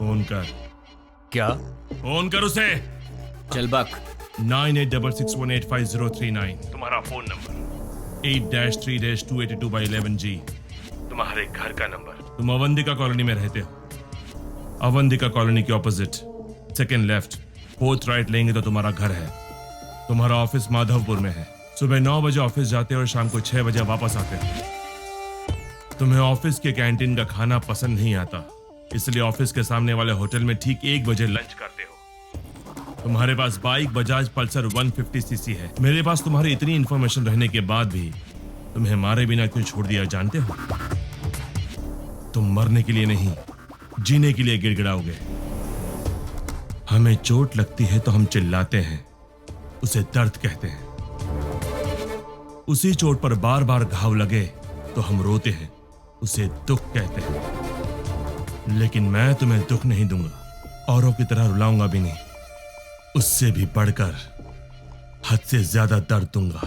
Phone कर। क्या? Phone कर उसे। चल बक। 9866185039 तुम्हारा फोन नंबर। 8-3-282/11G तुम्हारे घर का नंबर। तुम अवंतिका कॉलोनी में रहते हो। अवंतिका कॉलोनी के opposite second left fourth right लेंगे तो तुम्हारा घर है। तुम्हारा ऑफिस माधवपुर में है। सुबह 9 बजे ऑफिस जाते हो और शाम को 6 बजे वापस आते हो। तुम्हें ऑफिस के कैंटीन का खाना पसंद नहीं आता, इसलिए ऑफिस के सामने वाले होटल में ठीक 1 बजे लंच करते हो। तुम्हारे पास बाइक बजाज पल्सर 150cc है। मेरे पास तुम्हारी इतनी इंफॉर्मेशन रहने के बाद भी तुम्हें मारे बिना क्यों छोड़ दिया जानते हो? तुम मरने के लिए नहीं, जीने के लिए गिड़गिड़ाओगे। हमें चोट लगती है तो हम चिल्लाते हैं, उसे दर्द कहते हैं। उसी चोट पर बार बार घाव लगे तो हम रोते हैं, उसे दुख कहते हैं। लेकिन मैं तुम्हें दुख नहीं दूंगा, औरों की तरह रुलाऊंगा भी नहीं। उससे भी बढ़कर हद से ज्यादा दर्द दूंगा।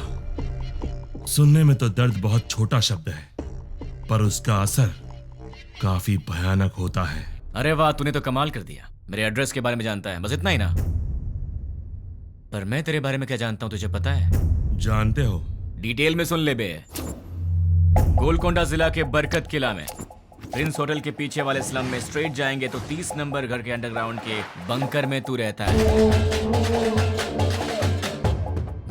सुनने में तो दर्द बहुत छोटा शब्द है, पर उसका असर काफी भयानक होता है। अरे वाह, तूने तो कमाल कर दिया। मेरे एड्रेस के बारे में जानता है, बस इतना ही ना? पर मैं तेरे बारे में क्या जानता हूं तुझे पता है? जानते हो? डिटेल में सुन ले बे। गोलकोंडा जिला के बरकत किला में प्रिंस होटल के पीछे वाले स्लम में स्ट्रेट जाएंगे तो 30 नंबर घर के अंडरग्राउंड के बंकर में तू रहता है।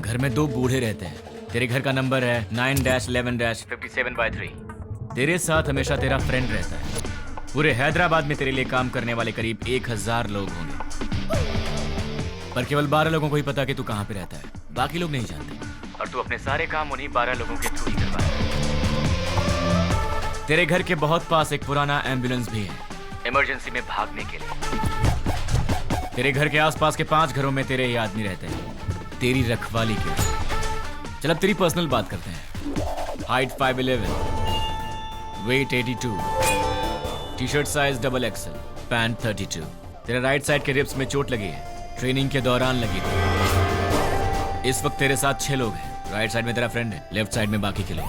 घर में 2 बूढ़े रहते हैं। तेरे घर का नंबर है 9-11-57/3। तेरे साथ हमेशा तेरा फ्रेंड रहता है। पूरे हैदराबाद में तेरे लिए काम करने वाले करीब 1000 लोग होंगे, पर केवल 12 लोगों को ही पता कि तू कहां पे रहता है। बाकी लोग नहीं जानते, और तू अपने सारे काम उन्हीं 12 लोगों के थ्रू ही करवाता है। तेरे घर के बहुत पास एक पुराना एम्बुलेंस भी है, इमरजेंसी में भागने के लिए। तेरे घर के आसपास के 5 घरों में तेरे ही आदमी रहते हैं, तेरी रखवाली के। चल अब तेरी पर्सनल बात करते हैं। Height 5'11", weight 82, T shirt size XXL, pant 32। तेरे राइट साइड के रिब्स में चोट लगी है, ट्रेनिंग के दौरान लगी थी। इस वक्त तेरे साथ 6 लोग हैं। राइट साइड में तेरा फ्रेंड है, लेफ्ट साइड में बाकी के लोग।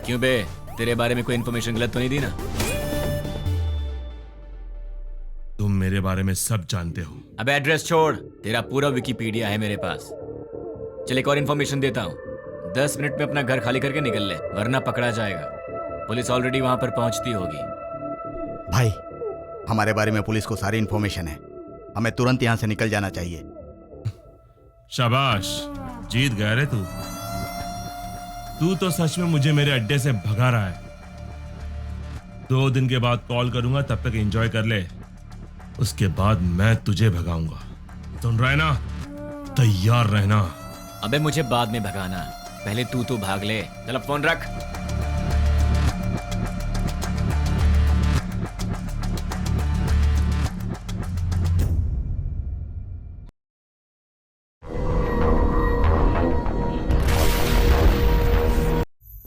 क्यों बे, तेरे बारे में कोई इन्फॉर्मेशन गलत तो नहीं दी ना? तुम मेरे बारे में सब जानते हो। अब एड्रेस छोड़, तेरा पूरा विकिपीडिया है मेरे पास। चल एक और इन्फॉर्मेशन देता हूँ। 10 मिनट में अपना घर खाली करके निकल ले, वरना पकड़ा जाएगा। पुलिस ऑलरेडी वहां पर पहुंचती होगी। भाई, हमारे बारे में पुलिस को सारी इन्फॉर्मेशन है। हमें तुरंत यहाँ से निकल जाना चाहिए। शाबाश, जीत गया रे तू। तू तो सच में मुझे मेरे अड्डे से भगा रहा है। 2 दिन के बाद कॉल करूंगा, तब तक एंजॉय कर ले। उसके बाद मैं तुझे भगाऊंगा। सुन रहा है ना? तैयार रहना। अबे मुझे बाद में भगाना, पहले तू तो भाग ले। चल अब फोन रख।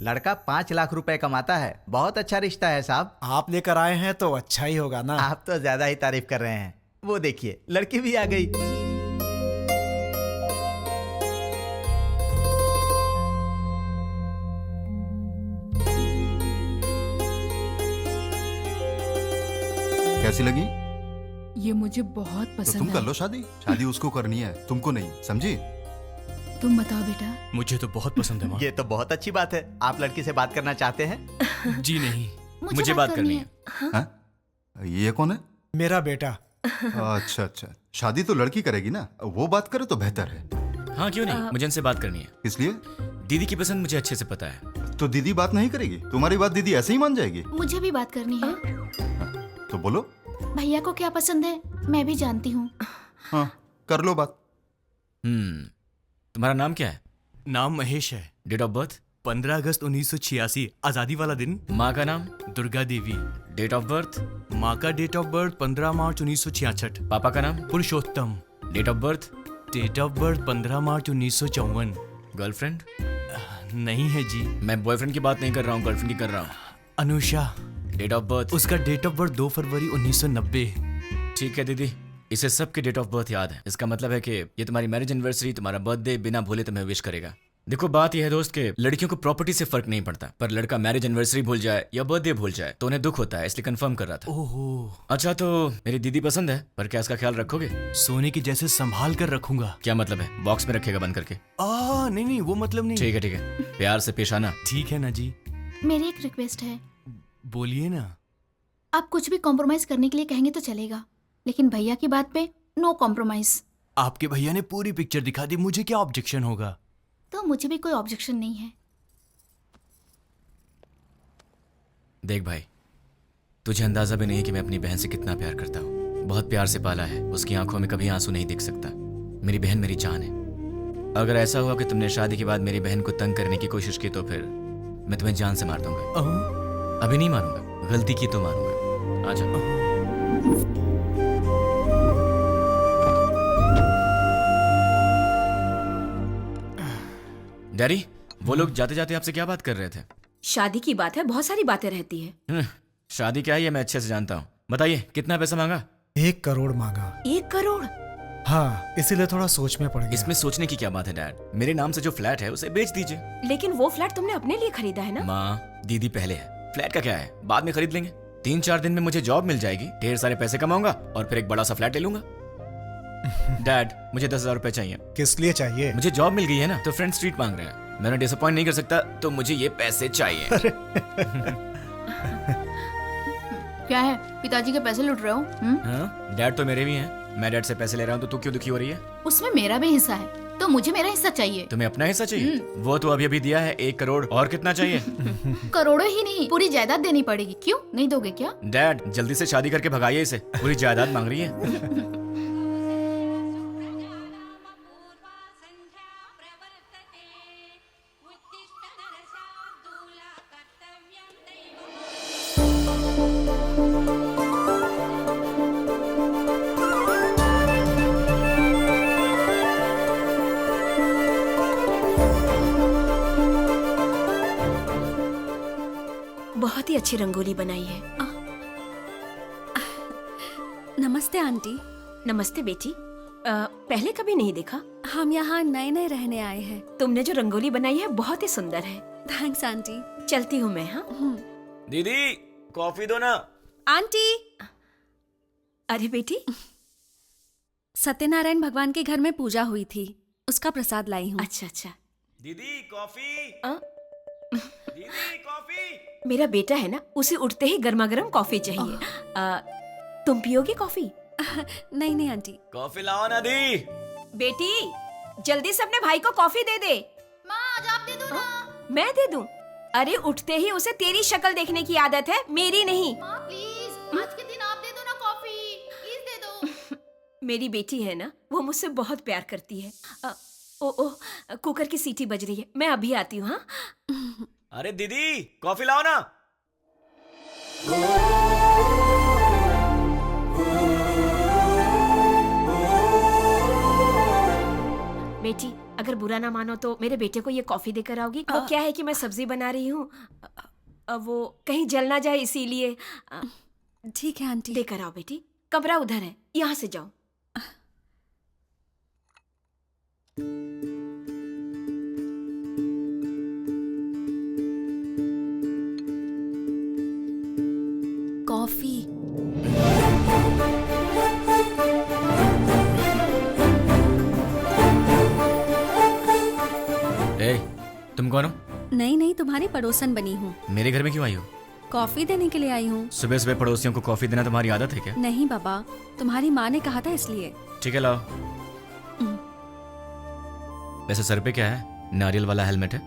लड़का 5 लाख रुपए कमाता है। बहुत अच्छा रिश्ता है साहब। आप लेकर आए हैं तो अच्छा ही होगा ना। आप तो ज्यादा ही तारीफ कर रहे हैं। वो देखिए, लड़की भी आ गई। कैसी लगी? ये मुझे बहुत तो पसंद तुम कर आई। लो शादी। शादी उसको करनी है, तुमको नहीं, समझी? तुम बताओ बेटा। मुझे तो बहुत पसंद है माँ। ये तो बहुत अच्छी बात है। आप लड़की से बात करना चाहते हैं? जी नहीं, मुझे बात करनी है। हाँ? ये कौन है? मेरा बेटा। अच्छा अच्छा, शादी तो लड़की करेगी ना, वो बात करे तो बेहतर है। हाँ क्यों नहीं, मुझे इनसे बात करनी है। इसलिए दीदी की पसंद मुझे अच्छे से पता है। तो दीदी बात नहीं करेगी? तुम्हारी बात दीदी ऐसे ही मान जाएगी? मुझे भी बात करनी है। तो बोलो। भैया को क्या पसंद है मैं भी जानती हूँ। हाँ, कर लो बात। तुम्हारा नाम क्या है? नाम महेश है। Date of birth? 15 अगस्त 1986, आजादी वाला दिन। माँ का नाम? Durga Devi. Date of birth? माँ का डेट ऑफ बर्थ 15 मार्च 1966। पापा का नाम? Purushottam. Date of birth? Date of birth 15 March 1954। Girlfriend? नहीं है जी। मैं बॉयफ्रेंड की बात नहीं कर रहा हूँ, गर्लफ्रेंड की कर रहा हूँ। अनुषा। Date of birth? उसका डेट ऑफ बर्थ 2 फरवरी 1990। ठीक है दीदी, इसे सबके डेट ऑफ बर्थ याद है। इसका मतलब है कि ये तुम्हारी मैरिज एनिवर्सरी, तुम्हारा बर्थडे बिना भूले तुम्हें विश करेगा। देखो बात यह है दोस्त कि लड़कियों को प्रॉपर्टी से फर्क नहीं पड़ता, पर लड़का मैरिज एनिवर्सरी भूल जाए या बर्थडे भूल जाए तो उन्हें दुख होता है, इसलिए कंफर्म कर रहा था। ओहो, अच्छा तो मेरी दीदी पसंद है, पर क्या इसका ख्याल रखोगे? सोने की जैसे संभाल कर रखूंगा। क्या मतलब है, बॉक्स में रखेगा बंद करके? नहीं नहीं, वो मतलब नहीं। ठीक है, प्यार से पेश आना। ठीक है ना जी, मेरी एक रिक्वेस्ट है। बोलिए ना। आप कुछ भी कॉम्प्रोमाइज करने के लिए कहेंगे तो चलेगा, लेकिन भैया की बात पे नो कॉम्प्रोमाइज। आपके भैया ने पूरी पिक्चर दिखा दी, मुझे क्या ऑब्जेक्शन होगा? तो मुझे भी कोई ऑब्जेक्शन नहीं है। देख भाई, तुझे अंदाजा भी नहीं है कि मैं अपनी बहन से कितना प्यार करता हूँ। बहुत प्यार से पाला है, उसकी आंखों में कभी आंसू नहीं दिख सकता। मेरी बहन मेरी जान है। अगर ऐसा हुआ कि तुमने शादी के बाद मेरी बहन को तंग करने की कोशिश की तो फिर मैं तुम्हें जान से मार दूंगा। अभी नहीं मारूंगा, गलती की तो मारूंगा। आजा। डैडी, वो लोग जाते जाते आपसे क्या बात कर रहे थे? शादी की बात है, बहुत सारी बातें रहती है। शादी क्या है ये मैं अच्छे से जानता हूँ। बताइए कितना पैसा मांगा? 1 करोड़ मांगा। 1 करोड़? हाँ, इसीलिए थोड़ा सोच में पड़ गया। इसमें सोचने की क्या बात है डैड? मेरे नाम से जो फ्लैट है उसे बेच दीजिए। लेकिन वो फ्लैट तुमने अपने लिए खरीदा है ना? माँ, दीदी पहले है, फ्लैट का क्या है, बाद में खरीद लेंगे। 3-4 दिन में मुझे जॉब मिल जाएगी, ढेर सारे पैसे कमाऊंगा और फिर एक बड़ा सा फ्लैट ले लूंगा। डैड, मुझे 10,000 रुपए चाहिए। किस लिए चाहिए? मुझे जॉब मिल गई है ना, तो फ्रेंड स्ट्रीट मांग रहे हैं। मैं उन्हें डिसअपॉइंट नहीं कर सकता, तो मुझे ये पैसे चाहिए। क्या है, पिताजी के पैसे लूट रहे हो? हाँ, डैड तो मेरे भी हैं। मैं डैड से पैसे ले रहा हूँ तो तू क्यों दुखी हो रही है? उसमें मेरा भी हिस्सा है, तो मुझे मेरा हिस्सा चाहिए। तुम्हें अपना हिस्सा चाहिए? वो तो अभी अभी दिया है 1 करोड़, और कितना चाहिए? करोड़ों ही नहीं, पूरी जायदाद देनी पड़ेगी। क्यों नहीं दोगे क्या? डैड, जल्दी से शादी करके भगाइए इसे, पूरी जायदाद मांग रही है। बहुत ही अच्छी रंगोली बनाई है। नमस्ते आंटी। नमस्ते बेटी। पहले कभी नहीं देखा। हम यहाँ नए नए रहने आए हैं। तुमने जो रंगोली बनाई है बहुत ही सुंदर है। Thanks aunty. चलती हूँ मैं। हाँ दीदी, कॉफी दो ना। आंटी। अरे बेटी, सत्यनारायण भगवान के घर में पूजा हुई थी, उसका प्रसाद लाई हूँ। अच्छा अच्छा। दीदी कॉफी। दीदी कॉफी। मेरा बेटा है ना, उसे उठते ही गर्मा गर्म कॉफी चाहिए। तुम पियोगी कॉफी? नहीं नहीं आंटी। कॉफी लाओ ना दी। बेटी, जल्दी से अपने भाई को कॉफी दे दे। माँ, आज आप दे दो ना। मैं दे दूं? अरे उठते ही उसे तेरी शक्ल देखने की आदत है, मेरी नहीं। माँ प्लीज, आज के दिन आप दे दो ना कॉफी, प्लीज दे दो। मेरी बेटी है ना, वो मुझसे बहुत प्यार करती है। ओ कुकर की सीटी बज रही है, मैं अभी आती हूँ। हाँ अरे दीदी, कॉफी लाओ ना। बेटी, अगर बुरा ना मानो तो मेरे बेटे को ये कॉफी देकर आओगी। वो क्या है कि मैं सब्जी बना रही हूँ, वो कहीं जल ना जाए, इसीलिए। ठीक है आंटी। देकर आओ बेटी। कमरा उधर है, यहाँ से जाओ। कॉफी। ए, तुम कौन हो? नहीं नहीं, तुम्हारी पड़ोसन बनी हूँ। मेरे घर में क्यों आई हो? कॉफी देने के लिए आई हूँ। सुबह सुबह पड़ोसियों को कॉफी देना तुम्हारी आदत है क्या? नहीं बाबा, तुम्हारी माँ ने कहा था इसलिए। ठीक है, लाओ। वैसे सर पे क्या है? नारियल वाला हेलमेट है?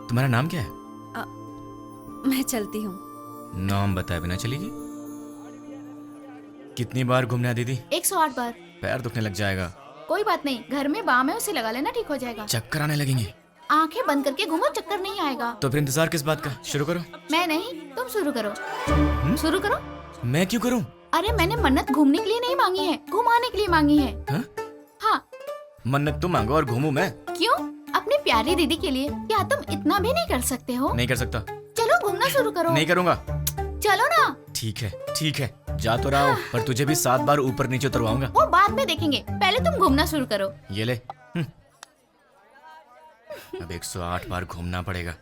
तुम्हारा नाम क्या है? मैं चलती हूँ। नाम बताए बिना चलेगी? कितनी बार घूमने है दीदी? 108 बार। पैर दुखने लग जाएगा। कोई बात नहीं, घर में बाम है, उसे लगा लेना, ठीक हो जाएगा। चक्कर आने लगेंगे। आंखें बंद करके घूमो, चक्कर नहीं आएगा। तो फिर इंतजार किस बात का? शुरू करो। मैं नहीं, तुम शुरू करो। शुरू करो। मैं क्यों करूं? अरे मैंने मन्नत घूमने के लिए नहीं मांगी है, घुमाने के लिए मांगी है। हाँ। मन्नत तुम मांगो और घूमूं मैं? क्यों? अपनी प्यारी दीदी के लिए। क्या तुम इतना भी नहीं कर सकते हो? नहीं कर सकता। चलो घूमना शुरू करो। नहीं करूंगा। चलो ना। ठीक है, जा तो रहा हूँ, पर तुझे भी 7 बार ऊपर नीचे उतरवाऊंगा। वो बाद में देखेंगे, पहले तुम घूमना शुरू करो। ये ले। अब 108 बार घूमना पड़ेगा।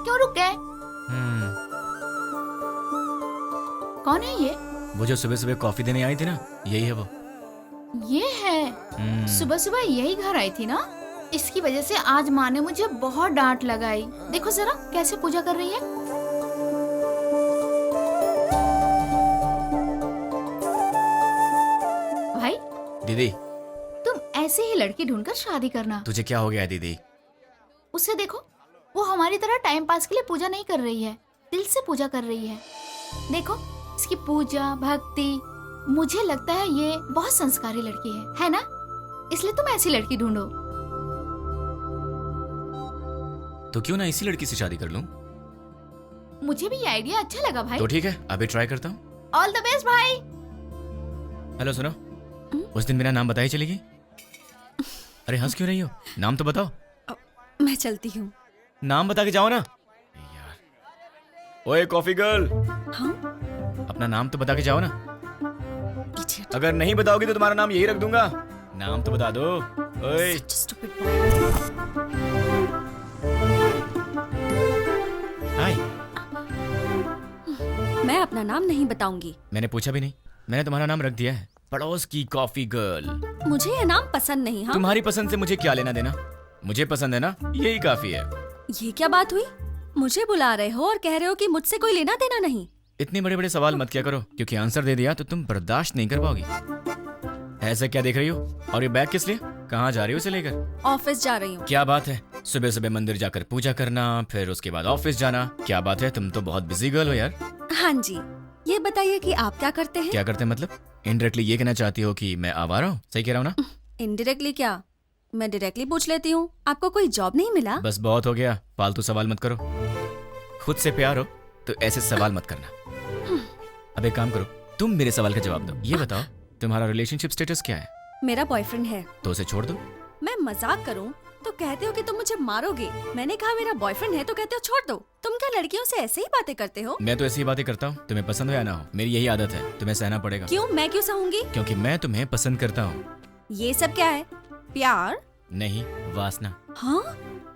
क्यों रुक गए? कौन है ये? वो जो सुबह सुबह कॉफी देने आई थी ना, यही है वो। ये है? सुबह सुबह यही घर आई थी ना? इसकी वजह से आज माँ ने मुझे बहुत डांट लगाई। देखो जरा कैसे पूजा कर रही है। भाई दीदी, तुम ऐसे ही लड़की ढूंढकर शादी करना। तुझे क्या हो गया है दीदी? उसे देखो, वो हमारी तरह टाइम पास के लिए पूजा नहीं कर रही है, दिल से पूजा कर रही है। देखो इसकी पूजा भक्ति, मुझे लगता है ये बहुत संस्कारी लड़की है ना? इसलिए तुम ऐसी लड़की ढूंढो। तो क्यों ना इसी लड़की से शादी कर लूं? मुझे भी ये आइडिया अच्छा लगा भाई। तो ठीक है, अभी ट्राई करता हूँ। ऑल द बेस्ट भाई। हेलो सुनो, उस दिन मेरा नाम बताई चलेगी? अरे हंस क्यों रही हो? नाम तो बताओ। मैं चलती हूँ। नाम बता के जाओ ना यार। ओए कॉफी गर्ल, हाँ? अपना नाम तो बता के जाओ ना। Idiot. अगर नहीं बताओगी तो तुम्हारा नाम यही रख दूंगा। नाम तो बता दो। ओए Such a stupid boy. हाय। मैं अपना नाम नहीं बताऊंगी। मैंने पूछा भी नहीं, मैंने तुम्हारा नाम रख दिया है, पड़ोस की कॉफी गर्ल। मुझे ये नाम पसंद नहीं। हाँ? तुम्हारी पसंद से मुझे क्या लेना देना? मुझे पसंद है ना, यही काफी है। ये क्या बात हुई? मुझे बुला रहे हो और कह रहे हो कि मुझसे कोई लेना देना नहीं। इतने बड़े बड़े सवाल मत किया करो, क्योंकि आंसर दे दिया तो तुम बर्दाश्त नहीं कर पाओगी। ऐसा क्या देख रही हो? और ये बैग किस लिए? कहाँ जा रही हो इसे लेकर? ऑफिस जा रही हूँ। क्या बात है, सुबह सुबह मंदिर जाकर पूजा करना, फिर उसके बाद ऑफिस जाना। क्या बात है, तुम तो बहुत बिजी गर्ल हो यार। हाँ जी, ये बताइए कि आप क्या करते हैं? क्या करते हैं मतलब? इनडायरेक्टली ये कहना चाहती हो कि मैं आवारा हूँ? सही कह रहा हूँ ना? इनडायरेक्टली क्या? मैं डायरेक्टली पूछ लेती हूँ, आपको कोई जॉब नहीं मिला? बस बहुत हो गया, फालतू सवाल मत करो। खुद से प्यार हो तो ऐसे सवाल मत करना। अब एक काम करो, तुम मेरे सवाल का जवाब दो। ये बताओ, तुम्हारा रिलेशनशिप स्टेटस क्या है? मेरा बॉयफ्रेंड है। तो उसे छोड़ दो। मैं मजाक करूं तो कहते हो कि तुम मुझे मारोगे। मैंने कहा मेरा बॉयफ्रेंड है तो कहते हो छोड़ दो। तुम क्या लड़कियों से ऐसे ही बातें करते हो? मैं तो ऐसी ही बातें करता हूँ, तुम्हें पसंद हो या ना हो, मेरी यही आदत है, तुम्हें सहना पड़ेगा। क्यों? मैं क्यों सहूंगी? क्योंकि मैं तुम्हें पसंद करता हूँ। ये सब क्या है? प्यार? नहीं, वासना। हाँ?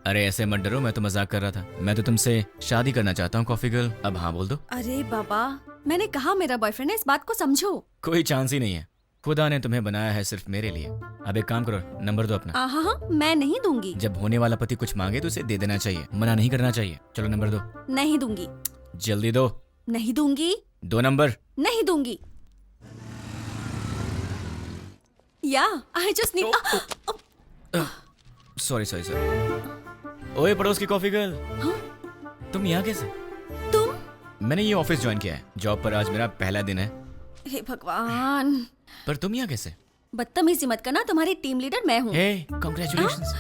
अरे ऐसे मत डरो, मैं तो मजाक कर रहा था। मैं तो तुमसे शादी करना चाहता हूँ कॉफी गर्ल, अब हाँ बोल दो। अरे बाबा, मैंने कहा मेरा बॉयफ्रेंड है, इस बात को समझो। कोई चांस ही नहीं है, खुदा ने तुम्हें बनाया है सिर्फ मेरे लिए। अब एक काम करो, नंबर दो अपना। हाँ, मैं नहीं दूंगी। जब होने वाला पति कुछ मांगे तो उसे दे देना चाहिए, मना नहीं करना चाहिए। चलो नंबर दो। नहीं दूंगी। जल्दी दो। नहीं दूंगी। 2 नंबर। नहीं दूंगी। या I just need. Sorry sorry sorry. ओए पड़ोस की कॉफी गर्ल, तुम यहाँ कैसे? तुम? मैंने ये ऑफिस ज्वाइन किया है, जॉब पर आज मेरा पहला दिन है। हे भगवान, पर तुम यहाँ कैसे? बदतमीजी मत करना, तुम्हारी टीम लीडर मैं हूँ। हे कांग्रेचुलेशंस।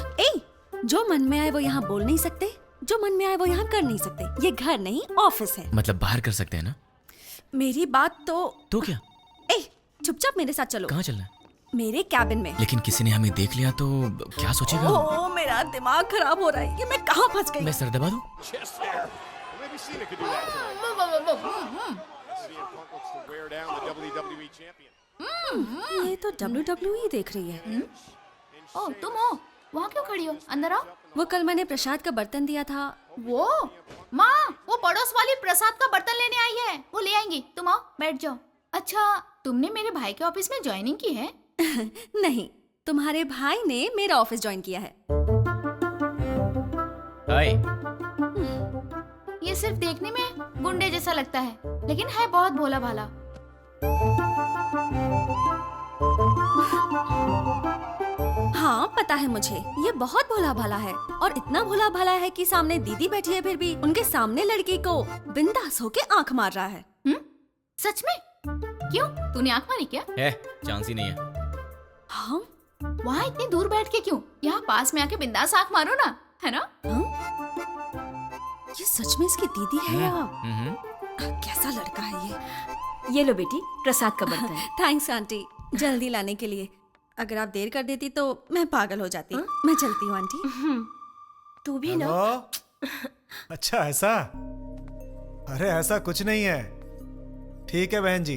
जो मन में आए वो यहाँ बोल नहीं सकते, जो मन में आए वो यहाँ कर नहीं सकते। ये घर नहीं ऑफिस है। मतलब बाहर कर सकते हैं ना? मेरी बात तो क्या? चुपचाप मेरे साथ चलो। कहाँ चलना है? मेरे कैबिन में। लेकिन किसी ने हमें देख लिया तो क्या सोचेगा? ओह, मेरा दिमाग खराब हो रहा है, ये मैं कहाँ फंस गई? मैं सर दबा दूं? ये तो WWE देख रही है। ओ तुम हो? वहाँ क्यों खड़ी हो? अंदर आओ। वो कल मैंने प्रसाद का बर्तन दिया था। वो माँ, वो पड़ोस वाली प्रसाद का बर्तन लेने आई है, वो ले आएंगी। तुम आओ, बैठ जाओ। अच्छा, तुमने मेरे भाई के ऑफिस में ज्वाइनिंग की है? नहीं, तुम्हारे भाई ने मेरा ऑफिस ज्वाइन किया है। हाय। ये सिर्फ देखने में गुंडे जैसा लगता है, लेकिन है बहुत भोला भाला। हाँ पता है मुझे, ये बहुत भोला भाला है। और इतना भोला भाला है कि सामने दीदी बैठी है, फिर भी उनके सामने लड़की को बिंदास होके आंख मार रहा है। सच में? क्यों, तूने आंख मारी क्या? चांस ही नहीं है। हाँ? वहाँ इतनी दूर बैठ के क्यों? यहाँ पास में आके बिंदास आंख मारो ना, है ना? ये सच में इसकी दीदी है या कैसा लड़का है ये लो बेटी, प्रसाद का बर्तन। थैंक्स आंटी, जल्दी लाने के लिए। अगर आप देर कर देती तो मैं पागल हो जाती। मैं चलती हूँ आंटी। तू भी ना। हेलो? अच्छा ऐसा? अरे ऐसा कुछ नहीं है। ठीक है बहन जी।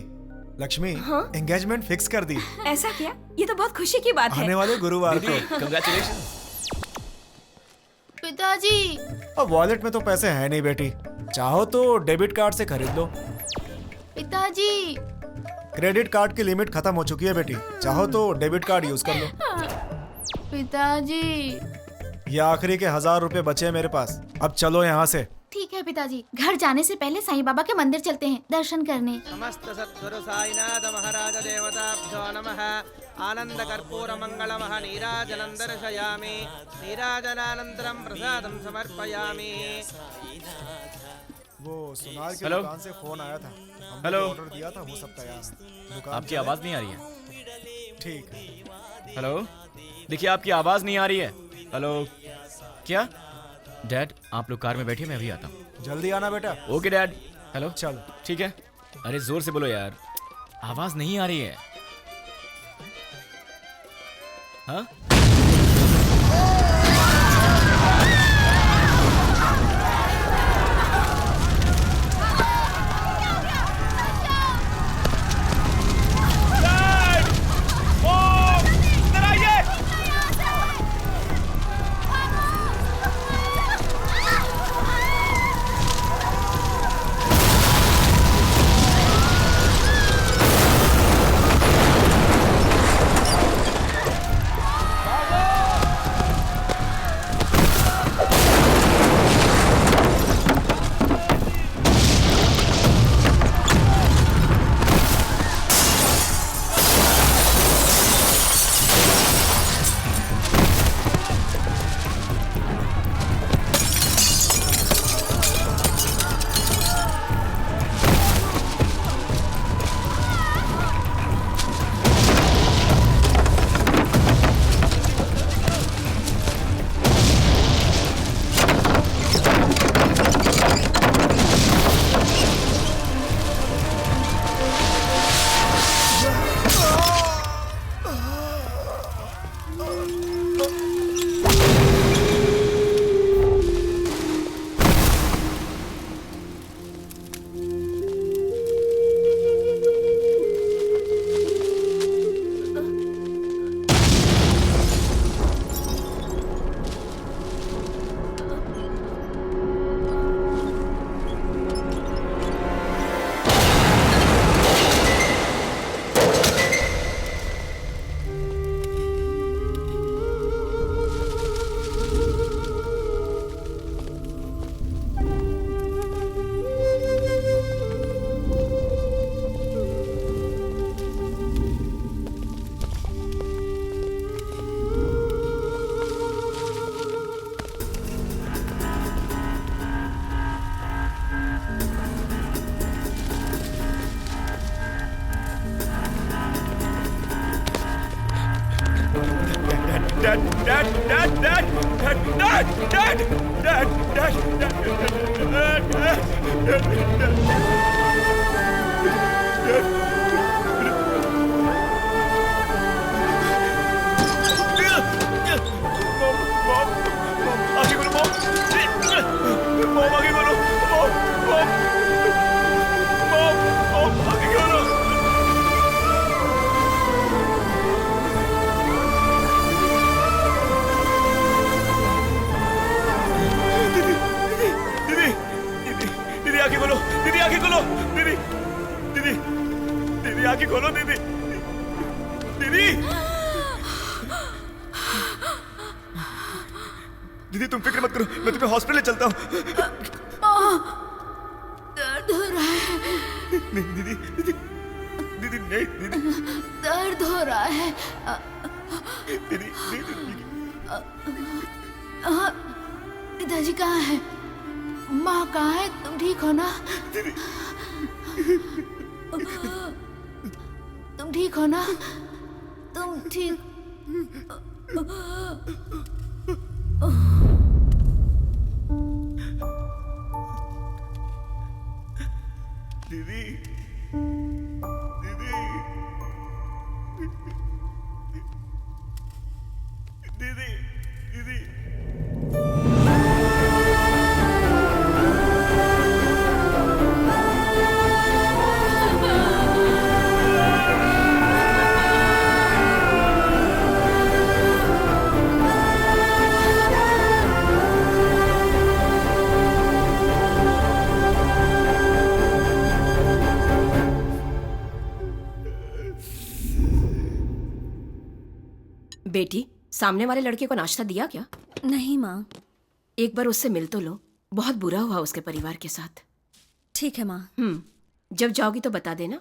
लक्ष्मी, एंगेजमेंट फिक्स कर दी। ऐसा क्या? ये तो बहुत खुशी की बात है। आने वाले गुरुवार को। कंग्रेचुलेशन। पिताजी। अब वॉलेट में तो पैसे हैं नहीं बेटी, चाहो तो डेबिट कार्ड से खरीद लो। पिताजी। क्रेडिट कार्ड की लिमिट खत्म हो चुकी है बेटी, चाहो तो डेबिट कार्ड यूज कर लो। पिताजी। ये आखिरी के 1000 रुपए बचे हैं मेरे पास, अब चलो यहाँ से। ठीक है पिताजी, घर जाने से पहले साईं बाबा के मंदिर चलते हैं दर्शन करने। समस्त सद्गुरु साईनाथ महाराज देवताभ्यो नमः। आनंद कर्पूर मंगलमः नीराजनं दर्शयामि। नीराजनानन्तरं प्रसादं समर्पयामि। वो सोनार की हेलो? दुकान से फोन आया था, हमने हेलो? जो ऑर्डर दिया था वो सब तैयार है। दुकान आपकी चले? आवाज नहीं आ रही है। ठीक है। हेलो, देखिए आपकी आवाज नहीं आ रही है। हेलो, क्या? डैड, आप लोग कार में बैठिए, मैं अभी आता हूँ। जल्दी आना बेटा। Okay dad. हेलो, चलो। ठीक है। अरे जोर से बोलो यार, आवाज नहीं आ रही है। हाँ? आंखें खोलो दीदी। दीदी दीदी तुम फिक्र मत करो, मैं तुम्हें हॉस्पिटल ले चलता हूँ। दर्द हो रहा है। नहीं दीदी दीदी दीदी नहीं दीदी दर्द हो रहा है। दीदी दीदी पिताजी कहाँ है? माँ कहाँ है? तुम ठीक हो ना? दीदी तुम ठीक हो ना? तुम ठीक? दीदी दीदी दीदी दीदी सामने वाले लड़के को नाश्ता दिया क्या? नहीं माँ। एक बार उससे मिल तो लो, बहुत बुरा हुआ उसके परिवार के साथ। ठीक है माँ। जब जाओगी तो बता देना,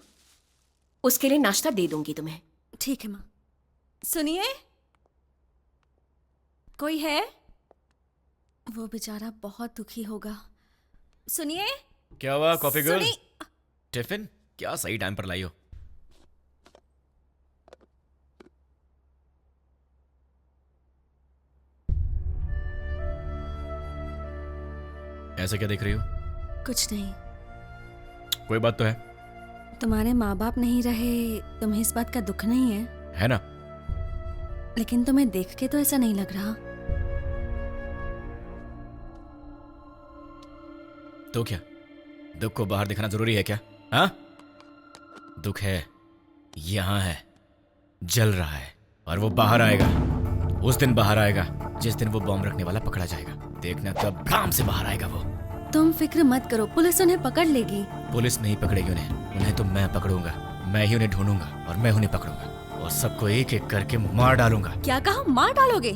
उसके लिए नाश्ता दे दूंगी तुम्हें। ठीक है माँ। सुनिए, कोई है? वो बेचारा बहुत दुखी होगा। सुनिए। क्या हुआ कॉफी गर्ल? सुनी। टिफिन क्या सही टाइम पर लाई हो? ऐसे क्या देख रही हो? कुछ नहीं। कोई बात तो है? तुम्हारे माँ बाप नहीं रहे, तुम्हें इस बात का दुख नहीं है? है ना। लेकिन तुम्हें देख के तो ऐसा नहीं लग रहा। तो क्या दुख को बाहर दिखाना जरूरी है क्या? हाँ, दुख है, यहां है, जल रहा है, और वो बाहर आएगा। उस दिन बाहर आएगा जिस दिन वो बॉम्ब रखने वाला पकड़ा जाएगा। देखना कब काम से बाहर आएगा वो। तुम फिक्र मत करो, पुलिस उन्हें पकड़ लेगी। पुलिस नहीं पकड़ेगी उन्हें तो मैं पकड़ूंगा। मैं ही उन्हें ढूंढूंगा और मैं उन्हें पकड़ूंगा और सबको एक एक करके मार डालूंगा। क्या कहा? मार डालोगे?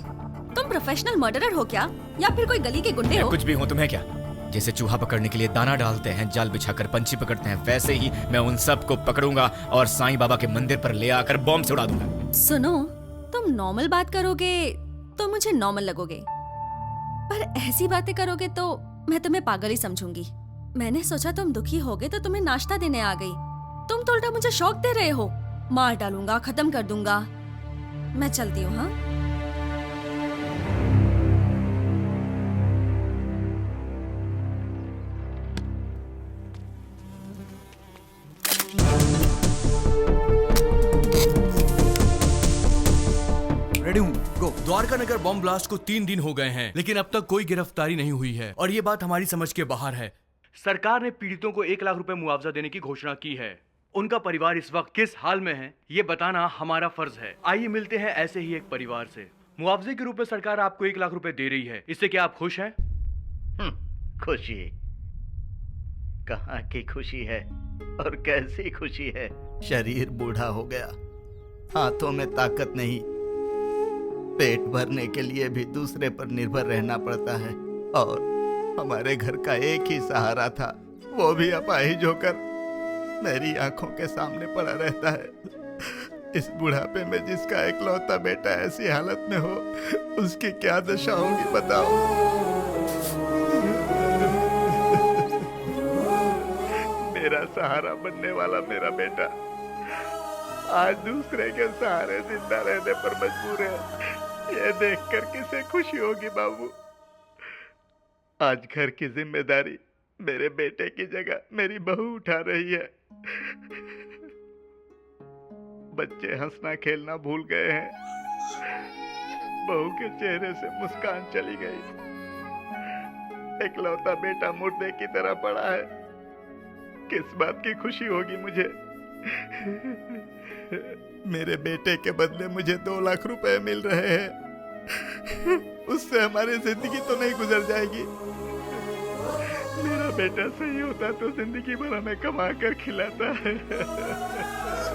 तुम प्रोफेशनल मर्डरर हो क्या, या फिर कोई गली के गुंडे हो? कुछ भी हूँ, तुम्हें क्या? जैसे चूहा पकड़ने के लिए दाना डालते हैं, जाल बिछाकर पंछी पकड़ते हैं, वैसे ही मैं उन सबको पकड़ूंगा और साईं बाबा के मंदिर पर ले आकर बॉम्ब से उड़ा दूंगा। सुनो, तुम नॉर्मल बात करोगे तो मुझे नॉर्मल लगोगे, पर ऐसी बातें करोगे तो मैं तुम्हें पागल ही समझूंगी। मैंने सोचा तुम दुखी होगे तो तुम्हें नाश्ता देने आ गई। तुम तो उल्टा मुझे शौक दे रहे हो। मार डालूंगा, खत्म कर दूंगा। मैं चलती हूँ। हाँ, रेडी हूँ, गो। द्वारका नगर बॉम्ब ब्लास्ट को 3 दिन हो गए हैं, लेकिन अब तक कोई गिरफ्तारी नहीं हुई है और ये बात हमारी समझ के बाहर है। सरकार ने पीड़ितों को 1 लाख रुपए मुआवजा देने की घोषणा की है। उनका परिवार इस वक्त किस हाल में है, ये बताना हमारा फर्ज है। आइए मिलते हैं ऐसे ही एक परिवार से। मुआवजे के रूप में सरकार आपको 1 लाख रुपए दे रही है, इससे क्या आप खुश हैं? खुशी कहाँ की खुशी है और कैसी खुशी है। शरीर बूढ़ा हो गया, हाथों में ताकत नहीं, पेट भरने के लिए भी दूसरे पर निर्भर रहना पड़ता है, और हमारे घर का एक ही सहारा था, वो भी अपाहिज होकर मेरी आंखों के सामने पड़ा रहता है। इस बुढ़ापे में जिसका इकलौता बेटा ऐसी हालत में हो, उसकी क्या दशा होगी बताओ। मेरा सहारा बनने वाला मेरा बेटा आज दूसरे के सहारे जिंदा रहने पर मजबूर है। ये देखकर किसे खुशी होगी बाबू। आज घर की जिम्मेदारी मेरे बेटे की जगह मेरी बहू उठा रही है। बच्चे हंसना खेलना भूल गए हैं, बहू के चेहरे से मुस्कान चली गई। इकलौता बेटा मुर्दे की तरह पड़ा है, किस बात की खुशी होगी मुझे। मेरे बेटे के बदले मुझे 2 लाख रुपए मिल रहे हैं, उससे हमारी जिंदगी तो नहीं गुजर जाएगी। मेरा बेटा सही होता तो जिंदगी भर हमें कमा कर खिलाता है।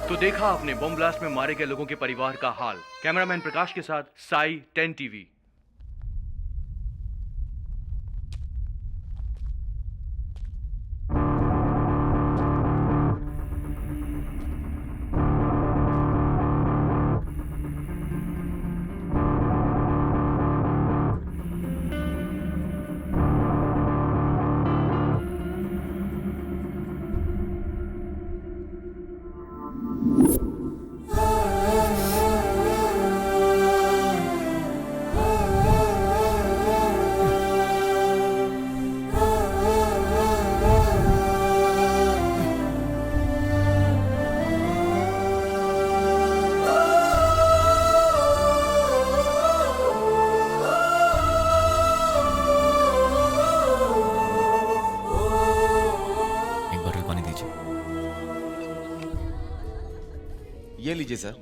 तो देखा आपने बॉम्ब ब्लास्ट में मारे गए लोगों के परिवार का हाल। कैमरामैन प्रकाश के साथ साई 10 TV। ये लीजिए सर।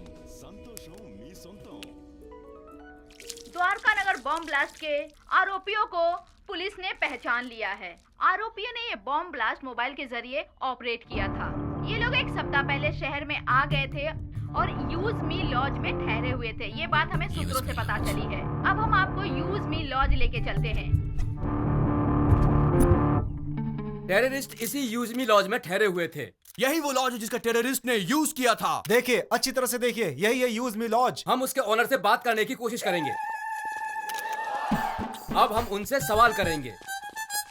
द्वारका नगर बॉम्ब ब्लास्ट के आरोपियों को पुलिस ने पहचान लिया है। आरोपियों ने ये बॉम्ब ब्लास्ट मोबाइल के जरिए ऑपरेट किया था। ये लोग 1 सप्ताह पहले शहर में आ गए थे और यूज मी लॉज में ठहरे हुए थे। ये बात हमें सूत्रों से पता चली है। अब हम आपको यूज मी लॉज लेके चलते हैं। टेररिस्ट इसी यूज मी लॉज में ठहरे हुए थे। यही वो लॉज है जिसका टेररिस्ट ने यूज किया था। देखिए, अच्छी तरह से देखिए, यही है यूज मी लॉज। हम उसके ओनर से बात करने की कोशिश करेंगे। अब हम उनसे सवाल करेंगे।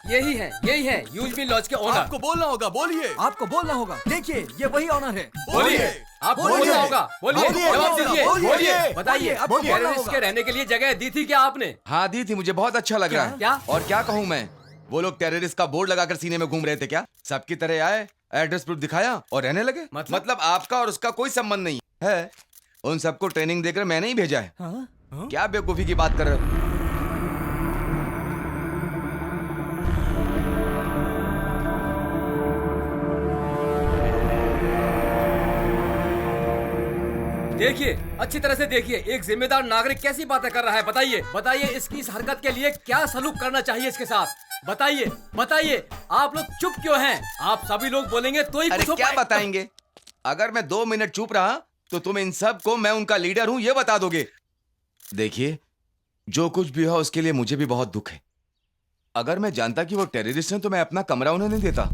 यही है यूज मी लॉज के ओनर। आपको बोलना होगा, बोलिए। आपको बोलना होगा। देखिए, ये वही ऑनर है। बोलिए। आपको बोलना होगा, बोलिए। जवाब दीजिए, बोलिए। बताइए, टेररिस्ट के रहने के लिए जगह दी थी क्या आपने? हाँ दी थी, मुझे बहुत अच्छा लग रहा है। क्या? और क्या कहूँ मैं, वो लोग टेररिस्ट का बोर्ड लगाकर सीने में घूम रहे थे क्या? सबकी तरह आए, एड्रेस प्रूफ दिखाया और रहने लगे। मतलब आपका और उसका कोई संबंध नहीं है। उन सबको ट्रेनिंग देकर मैंने ही भेजा है। क्या बेवकूफी की बात कर रहे हो? देखिए, अच्छी तरह से देखिए, एक जिम्मेदार नागरिक कैसी बातें कर रहा है। बताइए इसकी इस हरकत के लिए क्या सलूक करना चाहिए इसके साथ। बताइए, आप लोग चुप क्यों हैं? आप सभी लोग बोलेंगे तो ही अरे कुछ क्या बताएंगे? अगर मैं 2 मिनट चुप रहा तो तुम इन सब को मैं उनका लीडर हूं ये बता दोगे। देखिए, जो कुछ भी हो उसके लिए मुझे भी बहुत दुख है। अगर मैं जानता कि वो टेररिस्ट हैं तो मैं अपना कमरा उन्हें नहीं देता।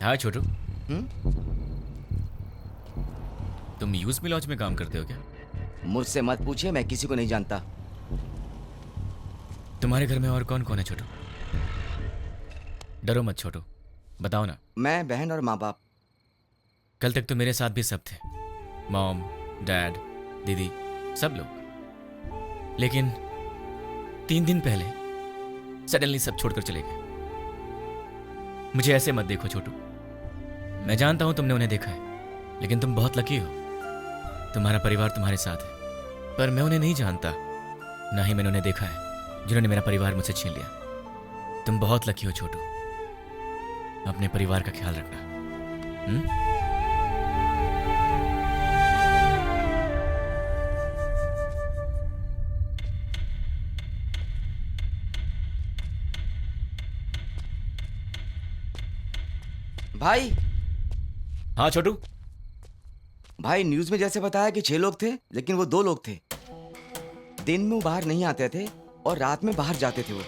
हाँ छोटू, तुम यूज मी लॉज में काम करते हो क्या? मुझसे मत पूछिए, मैं किसी को नहीं जानता। तुम्हारे घर में और कौन कौन है छोटू? डरो मत छोटू, बताओ ना। मैं, बहन और माँ बाप। कल तक तो मेरे साथ भी सब थे, मॉम, डैड, दीदी, सब लोग। लेकिन 3 दिन पहले सडनली सब छोड़कर चले गए। मुझे ऐसे मत देखो छोटू, मैं जानता हूं तुमने उन्हें देखा है, लेकिन तुम बहुत लकी हो। तुम्हारा परिवार तुम्हारे साथ है, पर मैं उन्हें नहीं जानता, ना ही मैंने उन्हें देखा है जिन्होंने मेरा परिवार मुझसे छीन लिया। तुम बहुत लकी हो छोटू, अपने परिवार का ख्याल रखना। भाई। हाँ छोटू। भाई, न्यूज में जैसे बताया कि 6 लोग थे, लेकिन वो 2 लोग थे। दिन में वो बाहर नहीं आते थे और रात में बाहर जाते थे वो,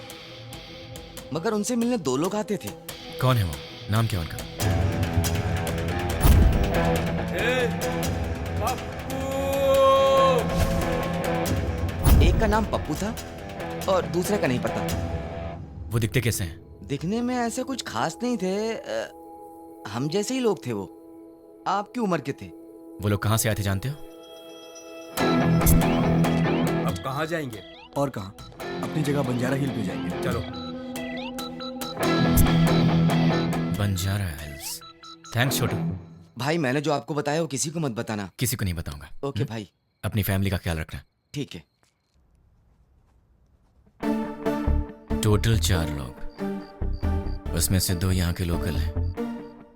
मगर उनसे मिलने 2 लोग आते थे। कौन है वो? नाम क्या उनका? एक का नाम पप्पू था और दूसरे का नहीं पता। वो दिखते कैसे हैं? दिखने में ऐसे कुछ खास नहीं थे, हम जैसे ही लोग थे वो। आपकी उम्र के थे। वो लोग कहाँ से आए थे जानते हो? अब कहाँ जाएंगे? और कहाँ? अपनी जगह बंजारा हिल पे जाएंगे। चलो। बंजारा हिल्स। थैंक्स छोटू। भाई, मैंने जो आपको बताया वो किसी को मत बताना। किसी को नहीं बताऊंगा। ओके भाई। अपनी फैमिली का ख्याल रखना। ठीक है। टोटल 4 लोग, उसमें से 2 यहाँ के लोकल हैं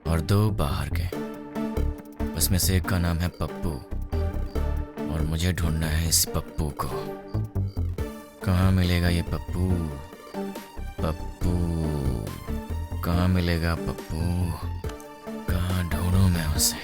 और 2 बाहर के। उसमें से एक का नाम है पप्पू और मुझे ढूंढना है इस पप्पू को। कहाँ मिलेगा ये पप्पू? पप्पू कहाँ मिलेगा? पप्पू कहाँ ढूंढूं मैं उसे?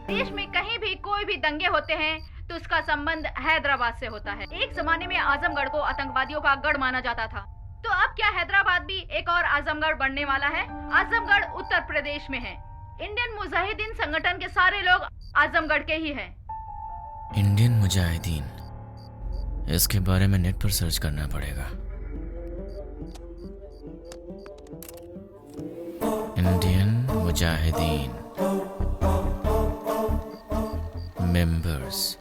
देश में कहीं भी कोई भी दंगे होते हैं तो उसका संबंध हैदराबाद से होता है। एक जमाने में आजमगढ़ को आतंकवादियों का गढ़ माना जाता था, तो अब क्या हैदराबाद भी एक और आजमगढ़ बनने वाला है? आजमगढ़ उत्तर प्रदेश में है। इंडियन मुजाहिदीन संगठन के सारे लोग आजमगढ़ के ही हैं। इंडियन मुजाहिदीन, इसके बारे में नेट पर सर्च करना पड़ेगा। Indian Mujahideen members: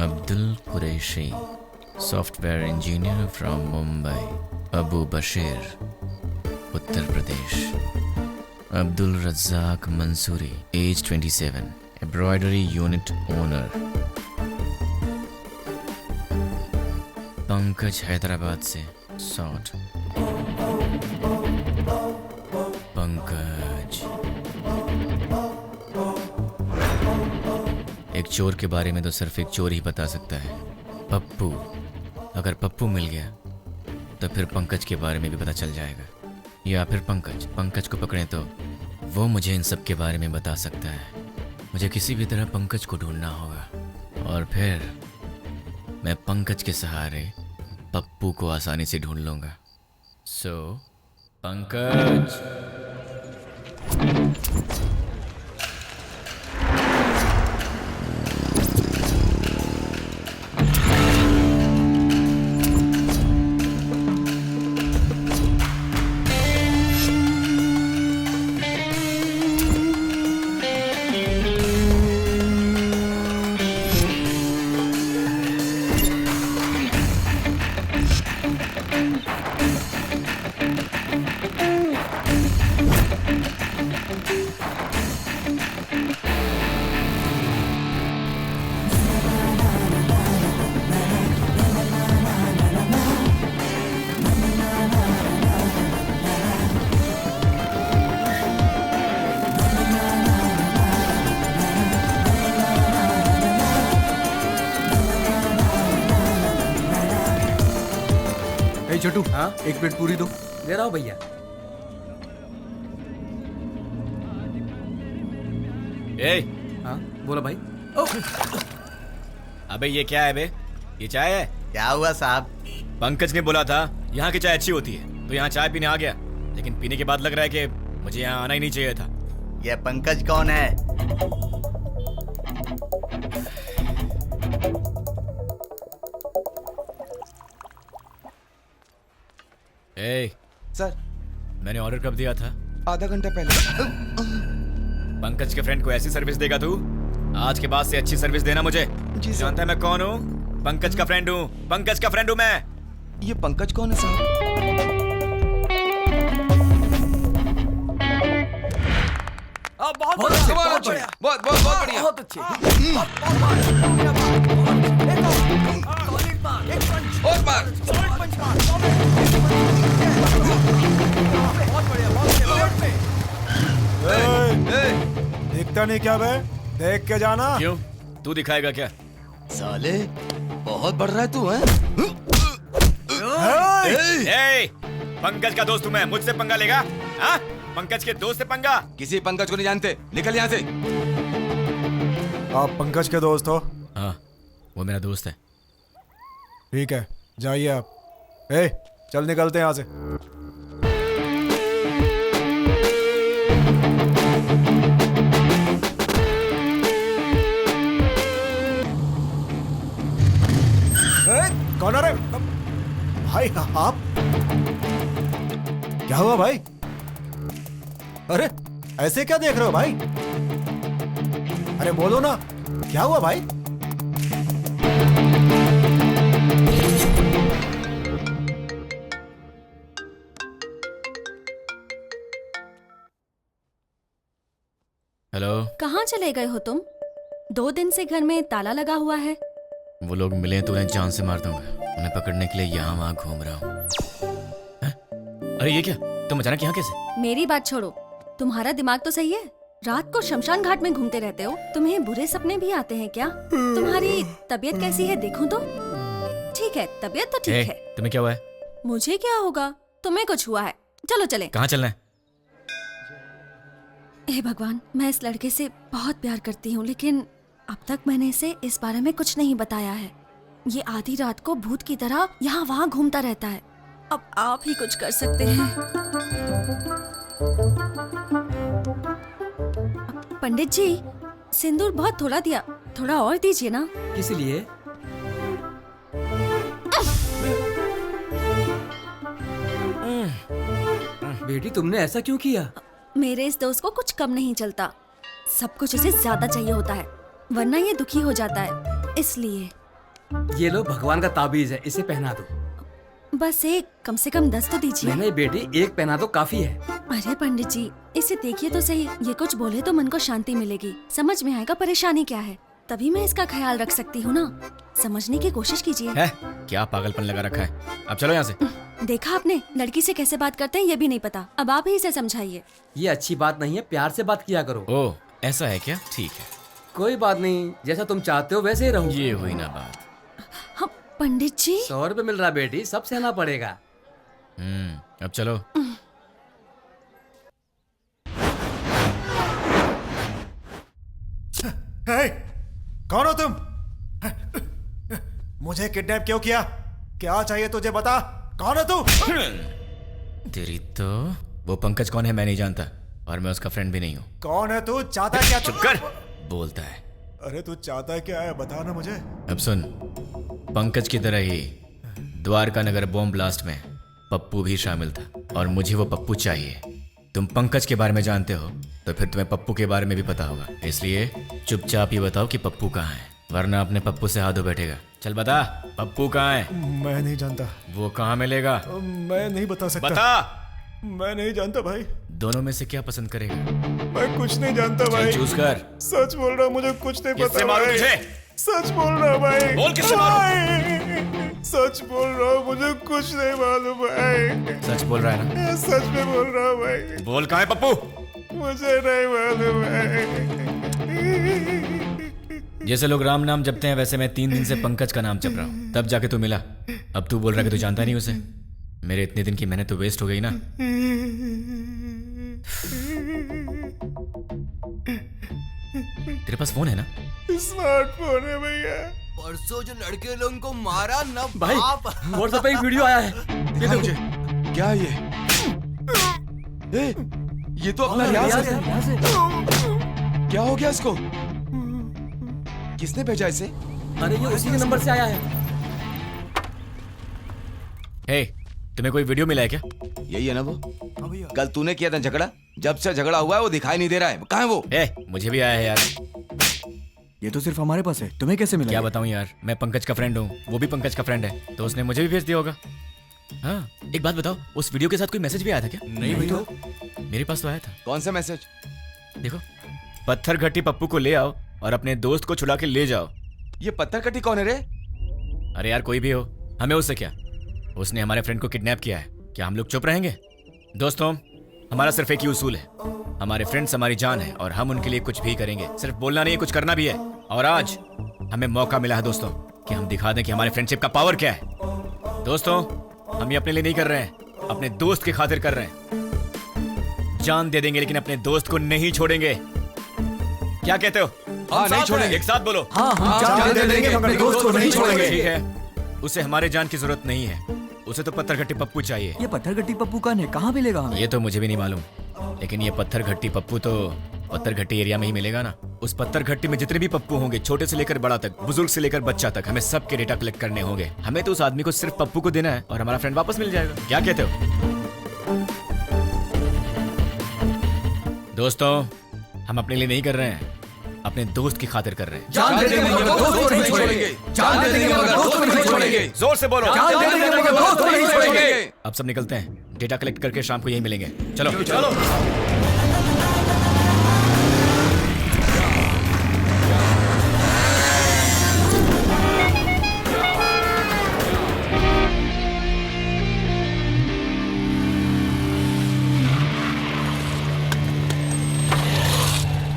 Abdul Qureshi, software engineer from Mumbai, Abu Bashir, Uttar Pradesh, Abdul Razzaq Mansoori, age 27, embroidery unit owner. Pankaj Hyderabad से 60। पंकज। एक चोर के बारे में तो सिर्फ एक चोर ही बता सकता है, पप्पू। अगर पप्पू मिल गया तो फिर पंकज के बारे में भी पता चल जाएगा, या फिर पंकज को पकड़ें तो वो मुझे इन सब के बारे में बता सकता है। मुझे किसी भी तरह पंकज को ढूंढना होगा और फिर मैं पंकज के सहारे पप्पू को आसानी से ढूंढ लूंगा। सो पंकज। छोटू, हाँ, एक प्लेट पूरी दो। दे रहा हूँ भैया। हाँ बोलो भाई। अबे ये क्या है बे? ये चाय है? क्या हुआ साहब? पंकज ने बोला था यहाँ की चाय अच्छी होती है, तो यहाँ चाय पीने आ गया, लेकिन पीने के बाद लग रहा है कि मुझे यहाँ आना ही नहीं चाहिए था। ये पंकज कौन है? सर, मैंने ऑर्डर कब दिया था? आधा घंटा पहले। पंकज के फ्रेंड को ऐसी सर्विस देगा तू? आज के बाद से अच्छी सर्विस देना मुझे। जानता है मैं कौन हूँ? पंकज का फ्रेंड हूँ। पंकज का फ्रेंड हूँ मैं। ये पंकज कौन है साहब? बहुत अच्छे, बहुत बढ़िया, बहुत बढ़िया। बहुत अच्छे। और बार। दिखता नहीं क्या बे? देख के जाना। क्यों? तू दिखाएगा क्या? साले बहुत बढ़ रहा है तू, हैं? पंकज का दोस्त हूँ मैं, मुझसे पंगा लेगा? हाँ? पंकज के दोस्त से पंगा? किसी पंकज को नहीं जानते, निकल यहाँ से। आप पंकज के दोस्त हो? हाँ, वो मेरा दोस्त है। ठीक है, जाइए आप। चल निकलते हैं यहाँ से। कौन है रे? भाई आप? क्या हुआ भाई? अरे ऐसे क्या देख रहे हो भाई? अरे बोलो ना, क्या हुआ भाई? हेलो। कहाँ चले गए हो तुम? 2 दिन से घर में ताला लगा हुआ है। वो लोग मिले तो उन्हें जान से मार दूंगा। उन्हें पकड़ने के लिए यहाँ वहाँ घूम रहा हूँ। अरे ये क्या? तुम अचानक यहाँ कैसे? मेरी बात छोड़ो, तुम्हारा दिमाग तो सही है। रात को शमशान घाट में घूमते रहते हो। तुम्हें बुरे सपने भी आते हैं क्या? तुम्हारी तबीयत कैसी है देखूं तो? ठीक है, तबीयत तो ठीक है। तुम्हें क्या हुआ है? मुझे क्या होगा? तुम्हें कुछ हुआ है। चलो चले। कहाँ चलना है? हे भगवान, मैं इस लड़के से बहुत प्यार करती हूँ, लेकिन अब तक मैंने इसे इस बारे में कुछ नहीं बताया है। ये आधी रात को भूत की तरह यहाँ वहाँ घूमता रहता है। अब आप ही कुछ कर सकते हैं। पंडित जी, सिंदूर बहुत थोड़ा दिया, थोड़ा और दीजिए ना। किस लिए? बेटी तुमने ऐसा क्यों किया? मेरे इस दोस्त को कुछ कम नहीं चलता, सब कुछ उसे ज्यादा चाहिए होता है, वरना ये दुखी हो जाता है, इसलिए। ये लो भगवान का ताबीज है, इसे पहना दो। बस एक, कम से कम 10 तो दीजिए। नहीं बेटी, एक पहना दो काफी है। अरे पंडित जी, इसे देखिए तो सही। ये कुछ बोले तो मन को शांति मिलेगी, समझ में आएगा परेशानी क्या है, तभी मैं इसका ख्याल रख सकती हूँ ना। समझने की कोशिश कीजिए। है क्या पागलपन लगा रखा है? अब चलो यहाँ से। देखा आपने, लड़की से कैसे बात करते हैं ये भी नहीं पता। अब आप ही इसे समझाइए। ये अच्छी बात नहीं है, प्यार से बात किया करो। ओह ऐसा है क्या? ठीक है, कोई बात नहीं, जैसा तुम चाहते हो वैसे ही रहूं। ये हुई ना बात। हाँ पंडित जी, 100 रुपए मिल रहा बेटी, सब सहना पड़ेगा। अब चलो। हे, कौन हो तुम? मुझे किडनैप क्यों किया? क्या चाहिए तुझे, बता। कौन है तू? तेरी तो वो पंकज कौन है मैं नहीं जानता, और मैं उसका फ्रेंड भी नहीं हूँ। कौन है तू? चाहता क्या? चुप कर, बोलता है। अरे तू चाहता क्या है, बता ना मुझे। अब सुन, पंकज की तरह ही द्वारका नगर बॉम्ब ब्लास्ट में पप्पू भी शामिल था, और मुझे वो पप्पू चाहिए। तुम पंकज के बारे में जानते हो तो फिर तुम्हें पप्पू के बारे में भी पता होगा, इसलिए चुपचाप ही बताओ कि पप्पू कहाँ है, वरना अपने पप्पू से हाथ धो बैठेगा। चल बता, पप्पू कहाँ है? मैं नहीं जानता। वो कहाँ मिलेगा? मैं नहीं बता सकता। बता। मैं नहीं जानता भाई। दोनों में से क्या पसंद करेगा? मैं कुछ नहीं जानता भाई। चूज कर। सच बोल रहा हूँ, मुझे कुछ नहीं किससे पता मारूं भाई। तुझे? सच बोल रहा हूँ भाई। बोल किससे मारूं? सच बोल रहा हूँ, मुझे कुछ नहीं मालूम भाई। सच बोल रहा है ना? सच में बोल रहा हूँ भाई। बोल कहाँ है पप्पू? मुझे नहीं मालूम भाई। जैसे लोग राम नाम जपते हैं, वैसे मैं 3 दिन से पंकज का नाम जप रहा हूँ, तब जाके तू मिला। अब तू बोल रहा है कि तू जानता नहीं उसे। मेरे इतने दिन की मेहनत तो वेस्ट हो गई ना। तेरे पास फोन है ना? स्मार्टफोन है भैया। परसों जो लड़के लोगों को मारा ना भाई, व्हाट्सएप पे एक वीडियो आया है, ये देखो। क्या ये? ये तो अपना रियाज है। क्या हो गया इसको? किसने भेजा इसे? अरे ये उसी के नंबर से आया है। हे, तुम्हें कोई वीडियो मिला है क्या? यही है ना वो? कल तूने किया था झगड़ा, जब से झगड़ा हुआ है वो दिखाई नहीं दे रहा है। कहाँ है वो? मुझे भी आया है यार। ये तो सिर्फ हमारे पास है, तुम्हें कैसे मिला? क्या बताऊं यार, मैं पंकज का फ्रेंड हूँ, वो भी पंकज का फ्रेंड है, तो उसने मुझे भी भेज दिया होगा। हाँ, एक बात बताओ, उस वीडियो के साथ कोई मैसेज भी आया था क्या? नहीं भाई। तो मेरे पास तो आया था। कौन सा मैसेज? देखो, पत्थर घट्टी पप्पू को ले आओ और अपने दोस्त को छुड़ा के ले जाओ। ये पत्थर घट्टी कौन है रे? अरे यार कोई भी हो, हमें उससे क्या? उसने हमारे फ्रेंड को किडनैप किया है, क्या हम लोग चुप रहेंगे? दोस्तों, हमारा सिर्फ एक ही उसूल है, हमारे फ्रेंड्स हमारी जान है और हम उनके लिए कुछ भी करेंगे। सिर्फ बोलना नहीं है, कुछ करना भी है। और आज हमें मौका मिला है दोस्तों कि हम दिखा दें कि हमारे फ्रेंडशिप का पावर क्या है। दोस्तों, हम ये अपने लिए नहीं कर रहे हैं, अपने दोस्त की खातिर कर रहे हैं। जान दे देंगे लेकिन अपने दोस्त को नहीं छोड़ेंगे। क्या कहते हो? हाँ, नहीं छोड़ेंगे। एक साथ बोलो। हाँ, जान दे देंगे मगर दोस्त को नहीं छोड़ेंगे। ठीक है, उसे हमारे जान की जरूरत नहीं है, उसे तो पत्थर घट्टी पप्पू चाहिए। ये पत्थर घट्टी पप्पू कौन है, कहाँ मिलेगा हमें? ये तो मुझे भी नहीं मालूम, लेकिन ये पत्थर घट्टी पप्पू तो पत्थर घट्टी एरिया में ही मिलेगा ना। उस पत्थर घट्टी में जितने भी पप्पू होंगे, छोटे से लेकर बड़ा तक, बुजुर्ग से लेकर बच्चा तक, हमें सबके डेटा कलेक्ट करने होंगे। हमें तो उस आदमी को सिर्फ पप्पू को देना है और हमारा फ्रेंड वापस मिल जाएगा। क्या कहते हो दोस्तों? हम अपने लिए नहीं कर रहे हैं, अपने दोस्त की खातिर कर रहे हैं। जान दे देंगे मगर दोस्त को नहीं छोड़ेंगे। जान दे देंगे मगर दोस्त को नहीं छोड़ेंगे। जोर से बोलो। जान दे देंगे मगर दोस्त को नहीं छोड़ेंगे। अब सब निकलते हैं, डेटा कलेक्ट करके शाम को यही मिलेंगे। चलो चलो।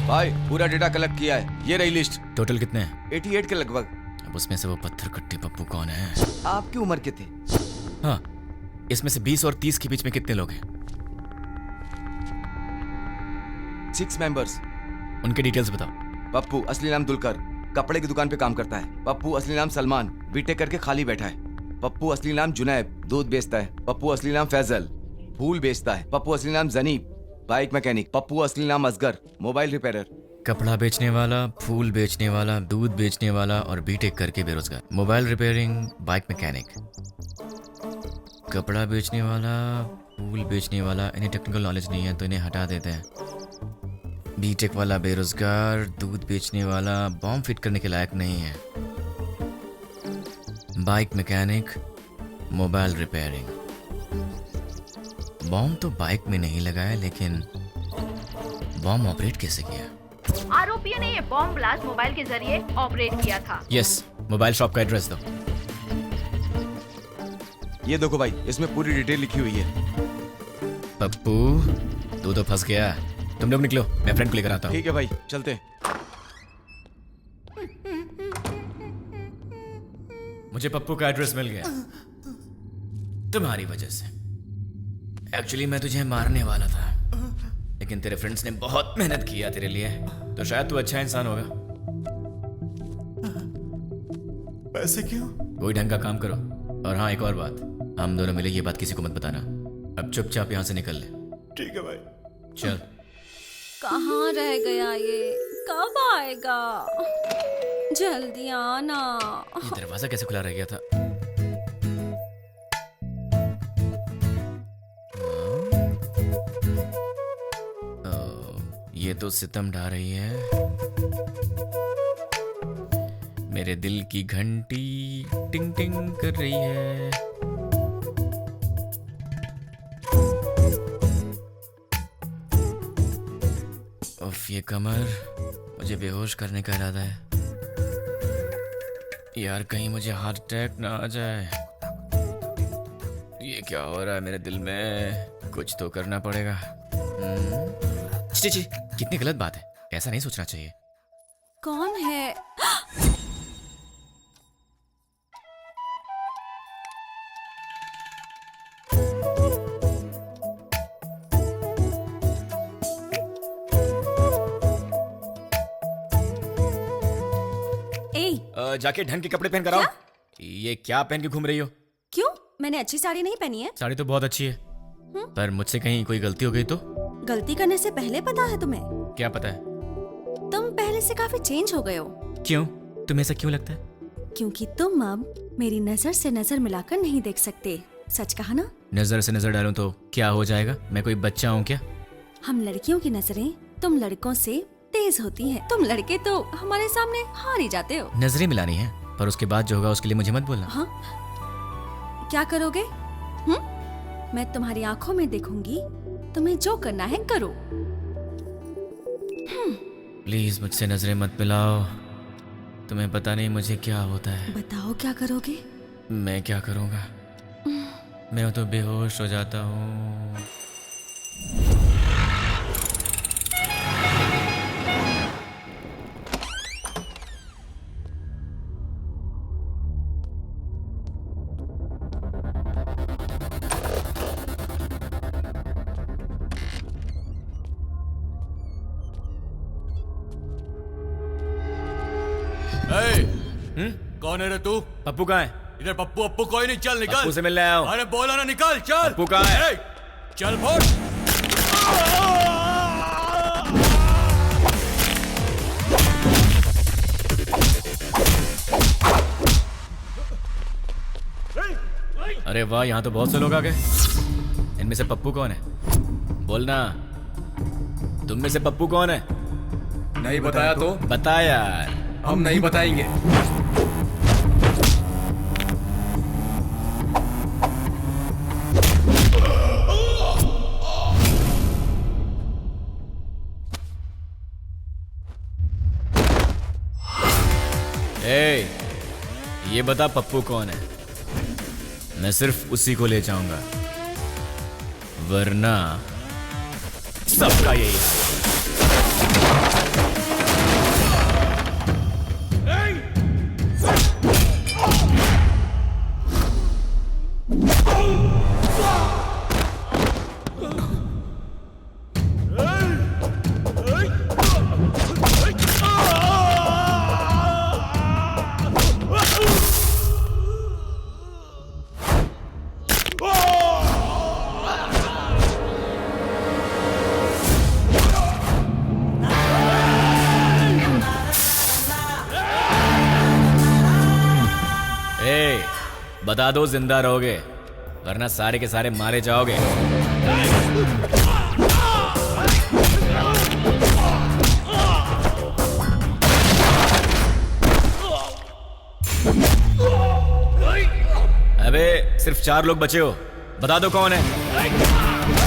भाई पूरा डेटा कलेक्ट किया है, ये रही लिस्ट। टोटल कितने हैं? 88 के लगभग। अब उसमें से वो पत्थर कट्टी पप्पू कौन है? आपकी उम्र के थे? हाँ, इसमें से 20 और 30 के बीच में कितने लोग हैं? 6 मेंबर्स। उनके डिटेल्स बताओ। पप्पू असली नाम दुलकर, कपड़े की दुकान पे काम करता है। पप्पू असली नाम सलमान, बीटेक करके खाली बैठा है। पप्पू असली नाम जुनैब, दूध बेचता है। पप्पू असली नाम फैजल, फूल बेचता है। पप्पू असली नाम जनीब, बाइक मैकेनिक। पप्पू असली नाम असगर, मोबाइल रिपेयरर। कपड़ा बेचने वाला, फूल बेचने वाला, दूध बेचने वाला और बीटेक करके बेरोजगार। Mobile repairing, bike mechanic. कपड़ा बेचने वाला, फूल बेचने वाला, इन्हें टेक्निकल नॉलेज नहीं है तो इन्हें हटा देते हैं। बीटेक वाला बेरोजगार, दूध बेचने वाला बॉम्ब फिट करने के लायक नहीं है। Bike mechanic, mobile repairing. Bomb तो बाइक में नहीं लगाया, लेकिन बॉम्ब ऑपरेट कैसे किया? आरोपी ने ये बॉम्ब ब्लास्ट मोबाइल के जरिए ऑपरेट किया था। यस, मोबाइल शॉप का एड्रेस दो। ये देखो भाई, इसमें पूरी डिटेल लिखी हुई है। पप्पू तू तो फंस गया। तुम लोग निकलो, मैं फ्रेंड को लेकर आता हूँ। ठीक है भाई, चलते हैं। मुझे पप्पू का एड्रेस मिल गया तुम्हारी वजह से। एक्चुअली मैं तुझे मारने वाला था, लेकिन तेरे फ्रेंड्स ने बहुत मेहनत किया तेरे लिए, तो शायद तू अच्छा इंसान होगा। पैसे क्यों? कोई ढंग का काम करो। और हाँ, एक और बात, हम दोनों मिले ये बात किसी को मत बताना। अब चुपचाप यहाँ से निकल ले। ठीक है भाई। चल। कहाँ रह गया ये? कब आएगा? जल्दी आना। ये दरवाजा कैसे खुला रह गया था? ये तो सितम ढा रही है। मेरे दिल की घंटी टिंग टिंग कर रही है। उफ, ये कमर, मुझे बेहोश करने का इरादा है। यार कहीं मुझे हार्ट अटैक ना आ जाए। ये क्या हो रहा है मेरे दिल में? कुछ तो करना पड़ेगा। ची, कितनी गलत बात है, ऐसा नहीं सोचना चाहिए। कौन है? जाके ढंग के कपड़े पहन कर आओ। ये क्या पहन के घूम रही हो? क्यों? मैंने अच्छी साड़ी नहीं पहनी है। साड़ी तो बहुत अच्छी है, पर मुझसे कहीं कोई गलती हो गई तो? गलती करने से पहले पता है तुम्हें? क्या पता है? तुम पहले से काफी चेंज हो गए हो। क्यों? तुम्हें ऐसा क्यों लगता है? क्योंकि तुम अब मेरी नजर से नजर मिलाकर नहीं देख सकते। सच कहा ना? नजर से नजर डालूं तो क्या हो जाएगा? मैं कोई बच्चा हूँ क्या? हम लड़कियों की नजरें तुम लड़कों से तेज होती हैं। तुम लड़के तो हमारे सामने हार ही जाते हो। नजरें मिलानी है, पर उसके बाद जो होगा उसके लिए मुझे मत बोलना। हाँ? क्या करोगे? मैं तुम्हारी आंखों में देखूंगी, तुम्हें जो करना है करो। प्लीज मुझसे नजरें मत मिलाओ। तुम्हें पता नहीं मुझे क्या होता है। बताओ क्या करोगे? मैं क्या करूँगा? मैं तो बेहोश हो जाता हूँ। कौन है रे तू? पप्पू कहाँ है? इधर पप्पू अप्पू कोई नहीं, चल निकल। पप्पू से मिलने आया हूँ। अरे बोला ना निकल, चल। पप्पू कहाँ है? चल फोड़। अरे वाह, यहाँ तो बहुत से लोग आ गए। इनमें से पप्पू कौन है? बोलना। तुम में से पप्पू कौन है? नहीं बताया तो? बता यार। हम नहीं बताएंगे। ये बता पप्पू कौन है? मैं सिर्फ उसी को ले जाऊंगा, वरना सबका यही है। बता दो जिंदा रहोगे, वरना सारे के सारे मारे जाओगे। अबे सिर्फ 4 लोग बचे हो, बता दो कौन है?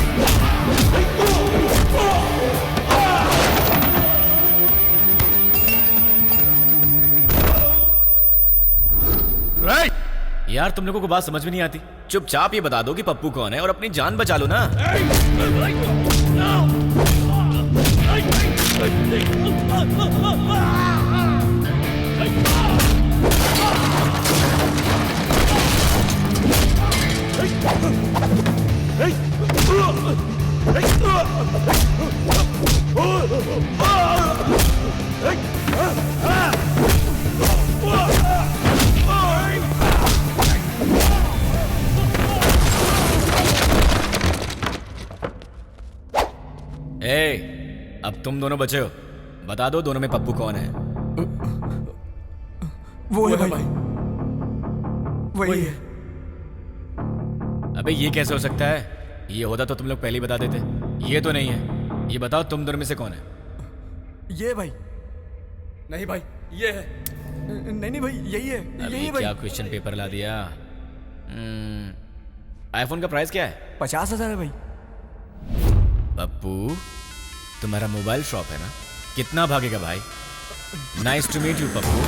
यार तुम लोगों को बात समझ में नहीं आती। चुपचाप ये बता दो कि पप्पू कौन है और अपनी जान बचा लो ना। अब तुम दोनों बचे हो, बता दो दोनों में पप्पू कौन है? वो है भाई, वही है। अबे ये कैसे हो सकता है? ये होता तो तुम लोग पहले ही बता देते। ये तो नहीं है। ये बताओ तुम दोनों में से कौन है? ये भाई। नहीं भाई, ये है। नहीं भाई, यही है। अभी यही क्या भाई। क्वेश्चन पेपर ला दिया। आईफोन का प्राइस क्या है? 50,000 है भाई। पप्पू तुम्हारा मोबाइल शॉप है ना? कितना भागेगा भाई? Nice to meet you Pappu.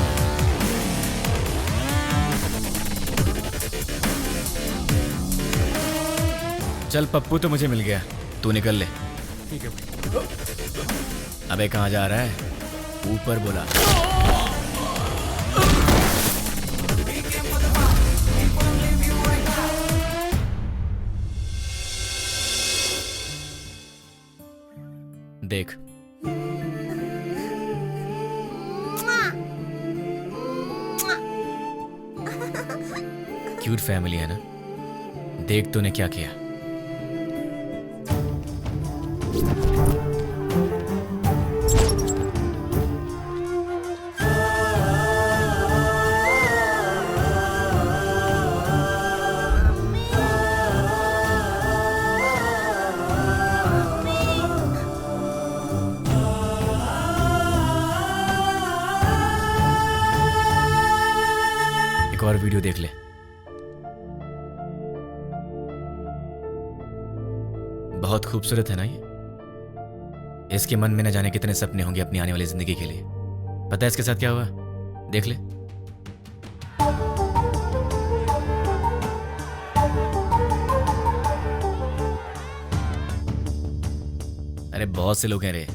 चल पप्पू तो मुझे मिल गया, तू निकल ले। ठीक है भाई। अबे कहाँ जा रहा है? ऊपर बोला। देख क्यूट फैमिली है ना? देख तूने क्या किया। एक और वीडियो देख ले। बहुत खूबसूरत है ना ये? इसके मन में न जाने कितने सपने होंगे अपनी आने वाली जिंदगी के लिए। पता है इसके साथ क्या हुआ? देख ले। अरे बहुत से लोग हैं रे,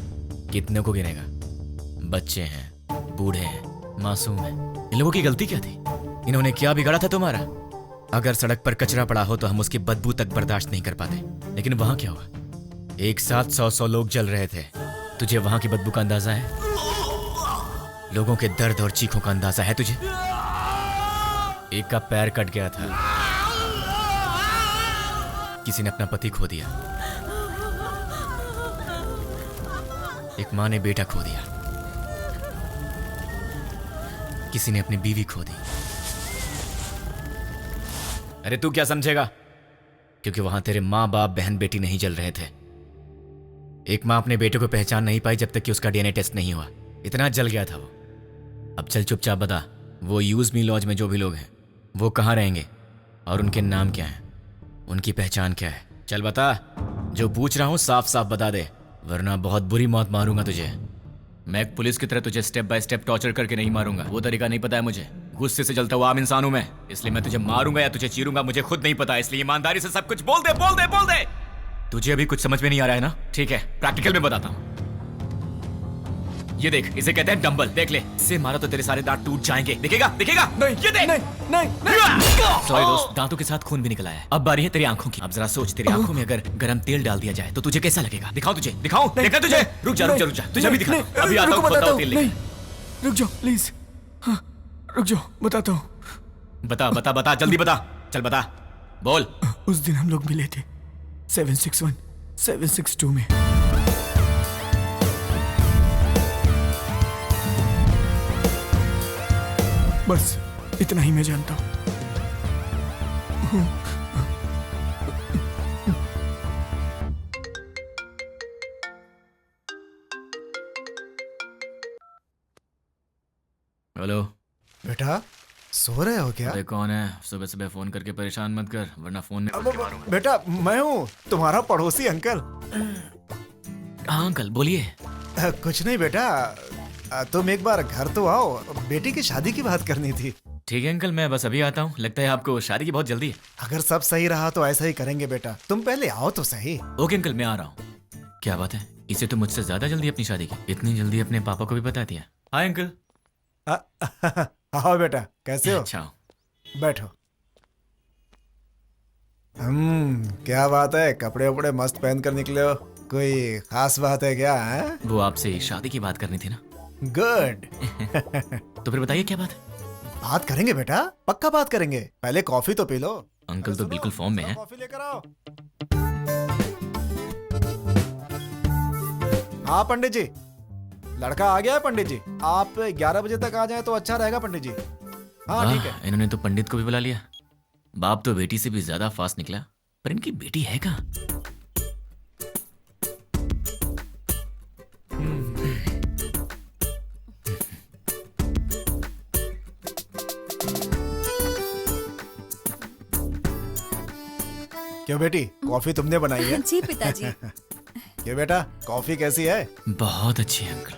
कितने को गिनेगा? बच्चे हैं, बूढ़े हैं, मासूम हैं। इन लोगों की गलती क्या थी? इन्होंने क्या बिगाड़ा था तुम्हारा? अगर सड़क पर कचरा पड़ा हो तो हम उसकी बदबू तक बर्दाश्त नहीं कर पाते, लेकिन वहां क्या हुआ? एक साथ 100 लोग जल रहे थे। तुझे वहां की बदबू का अंदाजा है? लोगों के दर्द और चीखों का अंदाजा है तुझे? एक का पैर कट गया था, किसी ने अपना पति खो दिया, एक माँ ने बेटा खो दिया, किसी ने अपनी बीवी खो दी। अरे तू क्या समझेगा? क्योंकि वहां तेरे माँ बाप बहन बेटी नहीं जल रहे थे। एक माँ अपने बेटे को पहचान नहीं पाई जब तक कि उसका डीएनए टेस्ट नहीं हुआ। इतना जल गया था वो। अब चल चुपचाप बता, वो यूज मी लॉज में जो भी लोग हैं वो कहाँ रहेंगे और उनके नाम क्या हैं, उनकी पहचान क्या है? चल बता। जो पूछ रहा हूं साफ साफ बता दे, वरना बहुत बुरी मौत मारूंगा तुझे। मैं एक पुलिस की तरह तुझे स्टेप बाय स्टेप टॉर्चर करके नहीं मारूंगा। वो तरीका नहीं पता है मुझे। गुस्से से जलता हुआ आम इंसान हूं मैं, इसलिए मैं तुझे मारूंगा या तुझे चीरूंगा मुझे खुद नहीं पता। इसलिए ईमानदारी से सब कुछ बोल दे, बोल दे, बोल दे। तुझे अभी कुछ समझ में नहीं आ रहा है ना? ठीक है, प्रैक्टिकल में बताता हूं। ये देख, इसे कहते हैं डंबल। देख ले, इससे मारा तो तेरे सारे दांत टूट जाएंगे। दिखेगा? दिखेगा? नहीं, ये देख। नहीं। सॉरी दोस्त, दांतों के साथ खून भी निकला है। अब बारी है तेरी आंखों की। अब जरा सोच, तेरी आंखों में अगर गरम तेल डाल दिया जाए तो तुझे कैसा लगेगा? दिखाऊं तुझे? दिखाऊं? देखा तुझे? रुक जा, रुक जा, रुक जा। तुझे अभी दिखा। अभी आता हूं, खोलता हूं तेल लेके। रुक जाओ प्लीज। हाँ, रुक जाओ, बताता हूँ। बता बता बता, जल्दी बता। चल बता, बोल। उस दिन हम लोग मिले थे 761 762 में। बस इतना ही मैं जानता हूँ। हेलो बेटा, सो रहे हो क्या? अबे कौन है? सुबह सुबह फोन करके परेशान मत कर, वरना फोन में कुछ मारूंगा। बेटा मैं हूँ तुम्हारा पड़ोसी अंकल। हाँ अंकल बोलिए। कुछ नहीं बेटा, तुम एक बार घर तो आओ, बेटी की शादी की बात करनी थी। ठीक है अंकल, मैं बस अभी आता हूँ। लगता है आपको शादी की बहुत जल्दी है। अगर सब सही रहा तो ऐसा ही करेंगे बेटा, तुम पहले आओ तो सही। ओके अंकल, मैं आ रहा हूँ। क्या बात है, इसे तो मुझसे ज्यादा जल्दी अपनी शादी की, इतनी जल्दी अपने पापा को भी बता दिया। Hi uncle. आओ बेटा, कैसे हो? अच्छा बैठो। क्या बात है, कपड़े वपड़े मस्त पहन कर निकले हो, कोई खास बात है क्या? है? वो आपसे शादी की बात करनी थी ना। गुड। तो फिर बताइए क्या बात है? बात करेंगे बेटा, पक्का बात करेंगे, पहले कॉफी तो पी लो। अंकल तो बिल्कुल फॉर्म में है। कॉफी लेकर आओ। हाँ पंडित जी, लड़का आ गया है पंडित जी, आप 11 बजे तक आ जाए तो अच्छा रहेगा पंडित जी। हाँ ठीक है। इन्होंने तो पंडित को भी बुला लिया। बाप तो बेटी से भी ज्यादा फास्ट निकला, पर इनकी बेटी है कहाँ? क्यों बेटी, कॉफी तुमने बनाई है? जी पिताजी। क्यों बेटा, कॉफी कैसी है? बहुत अच्छी है अंकल।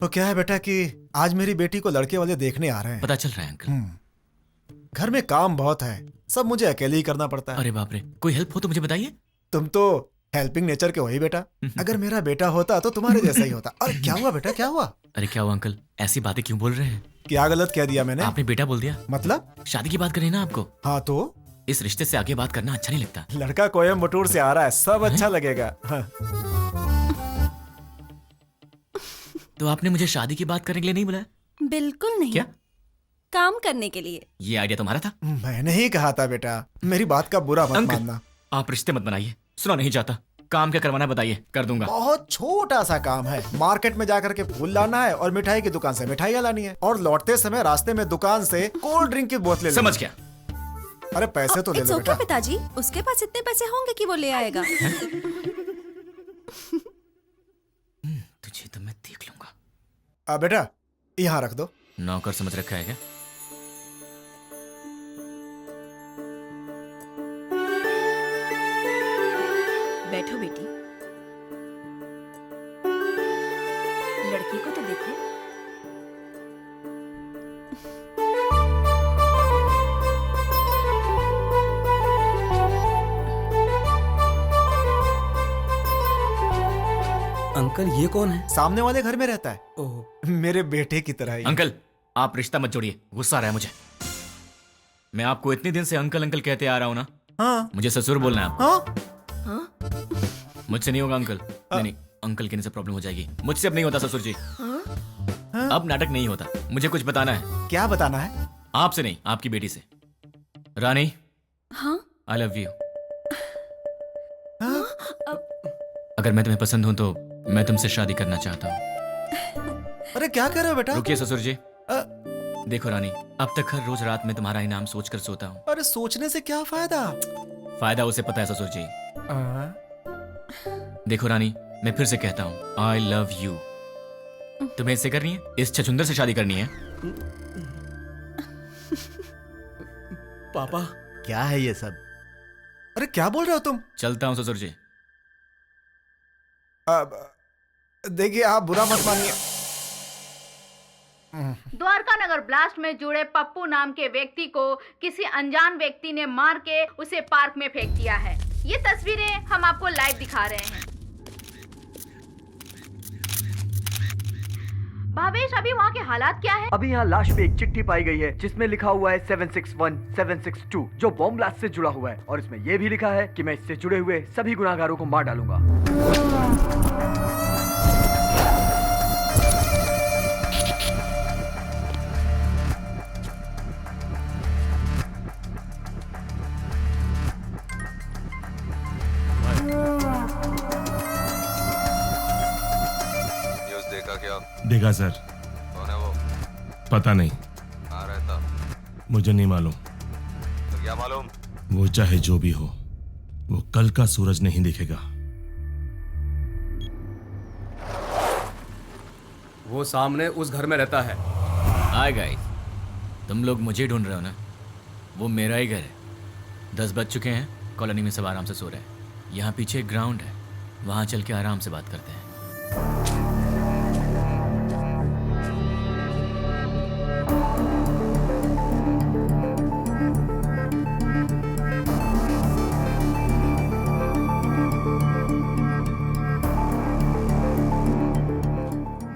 तो क्या है बेटा कि आज मेरी बेटी को लड़के वाले देखने आ रहे हैं। पता चल रहा है अंकल। घर में काम बहुत है, सब मुझे अकेले ही करना पड़ता है। अरे बाप रे, कोई हेल्प हो तो मुझे बताइए। तुम तो हेल्पिंग नेचर के हो ही बेटा, अगर मेरा बेटा होता तो तुम्हारे जैसा ही होता। अरे क्या हुआ बेटा, क्या हुआ? अरे क्या हुआ अंकल, ऐसी बातें क्यों बोल रहे हैं? क्या गलत कह दिया मैंने? आपने बेटा बोल दिया। मतलब? शादी की बात करें ना आपको। हाँ तो इस रिश्ते से आगे बात करना अच्छा नहीं लगता। लड़का कोयम्बटूर से आ रहा है, सब अच्छा लगेगा। हाँ। तो आपने मुझे शादी की बात करने के लिए नहीं बुलाया? बिल्कुल नहीं। क्या? काम करने के लिए। ये आइडिया तुम्हारा था? मैंने ही कहा था बेटा, मेरी बात का बुरा मत मानना। आप रिश्ते मत बनाइए, सुना नहीं चाहता। काम क्या करवाना बताइए, कर दूंगा। बहुत छोटा सा काम है, मार्केट में जाकर के फूल लाना है और मिठाई की दुकान से मिठाइयाँ लानी है, और लौटते समय रास्ते में दुकान से कोल्ड ड्रिंक की बोतलें। समझ गया। अरे पैसे तो ले लो बेटा। पिताजी, उसके पास इतने पैसे होंगे कि वो ले आएगा। तुझे तो मैं देख लूंगा। बेटा यहाँ रख दो। नौकर समझ रखा है क्या? बैठो बेटी, लड़की को तो देखो। अंकल ये कौन है? सामने वाले घर में रहता है। ओह, मेरे बेटे की तरह ही। अंकल आप रिश्ता मत जोड़िए, गुस्सा आ रहा है मुझे। मैं आपको इतने दिन से अंकल अंकल कहते आ रहा हूँ ना। हाँ। मुझे ससुर बोलना है आपको। हाँ? मुझसे नहीं होगा अंकल। नहीं, अंकल कहने से प्रॉब्लम हो जाएगी। मुझसे अब नहीं होता ससुर जी। अब नाटक नहीं होता, मुझे कुछ बताना है। क्या बताना है? आपसे नहीं, आपकी बेटी से। रानी। हाँ? I love you. अगर मैं तुम्हें पसंद हूं तो मैं तुमसे शादी करना चाहता हूँ। अरे क्या कर रहे हो बेटा? रुकिए ससुर जी। देखो रानी, अब तक हर रोज रात में तुम्हारा ही नाम सोचकर सोता हूँ। अरे सोचने से क्या फायदा? फायदा उसे पता है ससुर जी। देखो रानी, मैं फिर से कहता हूँ, आई लव यू। तुम्हें इससे करनी है? इस छछुंदर से शादी करनी है? पापा क्या है ये सब? अरे क्या बोल रहे हो तुम? चलता हूँ ससुर जी। देखिए आप बुरा मत मानिए। द्वारका नगर ब्लास्ट में जुड़े पप्पू नाम के व्यक्ति को किसी अनजान व्यक्ति ने मार के उसे पार्क में फेंक दिया है। ये तस्वीरें हम आपको लाइव दिखा रहे हैं। भावेश, अभी वहाँ के हालात क्या है? अभी यहाँ लाश पे एक चिट्ठी पाई गई है जिसमें लिखा हुआ है 761 762 जो बॉम्ब ब्लास्ट से जुड़ा हुआ है, और इसमें यह भी लिखा है कि मैं इससे जुड़े हुए सभी गुनाहगारों को मार डालूंगा। न्यूज़ देखा क्या? देखा सर। कौन है वो? पता नहीं, कहाँ रहता? मुझे नहीं मालूम। तो क्या मालूम? वो चाहे जो भी हो, वो कल का सूरज नहीं दिखेगा। वो सामने उस घर में रहता है। हाय गाइस, तुम लोग मुझे ढूंढ रहे हो ना? वो मेरा ही घर है। 10 बज चुके हैं, कॉलोनी में सब आराम से सो रहे हैं। यहाँ पीछे एक ग्राउंड है, वहाँ चल के आराम से बात करते हैं।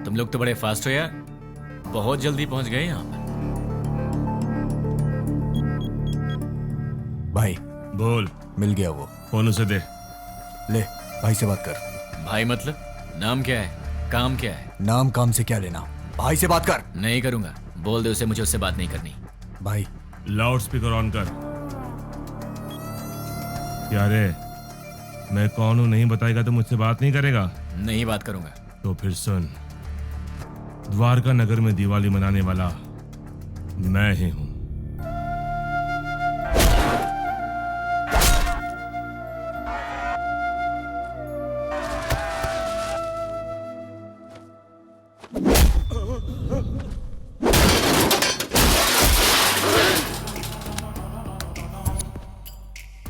तुम लोग तो बड़े फास्ट हो यार, बहुत जल्दी पहुंच गए यहाँ पर। भाई बोल। मिल गया वो। फोन उसे दे। ले भाई से बात कर। भाई मतलब नाम क्या है, काम क्या है? नाम काम से क्या लेना, भाई से बात कर। नहीं करूंगा, बोल दे उसे मुझे उससे बात नहीं करनी। भाई लाउड स्पीकर ऑन कर। क्या रे, मैं कौन हूं नहीं बताएगा तो मुझसे बात नहीं करेगा? नहीं बात करूंगा। तो फिर सुन, द्वारका नगर में दिवाली मनाने वाला मैं ही हूं।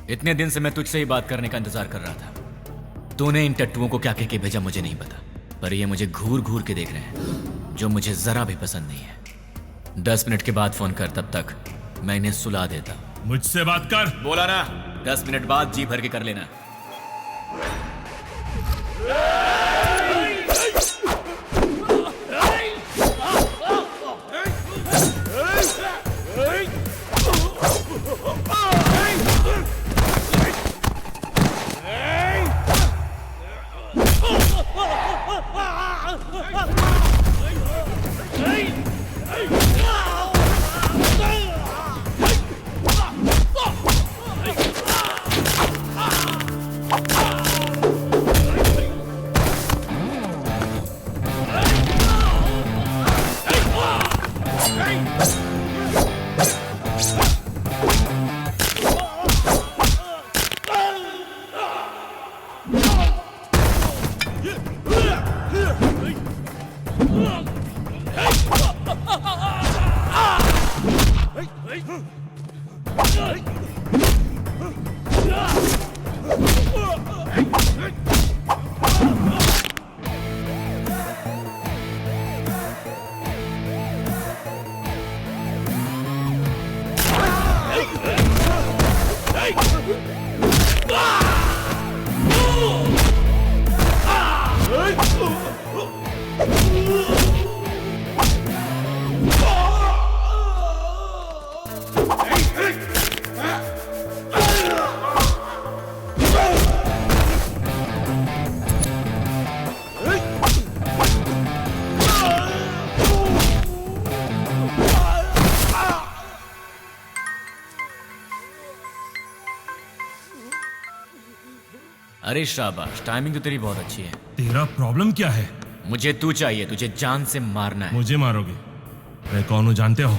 इतने दिन से मैं तुझसे ही बात करने का इंतजार कर रहा था। तूने इन टट्टुओं को क्या कह के भेजा मुझे नहीं पता, पर ये मुझे घूर घूर के देख रहे हैं, जो मुझे जरा भी पसंद नहीं है। 10 मिनट के बाद फोन कर, तब तक मैं इन्हें सुला देता हूं। मुझसे बात कर। बोला ना, 10 मिनट बाद जी भर के कर लेना। अरे शाबाश, टाइमिंग तो तेरी बहुत अच्छी है। तेरा प्रॉब्लम क्या है? मुझे तू चाहिए, तुझे जान से मारना है। मुझे मारोगे? मैं कौन हूँ जानते हो?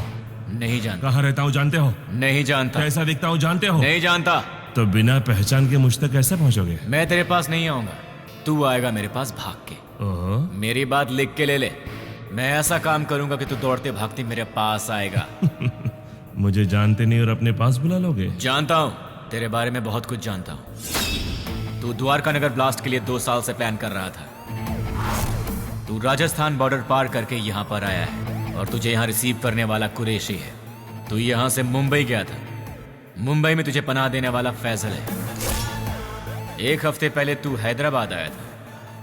नहीं जानता। कहाँ रहता हूँ जानते हो? नहीं जानता। कैसा दिखता हूँ जानते हो? नहीं जानता। तो बिना पहचान के मुझ तक कैसे पहुँचोगे? मैं तेरे पास नहीं आऊंगा, तू आएगा मेरे पास भाग के। ओहो। मेरी बात लिख के ले ले, मैं ऐसा काम करूंगा कि तू दौड़ते भागते मेरे पास आएगा। मुझे जानते नहीं और अपने पास बुला लोगे? जानता हूँ, तेरे बारे में बहुत कुछ जानता हूँ। तू द्वारका नगर ब्लास्ट के लिए 2 साल से प्लान कर रहा था। तू राजस्थान बॉर्डर पार करके यहाँ पर आया है और तुझे यहाँ रिसीव करने वाला कुरैशी है। तू यहाँ से मुंबई गया था, मुंबई में तुझे पनाह देने वाला फैजल है। 1 हफ्ते पहले तू हैदराबाद आया था,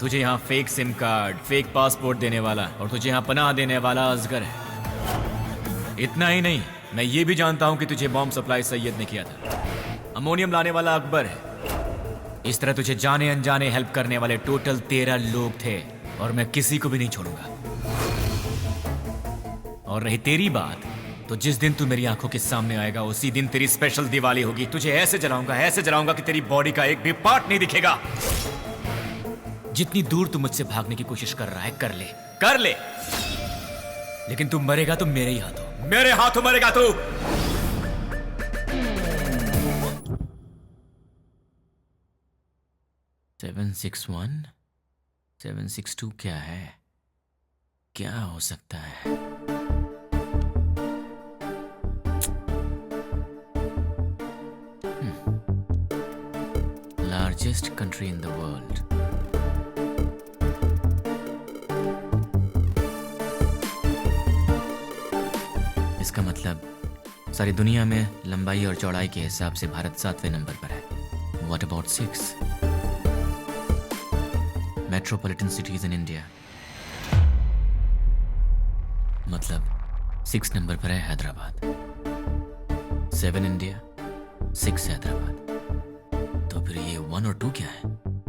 तुझे यहाँ fake SIM card, fake passport देने वाला और तुझे यहाँ पनाह देने वाला असगर है। इतना ही नहीं, मैं ये भी जानता हूँ कि तुझे बॉम्ब सप्लाई सैयद ने किया था। अमोनियम लाने वाला अकबर है। इस तरह तुझे जाने अनजाने हेल्प करने वाले टोटल 13 लोग थे और मैं किसी को भी नहीं छोड़ूंगा। और रही तेरी बात, तो जिस दिन तू मेरी आंखों के सामने आएगा उसी दिन तेरी स्पेशल दिवाली होगी। तुझे ऐसे जलाऊंगा कि तेरी बॉडी का एक भी पार्ट नहीं दिखेगा। जितनी दूर तू मुझसे भागने की कोशिश कर रहा है कर ले, लेकिन तू मरेगा तो मेरे ही हाथों, मेरे हाथों मरेगा तू। सेवन 6-1 762 क्या है? क्या हो सकता है? Largest country in the world. इसका मतलब सारी दुनिया में लंबाई और चौड़ाई के हिसाब से भारत 7वें नंबर पर है। What about 6? Metropolitan cities in India. मतलब 6 नंबर पर है हैदराबाद। 7 इंडिया, 6 हैदराबाद। तो फिर ये 1 और 2 क्या है?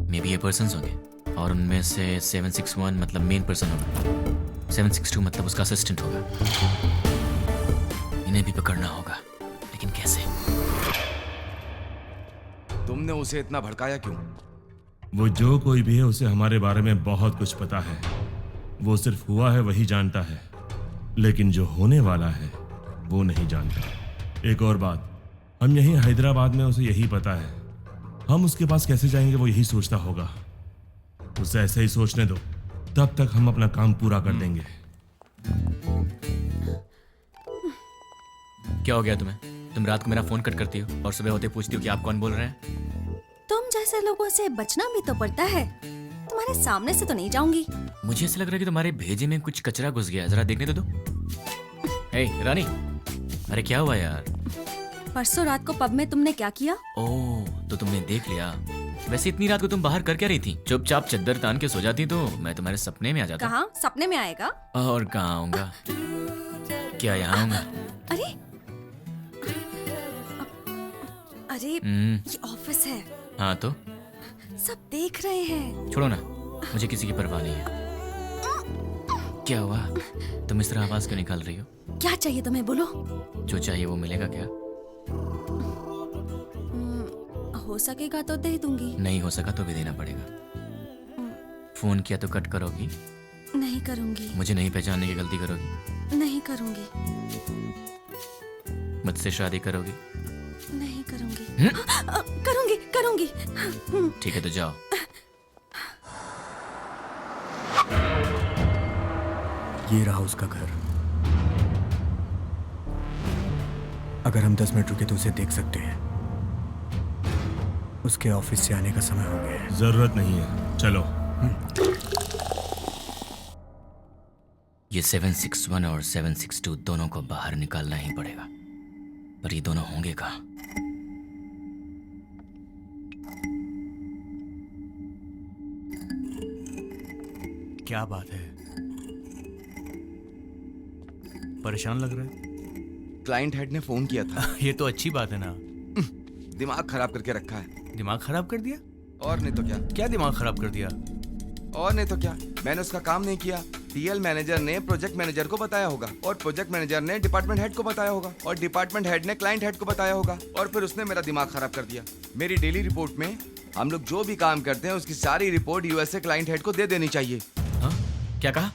मे बी ये पर्सन्स होंगे और उनमें से 761 मतलब मेन पर्सन होगा। 762 मतलब उसका असिस्टेंट होगा। इन्हें भी पकड़ना होगा, लेकिन कैसे? तुमने उसे इतना भड़काया क्यों? वो जो कोई भी है उसे हमारे बारे में बहुत कुछ पता है। वो सिर्फ हुआ है वही जानता है, लेकिन जो होने वाला है वो नहीं जानता। एक और बात, हम यहीं हैदराबाद में उसे यही पता है। हम उसके पास कैसे जाएंगे वो यही सोचता होगा। उसे ऐसे ही सोचने दो, तब तक हम अपना काम पूरा कर देंगे। क्या हो गया तुम्हें? तुम रात को मेरा फोन कट करती हो और सुबह होते पूछती हो कि आप कौन बोल रहे हैं। तुम जैसे लोगों से बचना भी तो पड़ता है। तुम्हारे सामने से तो नहीं जाऊंगी। मुझे ऐसा लग रहा है कि तुम्हारे भेजे में कुछ कचरा घुस गया। जरा देखने तो दो। हे रानी, अरे क्या हुआ यार? परसों रात को पब में तुमने क्या किया? ओह, तो तुमने देख लिया। वैसे इतनी रात को तुम बाहर कर क्या रही थी? चुपचाप चद्दर तान के सो जाती तो मैं तुम्हारे सपने में आ जाता। कहाँ सपने में आएगा? और कहाँ आऊंगा? क्या यहाँ आऊंगा? अरे ये ऑफिस है। हाँ तो सब देख रहे हैं। छोड़ो ना, मुझे किसी की परवाह नहीं है। क्या हुआ? तुम इस तरह आवाज क्यों निकाल रही हो? क्या चाहिए तुम्हें, बोलो। जो चाहिए वो मिलेगा क्या? हो सकेगा तो दे दूंगी। नहीं हो सका तो भी देना पड़ेगा। फोन किया तो कट करोगी? नहीं करूंगी। मुझे नहीं पहचानने की गलती करोगी? नहीं करूंगी। मुझसे शादी करोगी? नहीं करूंगी। करूंगी करूंगी। ठीक है तो जाओ। ये रहा उसका घर। अगर हम 10 मिनट रुके तो उसे देख सकते हैं। उसके ऑफिस से आने का समय हो गया है। जरूरत नहीं है, चलो। ये 761 और 762 दोनों को बाहर निकालना ही पड़ेगा, पर ये दोनों होंगे कहाँ? क्या बात है, परेशान लग रहे हैं? क्लाइंट हेड ने फोन किया था। ये तो अच्छी बात है ना। दिमाग खराब करके रखा है। दिमाग खराब कर दिया? और नहीं तो क्या। क्या दिमाग खराब कर दिया? और नहीं तो क्या, मैंने उसका काम नहीं किया। टीएल मैनेजर ने प्रोजेक्ट मैनेजर को बताया होगा और प्रोजेक्ट मैनेजर ने डिपार्टमेंट हेड को बताया होगा और डिपार्टमेंट हेड ने क्लाइंट हेड को बताया होगा और फिर उसने मेरा दिमाग खराब कर दिया। मेरी डेली रिपोर्ट में हम लोग जो भी काम करते हैं उसकी सारी रिपोर्ट यूएसए क्लाइंट हेड को दे देनी चाहिए। हाँ? क्या कहा?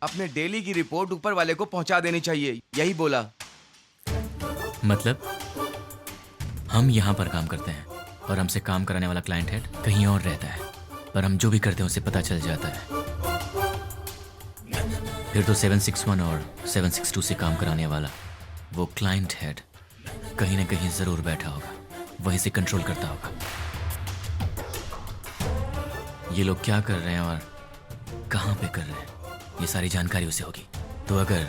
अपने डेली की रिपोर्ट ऊपर वाले को पहुंचा देनी चाहिए, यही बोला। मतलब हम यहाँ पर काम करते हैं और हमसे काम कराने वाला क्लाइंट हेड कहीं और रहता है, पर हम जो भी करते हैं उसे पता चल जाता है। फिर तो 761 और 762 से काम कराने वाला वो क्लाइंट हेड कहीं ना कहीं जरूर बैठा होगा, वहीं से कंट्रोल करता होगा। ये लोग क्या कर रहे हैं और कहाँ पे कर रहे हैं, ये सारी जानकारी उसे होगी। तो अगर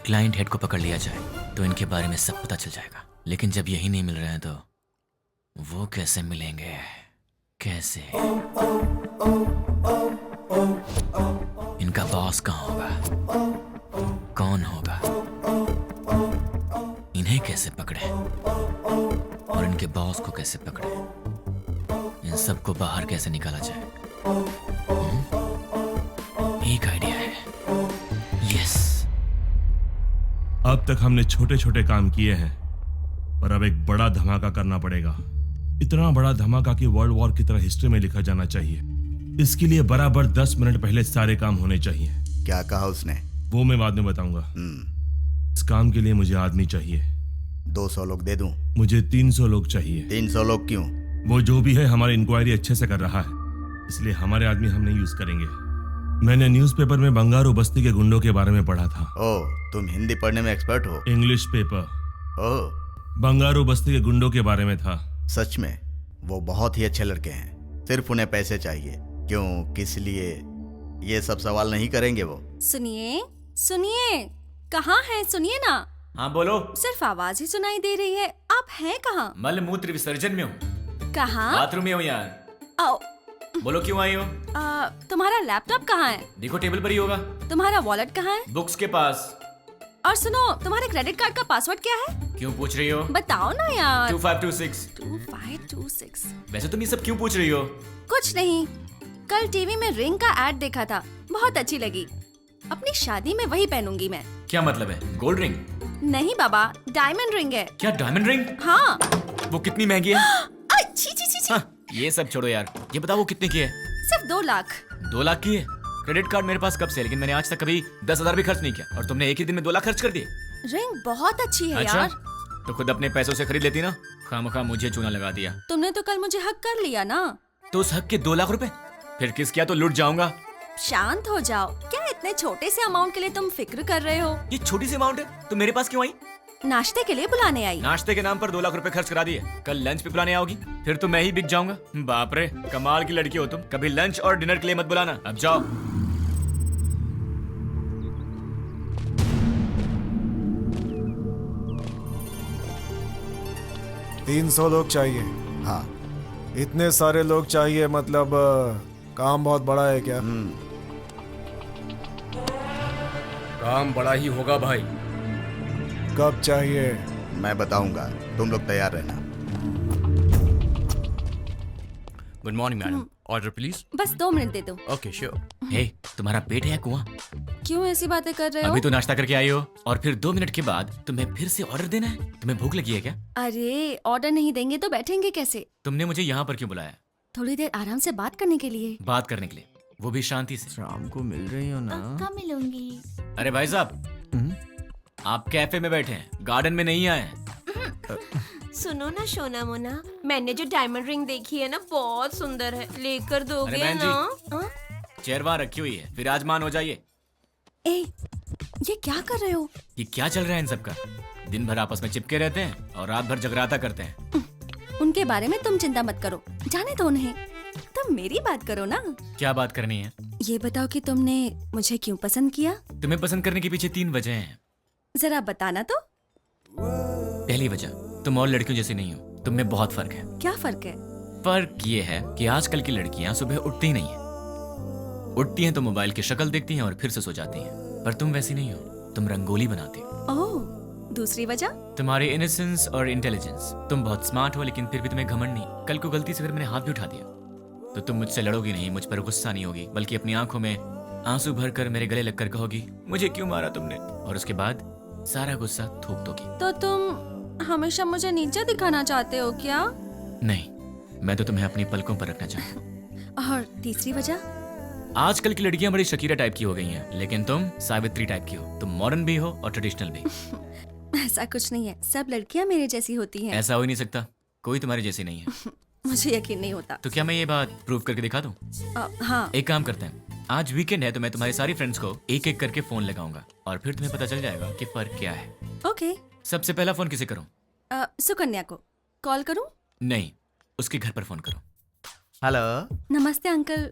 क्लाइंट हेड को पकड़ लिया जाए तो इनके बारे में सब पता चल जाएगा। लेकिन जब यही नहीं मिल रहे हैं तो वो कैसे मिलेंगे? कैसे? इनका बॉस कहाँ होगा? कौन होगा? इन्हें कैसे पकड़े और इनके बॉस को कैसे पकड़े? इन सबको बाहर कैसे निकाला जाए? एक आइडिया है। यस। अब तक हमने छोटे छोटे काम किए हैं, पर अब एक बड़ा धमाका करना पड़ेगा। इतना बड़ा धमाका कि वर्ल्ड वॉर की तरह हिस्ट्री में लिखा जाना चाहिए। इसके लिए बराबर 10 मिनट पहले सारे काम होने चाहिए। क्या कहा उसने? वो मैं बाद में बताऊंगा। इस काम के लिए मुझे आदमी चाहिए। 200 लोग दे दूं? मुझे 300 लोग चाहिए। 300 लोग क्यों? वो जो भी है हमारी इंक्वायरी अच्छे से कर रहा है, इसलिए हमारे आदमी हम नहीं यूज करेंगे। मैंने न्यूज़पेपर में बंगारू बस्ती के गुंडों के बारे में पढ़ा था। ओह, तुम हिंदी पढ़ने में एक्सपर्ट हो? English paper. ओह, बंगारू बस्ती के गुंडों के बारे में था। सच में वो बहुत ही अच्छे लड़के हैं, सिर्फ उन्हें पैसे चाहिए। क्यों, किस लिए, ये सब सवाल नहीं करेंगे वो। सुनिए सुनिए, कहाँ हैं? सुनिए ना। हाँ बोलो। सिर्फ आवाज ही सुनाई दे रही है, आप हैं कहाँ? मल मूत्र विसर्जन में हूँ। कहाँ? बाथरूम में हूँ यार। आओ। बोलो क्यों आई हो? तुम्हारा लैपटॉप कहाँ है? देखो टेबल पर ही होगा। तुम्हारा वॉलेट कहाँ है? बुक्स के पास। और सुनो, तुम्हारे क्रेडिट कार्ड का पासवर्ड क्या है? क्यों पूछ रही हो? बताओ ना यार। 2526। 2526। वैसे तुम ये सब क्यों पूछ रही हो? कुछ नहीं, कल टीवी में रिंग का एड देखा था, बहुत अच्छी लगी। अपनी शादी में वही पहनूंगी मैं। क्या मतलब है? Gold ring? नहीं बाबा, डायमंड रिंग है। क्या डायमंड रिंग? हाँ। वो कितनी महंगी है? छी छी छी छी। हाँ, ये सब छोड़ो यार, ये बताओ वो कितने की है? सिर्फ 2 लाख। 2 लाख की है? क्रेडिट कार्ड मेरे पास कब से, लेकिन मैंने आज तक कभी 10,000 भी खर्च नहीं किया, और तुमने एक ही दिन में 2 लाख खर्च कर दिए। रिंग बहुत अच्छी है अच्छा? यार। तो खुद अपने पैसों से खरीद लेती ना, खामखा मुझे चूना लगा दिया। तुमने तो कल मुझे हक कर लिया ना। तो उस हक के 2 लाख रुपए फिर किस क्या, तो लुट जाऊंगा। शांत हो जाओ, क्या इतने छोटे से अमाउंट के लिए तुम फिक्र कर रहे हो? ये छोटी सी अमाउंट है, तो मेरे पास क्यों आई? नाश्ते के लिए बुलाने आई। नाश्ते के नाम पर 2 लाख रुपए खर्च करा दिए, कल लंच पे बुलाने आओगी, फिर तो मैं ही बिक जाऊंगा। बाप रे, कमाल की लड़की हो तुम। कभी लंच और डिनर के लिए मत बुलाना, अब जाओ। 300 लोग चाहिए। हाँ। इतने सारे लोग चाहिए, मतलब काम बहुत बड़ा है क्या? काम बड़ा ही होगा भाई। कब चाहिए? मैं बताऊंगा, तुम लोग तैयार रहना। Good morning madam, order please. बस 2 मिनट दे दो। Okay sure. हे, तुम्हारा पेट है या कुआं? क्यों ऐसी बातें कर रहे हो? अभी तो नाश्ता करके आई हो, और फिर 2 मिनट के बाद तुम्हें फिर से ऑर्डर देना है? तुम्हें भूख लगी है क्या? अरे ऑर्डर नहीं देंगे तो बैठेंगे कैसे? तुमने मुझे यहाँ पर क्यों बुलाया? थोड़ी देर आराम से बात करने के लिए। बात करने के लिए, वो भी शांति से। शाम को मिल रही हो ना? कब मिलूंगी? अरे भाई साहब, आप कैफे में बैठे हैं, गार्डन में नहीं आए हैं। सुनो ना सोना मोना, मैंने जो डायमंड रिंग देखी है ना, बहुत सुंदर है, लेकर दोगे अरे बहन ना? चेयर वहाँ रखी हुई है, विराजमान हो जाइए। ए, ये क्या कर रहे हो? ये क्या चल रहा है इन सबका? दिन भर आपस में चिपके रहते हैं और रात भर जगराता करते हैं। उनके बारे में तुम चिंता मत करो, जाने दो उन्हें। तुम मेरी बात करो ना। क्या बात करनी है? ये बताओ कि तुमने मुझे क्यों पसंद किया? तुम्हें पसंद करने के पीछे 3 वजह हैं। जरा बताना तो। पहली वजह, तुम और लड़कियों जैसी नहीं हो, तुम में बहुत फर्क है। क्या फर्क है? फर्क ये है कि आजकल की लड़कियां सुबह उठती ही नहीं है। उठती हैं तो मोबाइल की शक्ल देखती हैं और फिर से सो जाती हैं। पर तुम वैसी नहीं हो, तुम रंगोली बनाती हो। ओह, दूसरी वजह? तुम्हारे इनोसेंस और इंटेलिजेंस। तुम बहुत स्मार्ट हो, लेकिन फिर भी तुम्हें घमंड नहीं। कल को गलती से फिर मैंने हाथ भी उठा दिया तो तुम मुझसे लड़ोगी नहीं, मुझ पर गुस्सा नहीं होगी, बल्कि अपनी आंखों में आंसू भरकर मेरे गले लगकर कहोगी, मुझे क्यों मारा तुमने? और उसके बाद सारा गुस्सा थूक दोगी। तो तुम हमेशा मुझे नीचे दिखाना चाहते हो क्या? नहीं, मैं तो तुम्हें अपनी पलकों पर रखना चाहता हूँ। और तीसरी वजह? आजकल की लड़कियां बड़ी शकीरा टाइप की हो गई हैं, लेकिन तुम सावित्री टाइप की हो। तुम मॉडर्न भी हो और ट्रेडिशनल भी। ऐसा कुछ नहीं है, सब लड़कियां मेरे जैसी होती हैं। ऐसा हो ही नहीं सकता, कोई तुम्हारी जैसी नहीं है। मुझे यकीन नहीं होता। तो क्या मैं ये बात प्रूव करके दिखा दूं? हाँ। एक काम करते हैं, आज वीकेंड है तो मैं तुम्हारी सारी फ्रेंड्स को एक एक करके फोन लगाऊंगा और फिर तुम्हें पता चल जाएगा कि फर्क क्या है। ओके। सबसे पहला फोन किसे करूं? सुकन्या को कॉल करूं? नहीं, उसके घर पर फोन करो। हेलो। नमस्ते अंकल,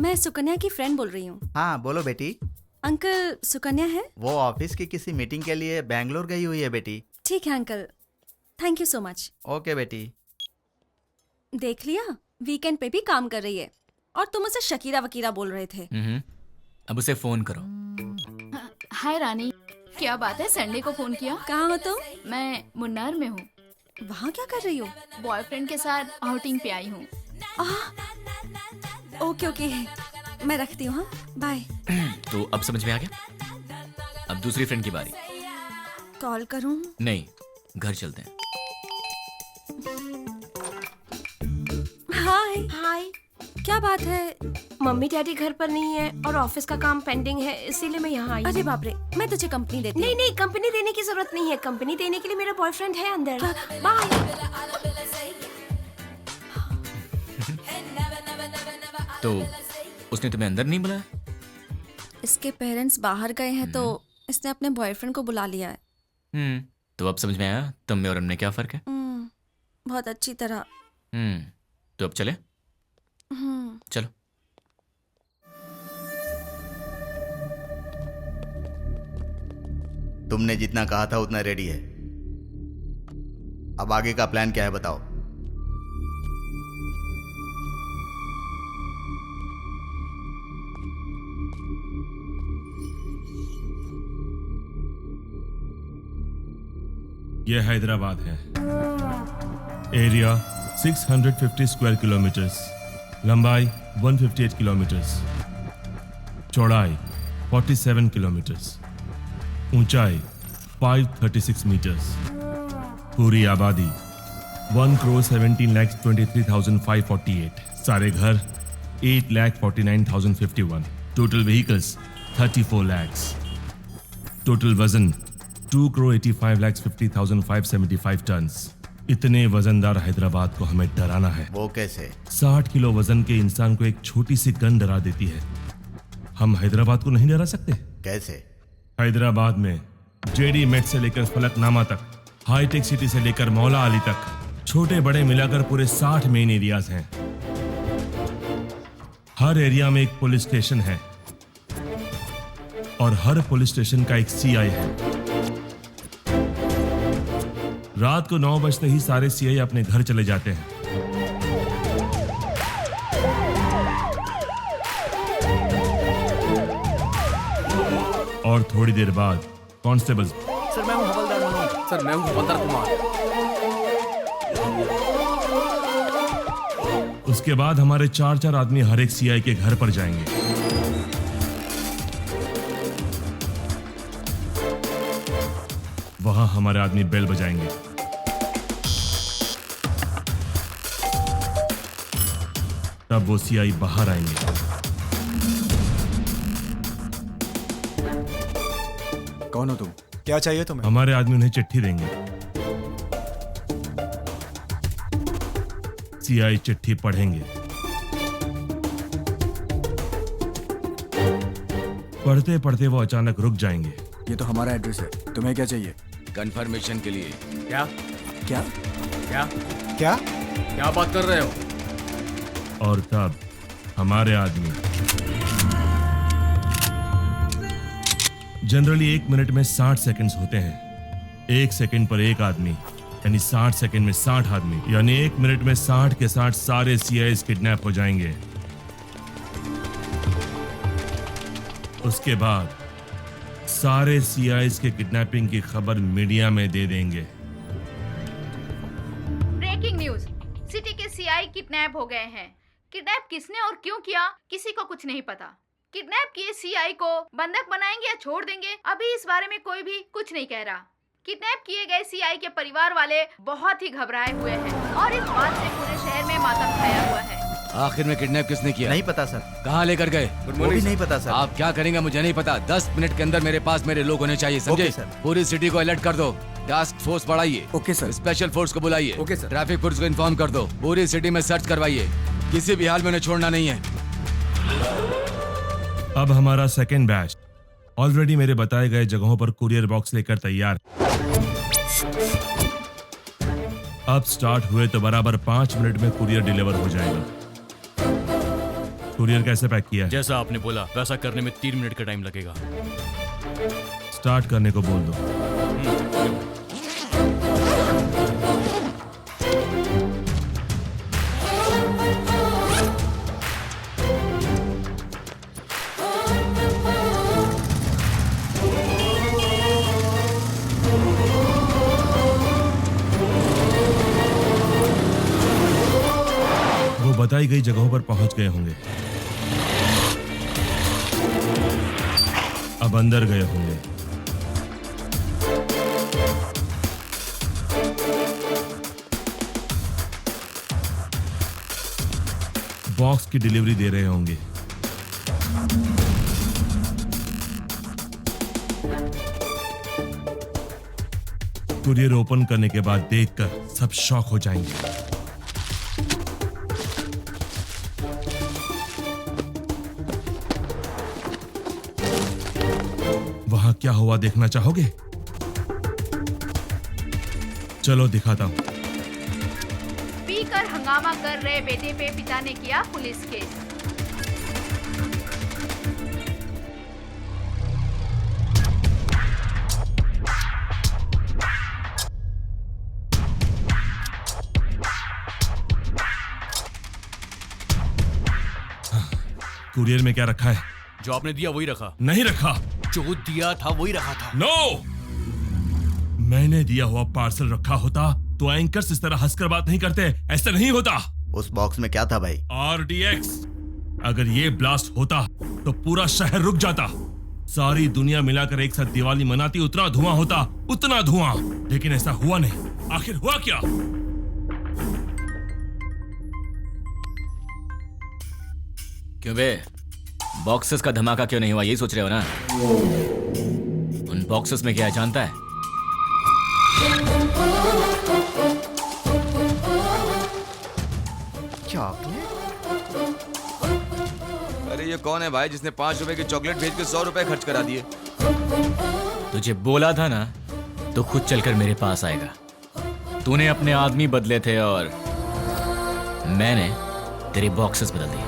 मैं सुकन्या की फ्रेंड बोल रही हूँ। हाँ बोलो बेटी। अंकल, सुकन्या है? वो ऑफिस की किसी मीटिंग के लिए बैंगलोर गई हुई है बेटी। ठीक है uncle, thank you so much. Okay बेटी। देख लिया, वीकेंड पे भी काम कर रही है, और तुम उसे शकीरा वकीरा बोल रहे थे। अब उसे फोन करो। हाय रानी, क्या बात है, संडे को फोन किया? कहाँ हो तुम? मैं मुन्नार में हूँ। वहाँ क्या कर रही हो? बॉयफ्रेंड के साथ आउटिंग पे आई हूँ। ओके ओके, मैं रखती हूँ। हाँ, बाय। तो अब समझ में आ गया? अब दूसरी फ्रेंड की बारी। कॉल करूँ? नहीं, घर चलते हैं। हाय। हाय। क्या बात है? मम्मी डैडी घर पर नहीं है और ऑफिस का काम पेंडिंग है, इसीलिए मैं यहाँ आई। अरे बाप रे, मैं तुझे कंपनी देती हूँ। नहीं, कंपनी देने की जरूरत नहीं है, कंपनी देने के लिए मेरा बॉयफ्रेंड है अंदर। बाय। तो उसने तुम्हें अंदर नहीं बुलाया? इसके पेरेंट्स बाहर गए हैं तो इसने अपने बॉयफ्रेंड को बुला लिया है। तो अब समझ में आया तुम में और हमने क्या फर्क है? बहुत अच्छी तरह। तो अब चले? चलो। तुमने जितना कहा था उतना रेडी है। अब आगे का प्लान क्या है बताओ। यह हैदराबाद है। एरिया 650 स्क्वायर किलोमीटर्स, लंबाई 158 किलोमीटर्स, चौड़ाई 47 किलोमीटर्स, ऊंचाई 536 मीटर्स, पूरी आबादी 1,17,23,548, सारे घर 8,49,051, टोटल व्हीकल्स 34 lakhs, टोटल वजन 2,85,50,575 टन। इतने वजनदार हैदराबाद को हमें डराना है। वो कैसे? 60 किलो वजन के इंसान को एक छोटी सी गन डरा देती है। हम हैदराबाद को नहीं डरा सकते। कैसे? हैदराबाद में जेडी मेट से लेकर फलकनामा तक, हाईटेक सिटी से लेकर मौला अली तक, छोटे बड़े मिलाकर पूरे 60 मेन एरियाज हैं। हर एरिया में एक पुलिस स्टेशन है और हर पुलिस स्टेशन का एक सीआई है। रात को 9 बजते ही सारे सीआई अपने घर चले जाते हैं। और थोड़ी देर बाद कांस्टेबल। सर मैं हूं हवलदार मनोज। सर मैं हूं हवलदार कुमार। उसके बाद हमारे 4 आदमी हर एक सीआई के घर पर जाएंगे। वहां हमारे आदमी बेल बजाएंगे। तब वो सीआई बाहर आएंगे। कौन हो तुम? क्या चाहिए तुम्हें? हमारे आदमी उन्हें चिट्ठी देंगे। सीआई चिट्ठी पढ़ेंगे। पढ़ते पढ़ते वो अचानक रुक जाएंगे। ये तो हमारा एड्रेस है, तुम्हें क्या चाहिए? कंफर्मेशन के लिए। क्या क्या क्या क्या क्या बात कर रहे हो? और तब हमारे आदमी जनरली 1 मिनट में 60 सेकंड्स होते हैं। 1 सेकंड पर एक आदमी यानी 60 सेकंड में 60 आदमी, यानी 1 मिनट में 60 के 60 सारे सीआईएस किडनैप हो जाएंगे। उसके बाद सारे सीआईएस के किडनैपिंग की खबर मीडिया में दे देंगे। ब्रेकिंग न्यूज, सिटी के सीआई किडनैप हो गए हैं। किडनैप किसने और क्यों किया किसी को कुछ नहीं पता। किडनैप किए सीआई को बंधक बनाएंगे या छोड़ देंगे, अभी इस बारे में कोई भी कुछ नहीं कह रहा। किडनैप किए गए सीआई के परिवार वाले बहुत ही घबराए हुए हैं और इस बात से पूरे शहर में मातम छाया हुआ है। आखिर में किडनैप किसने किया? नहीं पता सर। कहाँ लेकर गए? वो भी नहीं पता सर। आप क्या करेंगे मुझे नहीं पता। 10 मिनट के अंदर मेरे पास मेरे लोग होने चाहिए, समझे? पूरी सिटी को अलर्ट कर दो। टास्क फोर्स बढ़ाइए। Okay sir. स्पेशल फोर्स को बुलाइए। Okay sir. ट्रैफिक पुलिस को इन्फॉर्म कर दो। पूरी सिटी में सर्च करवाइए। किसी भी हाल में उन्हें छोड़ना नहीं है। अब हमारा सेकेंड बैच ऑलरेडी मेरे बताए गए जगहों पर कुरियर बॉक्स लेकर तैयार। अब स्टार्ट हुए तो बराबर 5 मिनट में कुरियर डिलीवर हो जाएगा। कुरियर कैसे पैक किया है? जैसा आपने बोला वैसा करने में 3 मिनट का टाइम लगेगा। स्टार्ट करने को बोल दो। बताई गई जगहों पर पहुंच गए होंगे। अब अंदर गए होंगे। बॉक्स की डिलीवरी दे रहे होंगे। कुरियर ओपन करने के बाद देखकर सब शॉक हो जाएंगे। वहां क्या हुआ देखना चाहोगे? चलो दिखाता हूँ। पीकर हंगामा कर रहे बेटे पे पिता ने किया पुलिस केस। कुरियर में क्या रखा है? जो आपने दिया वही रखा। नहीं रखा। जो दिया था वही रखा था। नो, मैंने दिया हुआ पार्सल रखा होता तो एंकर्स इस तरह हंसकर बात नहीं करते, ऐसा नहीं होता। उस बॉक्स में क्या था भाई? RDX। अगर ये ब्लास्ट होता तो पूरा शहर रुक जाता। सारी दुनिया मिलाकर एक साथ दिवाली मनाती, उतना धुआं होता, उतना धुआं। लेकिन ऐसा हुआ नहीं। आखिर हुआ क्या? क्यों बे, बॉक्सेस का धमाका क्यों नहीं हुआ, यही सोच रहे हो ना? उन बॉक्सेस में क्या है जानता है? चॉकलेट? अरे ये कौन है भाई जिसने 5 रुपए की चॉकलेट भेज के 100 रुपए खर्च करा दिए? तुझे बोला था ना, तो खुद चलकर मेरे पास आएगा। तूने अपने आदमी बदले थे और मैंने तेरे बॉक्सेस बदल दिए।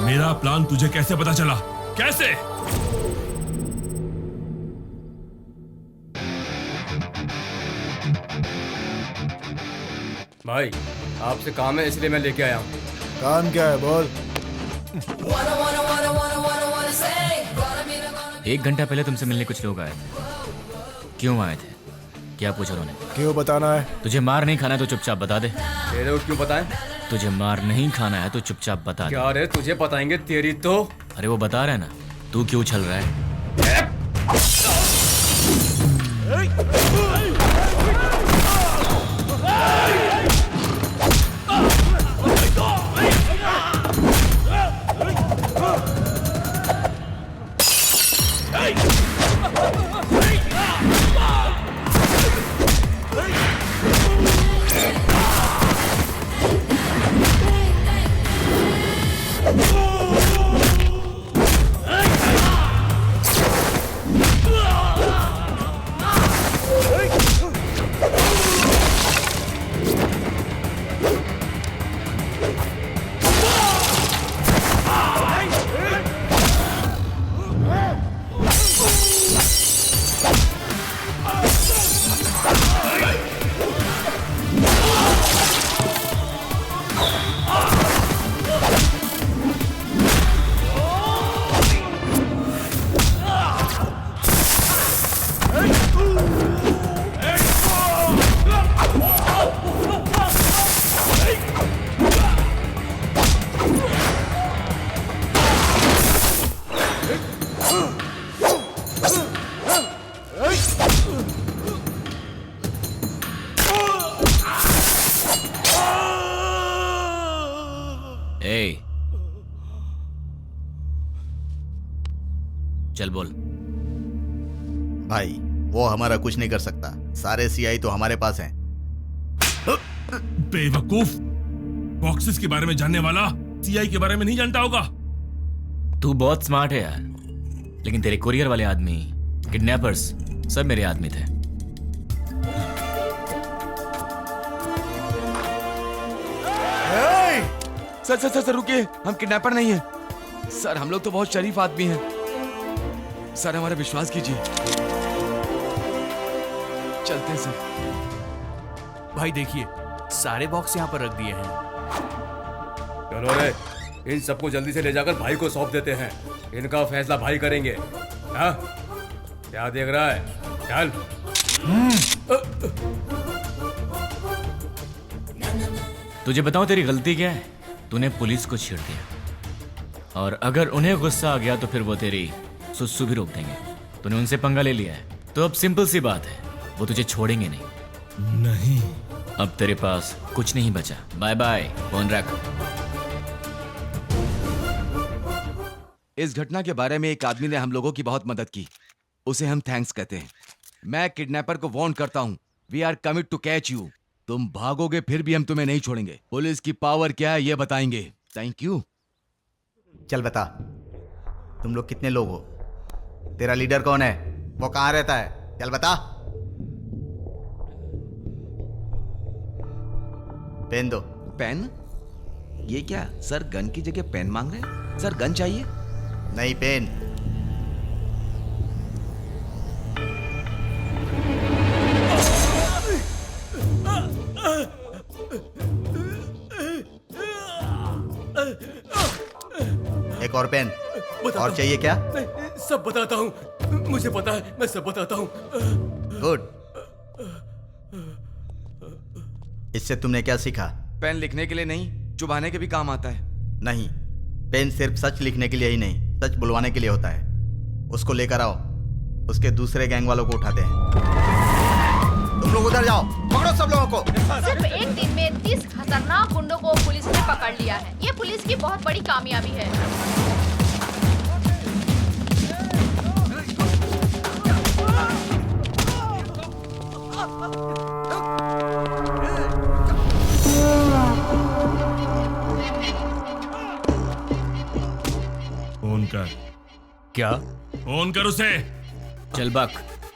मेरा प्लान तुझे कैसे पता चला? कैसे? भाई आपसे काम है इसलिए मैं लेके आया हूँ। काम क्या है बोल? 1 घंटा पहले तुमसे मिलने कुछ लोग आए थे। क्यों आए थे? क्या पूछा उन्होंने? क्यों बताना है? तुझे मार नहीं खाना है तो चुपचाप बता दे। तेरे को क्यों बताएं? तुझे मार नहीं खाना है तो चुपचाप बता दे। क्या रे, तुझे बताएंगे तेरी तो। अरे वो बता रहा है ना, तू क्यों उछल रहा है? चल बोल। भाई वो हमारा कुछ नहीं कर सकता, सारे सीआई तो हमारे पास हैं। बेवकूफ, बॉक्सेस के बारे में जानने वाला सीआई के बारे में नहीं जानता होगा। तू बहुत स्मार्ट है यार, लेकिन तेरे कुरियर वाले आदमी, किडनैपर्स, सब मेरे आदमी थे। सर रुकिए, हम किडनैपर नहीं हैं। सर हम लोग तो बहुत शरीफ आदमी हैं। सर हमारा विश्वास कीजिए। चलते हैं सर। भाई देखिए, सारे बॉक्स यहाँ पर रख दिए हैं। चलो रे, इन सबको जल्दी से ले जाकर भाई को सौंप देते हैं। इनका फैसला भाई करेंगे। हाँ? क्या देख रहा है? चल। तुझे बताऊं तेरी गलती क्या है? तूने पुलिस को छेड़ दिया, और अगर उन्हें गुस्सा आ गया तो फिर वो तेरी सुसु भी रोक देंगे। तूने उनसे पंगा ले लिया है, तो अब सिंपल सी बात है, वो तुझे छोड़ेंगे नहीं। नहीं, अब तेरे पास कुछ नहीं बचा। बाय बाय, फोन रख। इस घटना के बारे में एक आदमी ने हम लोगों की बहुत मदद की, उसे हम थैंक्स कहते हैं। मैं किडनैपर को वार्न करता हूं, we are commit to catch you. तुम भागोगे फिर भी हम तुम्हें नहीं छोड़ेंगे। पुलिस की पावर क्या है ये बताएंगे। Thank you. चल बता, तुम लोग कितने लोग हो? तेरा लीडर कौन है? वो कहाँ रहता है? चल बता। पेन दो। पेन? ये क्या सर, गन की जगह पेन मांग रहे हैं? सर गन चाहिए? नहीं, पेन। एक और पेन। और चाहिए क्या? सब बताता हूँ, मुझे पता है, मैं सब बताता हूँ। गुड। इससे तुमने क्या सीखा? पेन लिखने के लिए नहीं, चुभाने के भी काम आता है। नहीं, पेन सिर्फ सच लिखने के लिए ही नहीं, सच बुलवाने के लिए होता है। उसको लेकर आओ, उसके दूसरे गैंग वालों को उठाते हैं। तुम लोग उधर जाओ, पकड़ो सब लोगों को। सिर्फ एक दिन में 30 खतरनाक गुंडों को पुलिस ने पकड़ लिया है। ये पुलिस की बहुत बड़ी कामयाबी है। फोन कर। क्या? फोन कर उसे। चल बक।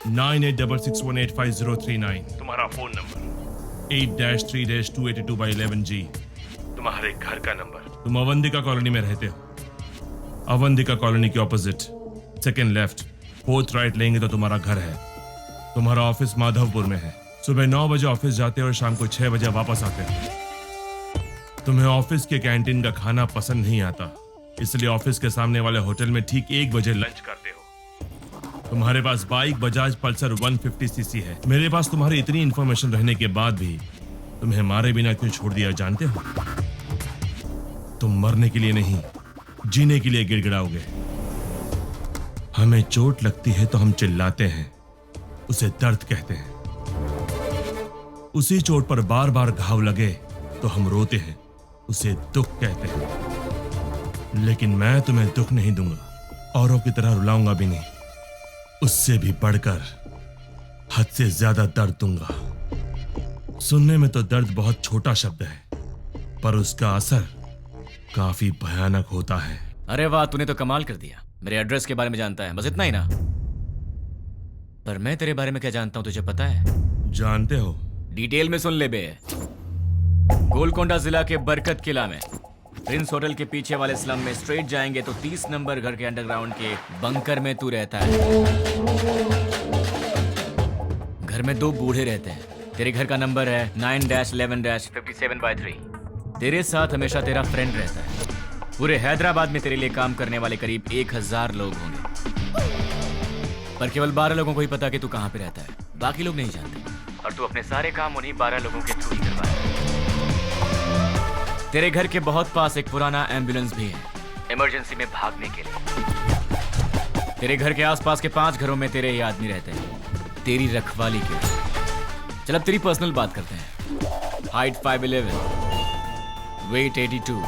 9866185039 तुम्हारा फोन नंबर। 8-3-282/11G तुम्हारे घर का नंबर। तुम अवंतिका कॉलोनी में रहते हो। अवंतिका कॉलोनी के opposite second left 4th right लेंगे तो तुम्हारा घर है। तुम्हारा ऑफिस माधवपुर में है। सुबह 9 बजे ऑफिस जाते हो और शाम को 6 बजे वापस आते हो। तुम्हें ऑफिस के कैंटीन का खाना पसंद नहीं आता, इसलिए ऑफिस के सामने वाले होटल में ठीक 1 बजे लंच करते हो। तुम्हारे पास बाइक बजाज पल्सर 150cc है। मेरे पास तुम्हारी इतनी इंफॉर्मेशन रहने के बाद भी तुम्हें मारे बिना क्यों छोड़ दिया जानते हो? तुम मरने के लिए नहीं, जीने के लिए गिड़गिड़ाओगे। हमें चोट लगती है तो हम चिल्लाते हैं, उसे दर्द कहते हैं। उसी चोट पर बार बार घाव लगे तो हम रोते हैं, उसे दुख कहते हैं। लेकिन मैं तुम्हें दुख नहीं दूंगा, औरों की तरह रुलाऊंगा भी नहीं। उससे भी बढ़कर हद से ज्यादा दर्द दूंगा। सुनने में तो दर्द बहुत छोटा शब्द है, पर उसका असर काफी भयानक होता है। अरे वाह, तूने तो कमाल कर दिया। मेरे एड्रेस के बारे में जानता है, बस इतना ही ना? पर मैं तेरे बारे में क्या जानता हूं, तुझे पता है? जानते हो? डिटेल में सुन ले बे। गोलकोंडा जिला के बरकत किला में प्रिंस होटल के पीछे वाले स्लम में स्ट्रेट जाएंगे तो 30 नंबर घर के अंडरग्राउंड के बंकर में तू रहता है। घर में 2 बूढ़े रहते हैं। तेरे घर का नंबर है 9-11-57/3। तेरे साथ हमेशा तेरा फ्रेंड रहता है। पूरे हैदराबाद में तेरे लिए काम करने वाले करीब 1000 लोग होंगे, पर केवल 12 लोगों को ही पता कि तू कहां पे रहता है। बाकी लोग नहीं जानते, और तू अपने सारे काम उन्हीं 12 लोगों के थ्रू ही करवाता है। तेरे घर के बहुत पास एक पुराना एम्बुलेंस भी है, इमरजेंसी में भागने के लिए। तेरे घर के आसपास के 5 घरों में तेरे ही आदमी रहते हैं, तेरी रखवाली के लिए। चल अब तेरी पर्सनल बात करते हैं। Height 5'11", weight 82,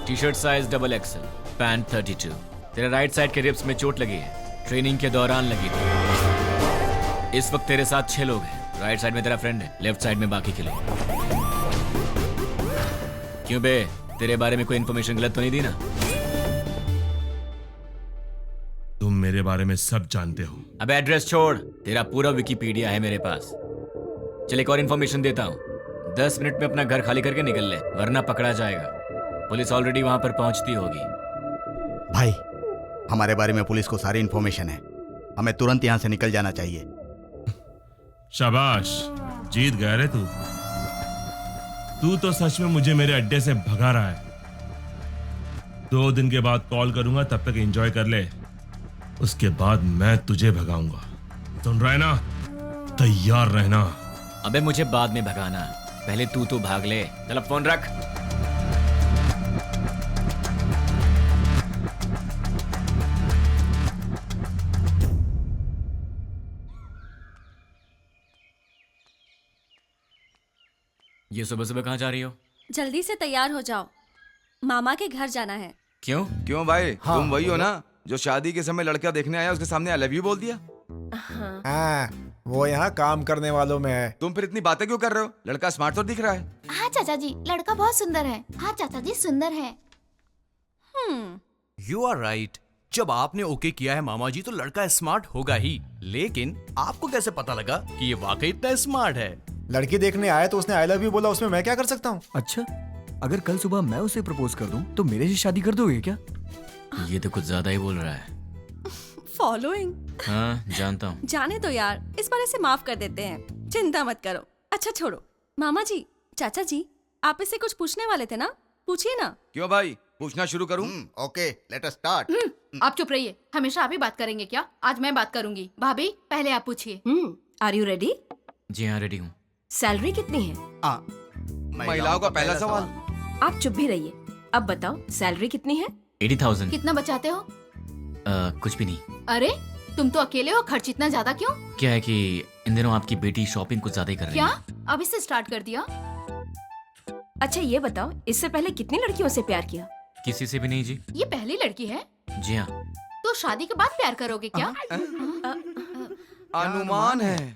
T shirt size XXL, pant 32। तेरे राइट साइड के रिब्स में चोट लगी है, ट्रेनिंग के दौरान लगी थी। इस वक्त तेरे साथ 6 लोग हैं। राइट साइड में तेरा फ्रेंड है, लेफ्ट साइड में बाकी के लोग। क्यों बे, तेरे बारे में कोई इन्फॉर्मेशन गलत तो नहीं दी ना? तुम मेरे बारे में सब जानते हो। अब एड्रेस छोड़, तेरा पूरा विकिपीडिया है मेरे पास। चल एक और इन्फॉर्मेशन देता हूँ, 10 मिनट में अपना घर खाली करके निकल ले, वरना पकड़ा जाएगा। पुलिस ऑलरेडी वहां पर पहुंचती होगी। भाई, हमारे बारे में पुलिस को सारी इन्फॉर्मेशन है, हमें तुरंत यहाँ से निकल जाना चाहिए। शाबाश, जीत गया रे तू। तू तो सच में मुझे मेरे अड्डे से भगा रहा है। 2 दिन के बाद कॉल करूंगा, तब तक एंजॉय कर ले, उसके बाद मैं तुझे भगाऊंगा। सुन रहा है ना? तैयार रहना। अबे मुझे बाद में भगाना, पहले तू तो भाग ले। चल अब फोन रख। ये सुबह सुबह कहाँ जा रही हो? जल्दी से तैयार हो जाओ, मामा के घर जाना है। क्यों? क्यों भाई? तुम वही हो ना जो शादी के समय लड़का देखने आया, उसके सामने आई लव यू बोल दिया? हाँ, वो यहाँ काम करने वालों में है। तुम फिर इतनी बातें क्यों कर रहे हो? लड़का स्मार्ट तो दिख रहा है। हाँ चाचा जी, लड़का बहुत सुंदर है। हाँ चाचा जी, सुंदर है। You are right. जब आपने ओके किया है मामा जी, तो लड़का स्मार्ट होगा ही। लेकिन आपको कैसे पता लगा कि ये वाकई इतना स्मार्ट है? लड़की देखने आया तो उसने आई लव यू बोला, उसमें मैं क्या कर सकता हूँ? अच्छा, अगर कल सुबह मैं उसे प्रपोज कर दूं तो मेरे से शादी कर दोगे क्या? ये तो कुछ ज्यादा ही बोल रहा है। फॉलोइंग। हाँ जानता हूँ। जाने दो यार, इस बार इसे माफ कर देते हैं, चिंता मत करो। अच्छा छोड़ो, मामा जी, चाचा जी, आप इससे कुछ पूछने वाले थे ना, पूछिए ना। क्यों भाई, पूछना शुरू करूं? Okay, let us start. आप चुप रहिए, हमेशा आप ही बात करेंगे क्या? आज मैं बात करूंगी। भाभी पहले आप पूछिए। Are you ready? जी हाँ रेडी हूँ। सैलरी कितनी है? महिलाओं का पहला सवाल। आप चुप भी रहिए। अब बताओ सैलरी कितनी है? 80,000। कितना बचाते हो? कुछ भी नहीं। अरे तुम तो अकेले हो, खर्च इतना ज्यादा क्यों? क्या है कि इन दिनों आपकी बेटी शॉपिंग कुछ ज्यादा ही कर रही क्या? है। अभी से स्टार्ट कर दिया? अच्छा ये बताओ, इससे पहले कितनी लड़कियों से प्यार किया? किसी से भी नहीं जी। ये पहली लड़की है? जी हाँ। तो शादी के बाद प्यार करोगे क्या? अनुमान है।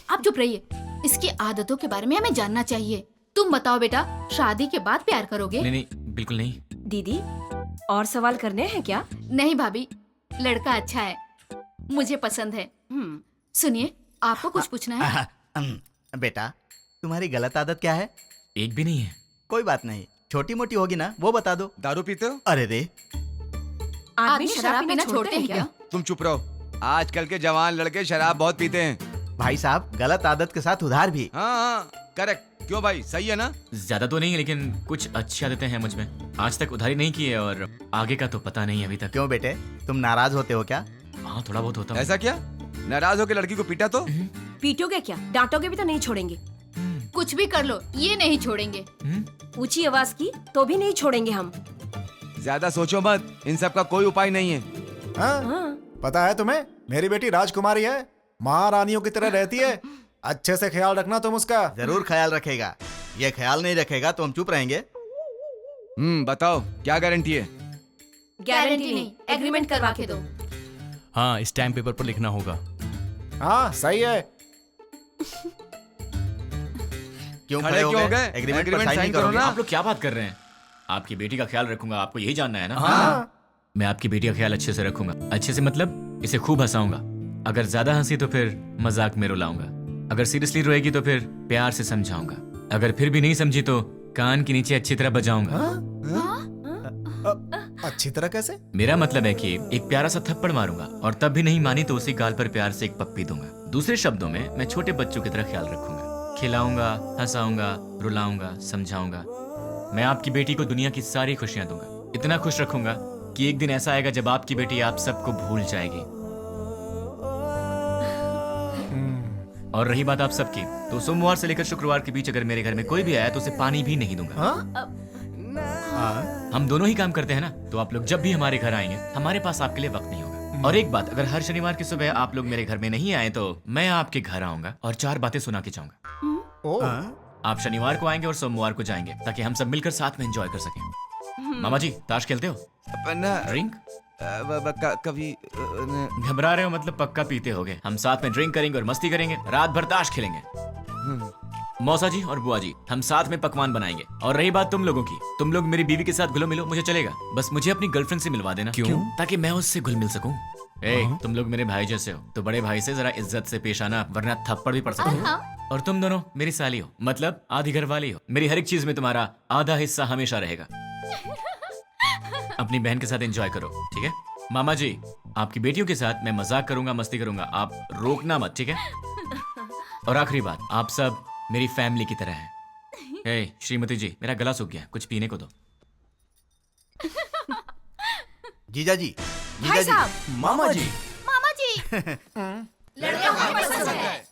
आप चुप रहिए, इसकी आदतों के बारे में हमें जानना चाहिए। तुम बताओ बेटा, शादी के बाद प्यार करोगे? नहीं, बिल्कुल नहीं। दीदी और सवाल करने हैं क्या? नहीं भाभी, लड़का अच्छा है, मुझे पसंद है। सुनिए, आपको कुछ पूछना है? बेटा, तुम्हारी गलत आदत क्या है? एक भी नहीं है। कोई बात नहीं, छोटी मोटी होगी ना, वो बता दो। दारू पीते हो? अरे रे, आदमी शराब पीना छोड़ते हैं क्या? तुम चुप रहो, आजकल के जवान लड़के शराब बहुत पीते हैं। भाई साहब, गलत आदत के साथ उधार भी। हाँ, करेक्ट। क्यों भाई, सही है ना? ज्यादा तो नहीं, लेकिन कुछ अच्छी आदतें हैं मुझ में। आज तक उधारी नहीं की है और आगे का तो पता नहीं अभी तक। क्यों बेटे, तुम नाराज होते हो क्या? हाँ थोड़ा बहुत होता है। ऐसा क्या? नाराज होकर लड़की को पीटा तो? पीटोगे क्या? डांटोगे भी तो नहीं छोड़ेंगे। कुछ भी कर लो, ये नहीं छोड़ेंगे। ऊंची आवाज की तो भी नहीं छोड़ेंगे हम। ज्यादा सोचो मत, इन सब का कोई उपाय नहीं है। हाँ? पता है तुम्हें, मेरी बेटी राजकुमारी है, महारानियों की तरह रहती है। अच्छे से ख्याल रखना तुम उसका। जरूर ख्याल रखेगा, ये ख्याल नहीं रखेगा तो हम चुप रहेंगे। बताओ क्या गारंटी है? गारंटी नहीं, एग्रीमेंट करवा के दो। हाँ, स्टैम्प पेपर पर लिखना होगा। हाँ सही है। क्यों खड़े क्यों हो गए? एग्रीमेंट पर साइन करो ना। आप लोग क्या बात कर रहे हैं? आपकी बेटी का ख्याल रखूंगा, आपको यही जानना है ना? हाँ। मैं आपकी बेटी का ख्याल अच्छे से रखूंगा। अच्छे से मतलब इसे खूब हंसाऊंगा। अगर ज्यादा हंसी तो फिर मजाक में रुलाऊंगा। अगर सीरियसली रोएगी तो फिर प्यार से समझाऊंगा। अगर फिर भी नहीं समझी तो कान के नीचे अच्छी तरह बजाऊंगा। अच्छी तरह कैसे? मेरा मतलब है कि एक प्यारा सा थप्पड़ मारूंगा और तब भी नहीं मानी तो उसी गाल पर प्यार से एक पप्पी दूंगा। दूसरे शब्दों में मैं छोटे बच्चों की तरह ख्याल रखूंगा, खिलाऊंगा, हंसाऊंगा, रुलाऊंगा, समझाऊंगा। मैं आपकी बेटी को दुनिया की सारी खुशियां दूंगा। इतना खुश रखूंगा कि एक दिन ऐसा आएगा जब आपकी बेटी आप सबको भूल जाएगी। और रही बात आप सबकी, तो सोमवार से लेकर शुक्रवार के बीच अगर मेरे घर में कोई भी आया तो उसे पानी भी नहीं दूंगा। हम दोनों ही काम करते हैं ना, तो आप लोग जब भी हमारे घर आएंगे हमारे पास आपके लिए वक्त नहीं होगा। और एक बात, अगर हर शनिवार की सुबह आप लोग मेरे घर में नहीं आए तो मैं आपके घर आऊंगा और 4 बातें सुना के जाऊंगा। आप शनिवार को आएंगे और सोमवार को जाएंगे ताकि हम सब मिलकर साथ में एंजॉय कर सकें। मामा जी, ताश खेलते हो? ड्रिंक? कभी घबरा रहे हो मतलब पक्का पीते होगे। हम साथ में ड्रिंक करेंगे और मस्ती करेंगे, रात भर ताश खेलेंगे। मौसा जी और बुआ जी, हम साथ में पकवान बनाएंगे। और रही बात तुम लोगों की, तुम लोग मेरी बीवी के साथ घुलो मिलो, मुझे चलेगा। बस मुझे अपनी गर्लफ्रेंड से मिलवा देना। क्यों? ताकि मैं उससे घुल मिल सकूं। तुम लोग मेरे भाई जैसे हो तो बड़े भाई से जरा इज्जत से पेश आना, वरना थप्पड़ भी पड़ सकता है। और तुम दोनों मेरी साली हो, मतलब आधी घर वाली हो। मेरी हर एक चीज में तुम्हारा आधा हिस्सा हमेशा रहेगा। अपनी बहन के साथ एंजॉय करो, ठीक है? मामा जी, आपकी बेटियों के साथ मैं मजाक करूंगा, मस्ती करूंगा, आप रोकना मत, ठीक है? और आखिरी बात, आप सब मेरी फैमिली की तरह हैं। श्रीमती जी, मेरा गला सूख गया, कुछ पीने को दो। जीजा जी, भाई साहब, मामा जी, मामा जी, लड़का हमें पसंद है।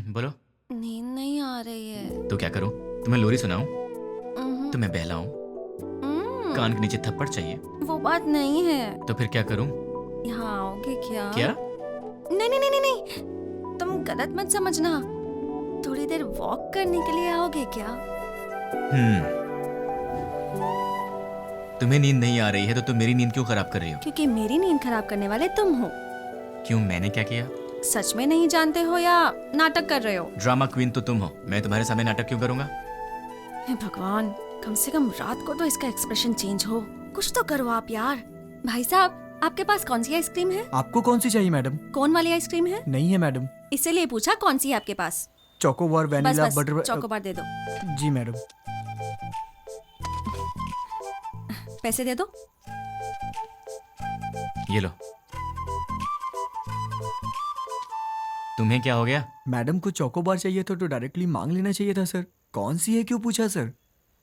बोलो। नींद नहीं आ रही है। तो क्या करूं? तुम्हें लोरी सुनाऊं? तुम्हें बहलाऊं? कान के नीचे थप्पड़ चाहिए? वो बात नहीं है। तो फिर क्या करूं? यहाँ आओगे क्या? क्या? नहीं नहीं नहीं नहीं, तुम गलत मत समझना। थोड़ी देर वॉक करने के लिए आओगे क्या? तुम्हें नींद नहीं आ रही है तो तुम मेरी नींद क्यों खराब कर रही हो? क्योंकि मेरी नींद खराब करने वाले तुम हो। क्यों, मैंने क्या किया? सच में नहीं जानते हो या नाटक कर रहे हो? ड्रामा क्वीन तो तुम हो, मैं तुम्हारे सामने नाटक क्यों करूंगा? हे भगवान, कम से कम रात को तो इसका एक्सप्रेशन चेंज हो। कुछ तो करो आप यार। भाई साहब, आपके पास कौन सी आइसक्रीम है? आपको कौन सी चाहिए मैडम? कोन वाली आइसक्रीम है? नहीं है मैडम। इसीलिए पूछा कौन सी है आपके पास? चोकोबार, बस वैनिला, बस बटर। चोकोबार दे दो। जी मैडम। पैसे दे दो। ये लो। तुम्हें क्या हो गया? मैडम को चोकोबार चाहिए था तो डायरेक्टली मांग लेना चाहिए था सर। कौन सी है क्यों पूछा सर?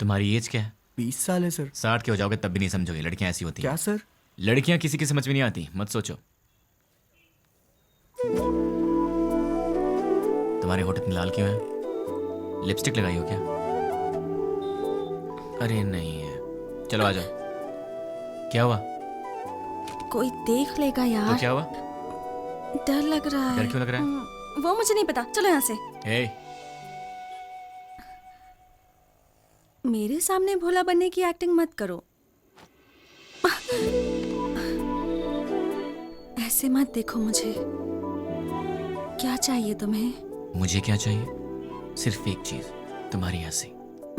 तुम्हारी एज क्या है? 20 साल है सर। 60 के हो जाओगे तब भी नहीं समझोगे, लड़कियां ऐसी होती हैं। क्या सर? लड़कियां किसी की समझ में नहीं आती, मत सोचो। तुम्हारे होठ इतने लाल क्यों हैं? लिपस्टिक लगाई हो क्या? अरे नहीं है। चलो आ जाओ। क्या हुआ? कोई देख लेगा यार। तो क्या हुआ? डर लग रहा है। डर क्यों लग रहा है? वो मुझे नहीं पता, चलो यहाँ से। ए, मेरे सामने भोला बनने की एक्टिंग मत करो। ऐसे मत देखो मुझे। क्या चाहिए तुम्हें? मुझे क्या चाहिए? सिर्फ एक चीज, तुम्हारी हंसी।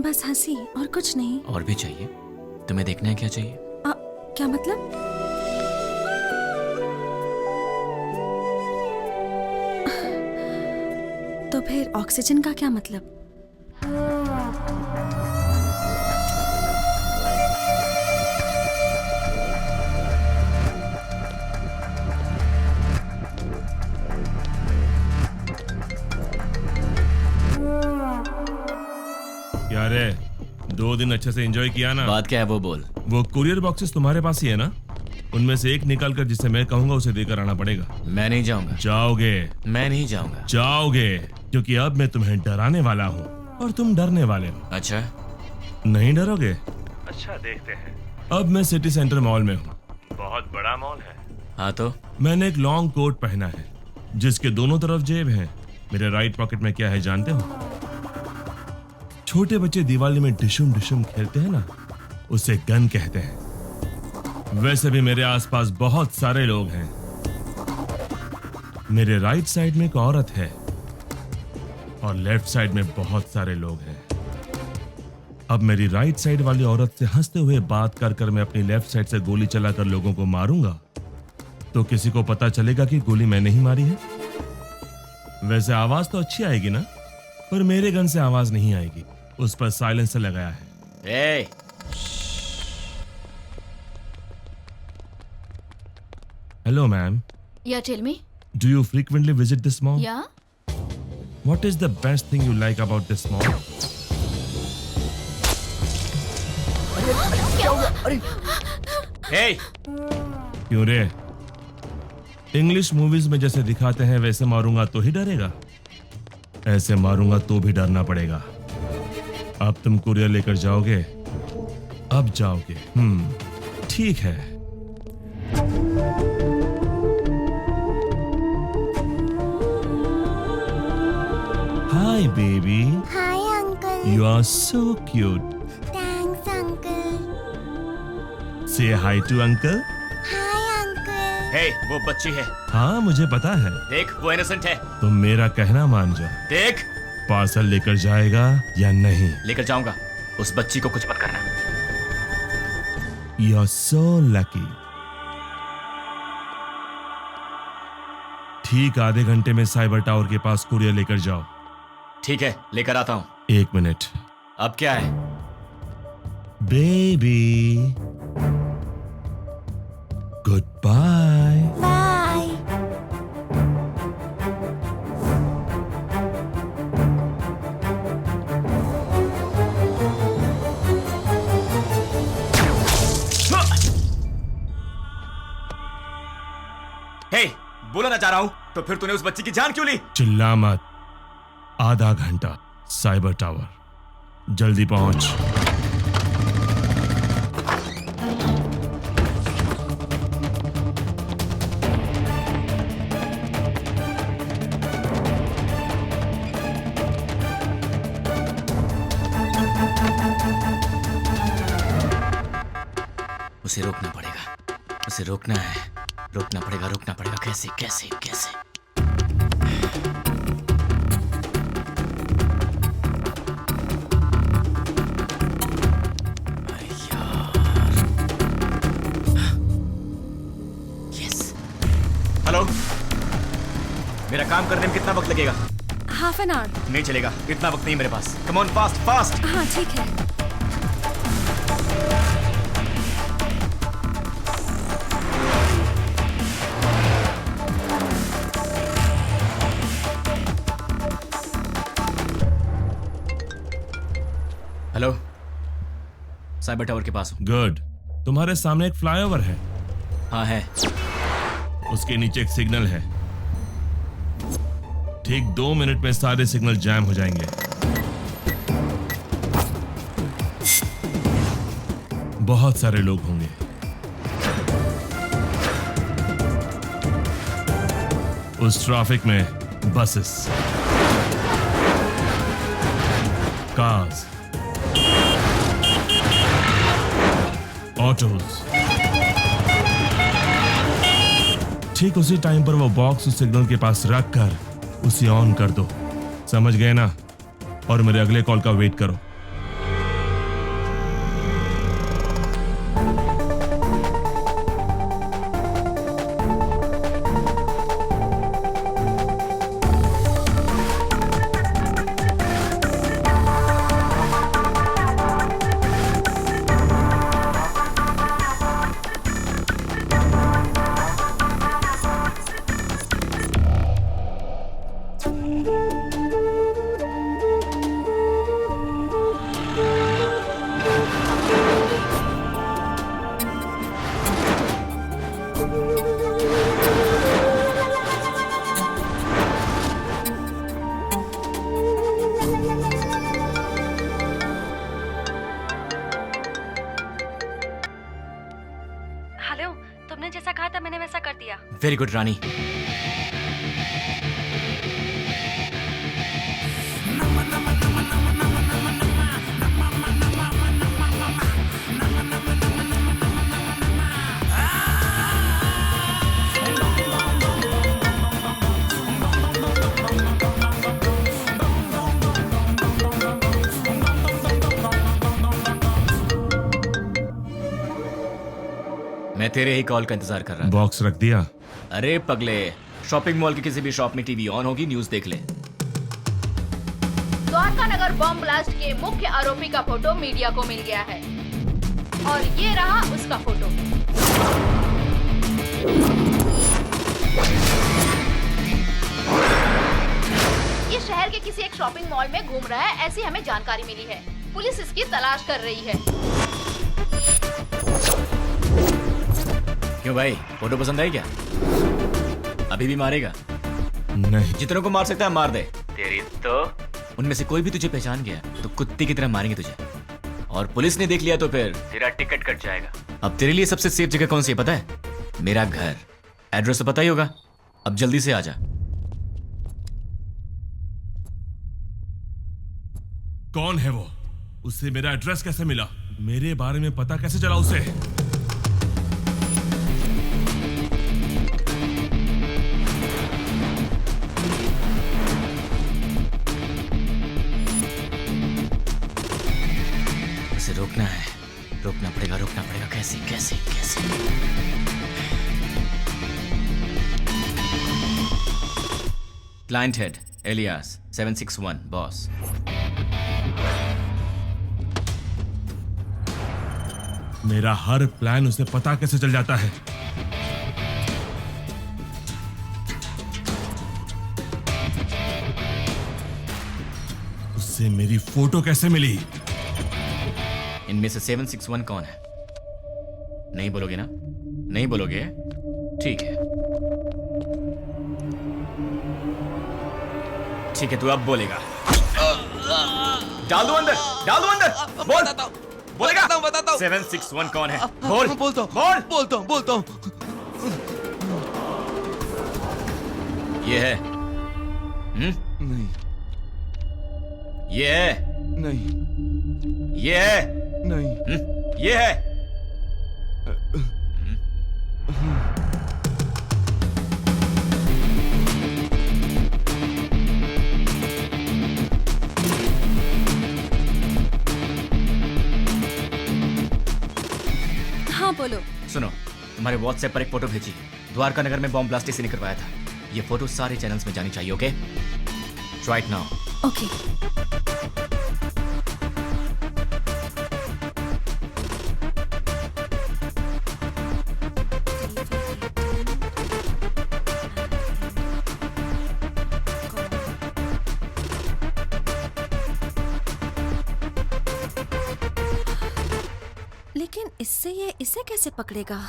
बस हंसी और कुछ नहीं? और भी चाहिए। तुम्हें देखना है क्या चाहिए? क्या मतलब? तो फिर ऑक्सीजन का क्या मतलब? क्या रे, 2 दिन अच्छे से एंजॉय किया ना? बात क्या है वो बोल। वो कुरियर बॉक्सेस तुम्हारे पास ही है ना? उनमें से एक निकाल कर जिसे मैं कहूंगा उसे देकर आना पड़ेगा। मैं नहीं जाऊंगा। जाओगे? मैं नहीं जाऊंगा। जाओगे, क्योंकि अब मैं तुम्हें डराने वाला हूँ और तुम डरने वाले हो। अच्छा, नहीं डरोगे? अच्छा देखते हैं। अब मैं सिटी सेंटर मॉल में हूँ। बहुत बड़ा मॉल है। हाँ तो? मैंने एक लॉन्ग कोट पहना है जिसके दोनों तरफ जेब है। मेरे राइट पॉकेट में क्या है जानते हो? छोटे बच्चे दिवाली में डिशुम डिशुम खेलते हैं ना, उसे गन कहते हैं। वैसे भी मेरे आसपास बहुत सारे लोग हैं। मेरे राइट साइड में एक औरत है और लेफ्ट साइड में बहुत सारे लोग हैं। अब मेरी राइट साइड वाली औरत से हंसते हुए बात कर कर मैं अपनी लेफ्ट साइड से गोली चलाकर लोगों को मारूंगा तो किसी को पता चलेगा कि गोली मैंने ही मारी है। वैसे आवाज तो अच्छी आएगी ना, पर मेरे गन से आवाज नहीं आएगी। उस पर साइलेंसर लगाया है। Hello ma'am. Yeah, tell me. Do you frequently visit this mall? Yeah. What is the best thing you like about this mall? Hey! क्यों रे? इंग्लिश मूवीज में जैसे दिखाते हैं वैसे मारूंगा तो ही डरेगा? ऐसे मारूंगा तो भी डरना पड़ेगा। अब तुम कुरियर लेकर जाओगे? अब जाओगे? ठीक है। Hi baby. Hi uncle. You are so cute. Thanks uncle. Say hi to uncle. Hi uncle. Hey, वो बच्ची है। हाँ मुझे पता है। देख वो इनोसेंट है। तुम मेरा कहना मान जाओ। देख। पार्सल लेकर जाएगा या नहीं? लेकर जाऊंगा। उस बच्ची को कुछ मत करना। You are so lucky. ठीक आधे घंटे में साइबर टावर के पास कुरियर लेकर जाओ। ठीक है, लेकर आता हूँ। 1 मिनट। अब क्या है? Baby good bye. Bye. Hey, बोला ना जा रहा हूं, तो फिर तूने उस बच्ची की जान क्यों ली? चिल्ला मत। आधा घंटा साइबर टावर, जल्दी पहुंच। उसे रोकना पड़ेगा, उसे रोकना है, रोकना पड़ेगा। कैसे कैसे कैसे? हेलो, मेरा काम करने में कितना वक्त लगेगा? Half an hour. नहीं चलेगा, इतना वक्त नहीं मेरे पास। Come on, fast fast. हाँ ठीक है। हेलो, साइबर टावर के पास हूँ। गुड। तुम्हारे सामने एक फ्लाईओवर है। हाँ है। उसके नीचे एक सिग्नल है। ठीक 2 मिनट में सारे सिग्नल जैम हो जाएंगे। बहुत सारे लोग होंगे। उस ट्रैफिक में बसेस, कार्स, ऑटोज। ठीक उसी टाइम पर वो बॉक्स उस सिग्नल के पास रख कर उसे ऑन कर दो। समझ गए ना? और मेरे अगले कॉल का वेट करो। हेलो, तुमने जैसा कहा था मैंने वैसा कर दिया। वेरी गुड रानी। मैं तेरे ही कॉल का इंतजार कर रहा था। बॉक्स रख दिया? अरे पगले, शॉपिंग मॉल की किसी भी शॉप में टीवी ऑन होगी, न्यूज़ देख ले। द्वारका नगर बॉम्ब ब्लास्ट के मुख्य आरोपी का फोटो मीडिया को मिल गया है और ये रहा उसका फोटो। ये शहर के किसी एक शॉपिंग मॉल में घूम रहा है, ऐसी हमें जानकारी मिली है। पुलिस इसकी तलाश कर रही है। क्यों भाई, फोटो पसंद आई क्या? अभी भी मारेगा? नहीं। जितनों को मार सकता है मार दे। तेरी तो उनमें से कोई भी तुझे पहचान गया तो कुत्ते की तरह मारेंगे तुझे, और पुलिस ने देख लिया तो फिर तेरा टिकट कट जाएगा। अब तेरे लिए सबसे सेफ जगह कौन सी है पता है? मेरा घर। एड्रेस तो पता ही होगा। अब जल्दी से आ जा। कौन है वो? उसे मेरा एड्रेस कैसे मिला? मेरे बारे में पता कैसे चला उसे? उसे रोकना है, रोकना पड़ेगा, रोकना पड़ेगा। कैसे कैसे कैसे? Client head alias 761 boss. मेरा हर प्लान उसे पता कैसे चल जाता है? उससे मेरी फोटो कैसे मिली? इनमें से 761 कौन है? नहीं बोलोगे ना? नहीं बोलोगे? ठीक है, ठीक है, तू अब बोलेगा। डाल दो अंदर, डाल दो अंदर। बोल, बोलेगा? बताता हूँ। 761 कौन है? बोल, बोलता हूँ, बोलता हूँ। ये है? नहीं। ये है? नहीं। ये है? नहीं। ये है? हाँ बोलो। सुनो, तुम्हारे व्हाट्सएप पर एक फोटो भेजी। द्वारका नगर में बॉम्ब ब्लास्ट इसी ने करवाया था। ये फोटो सारे चैनल्स में जानी चाहिए। Okay, right now. ओके। लेकिन इससे ये इसे कैसे पकड़ेगा?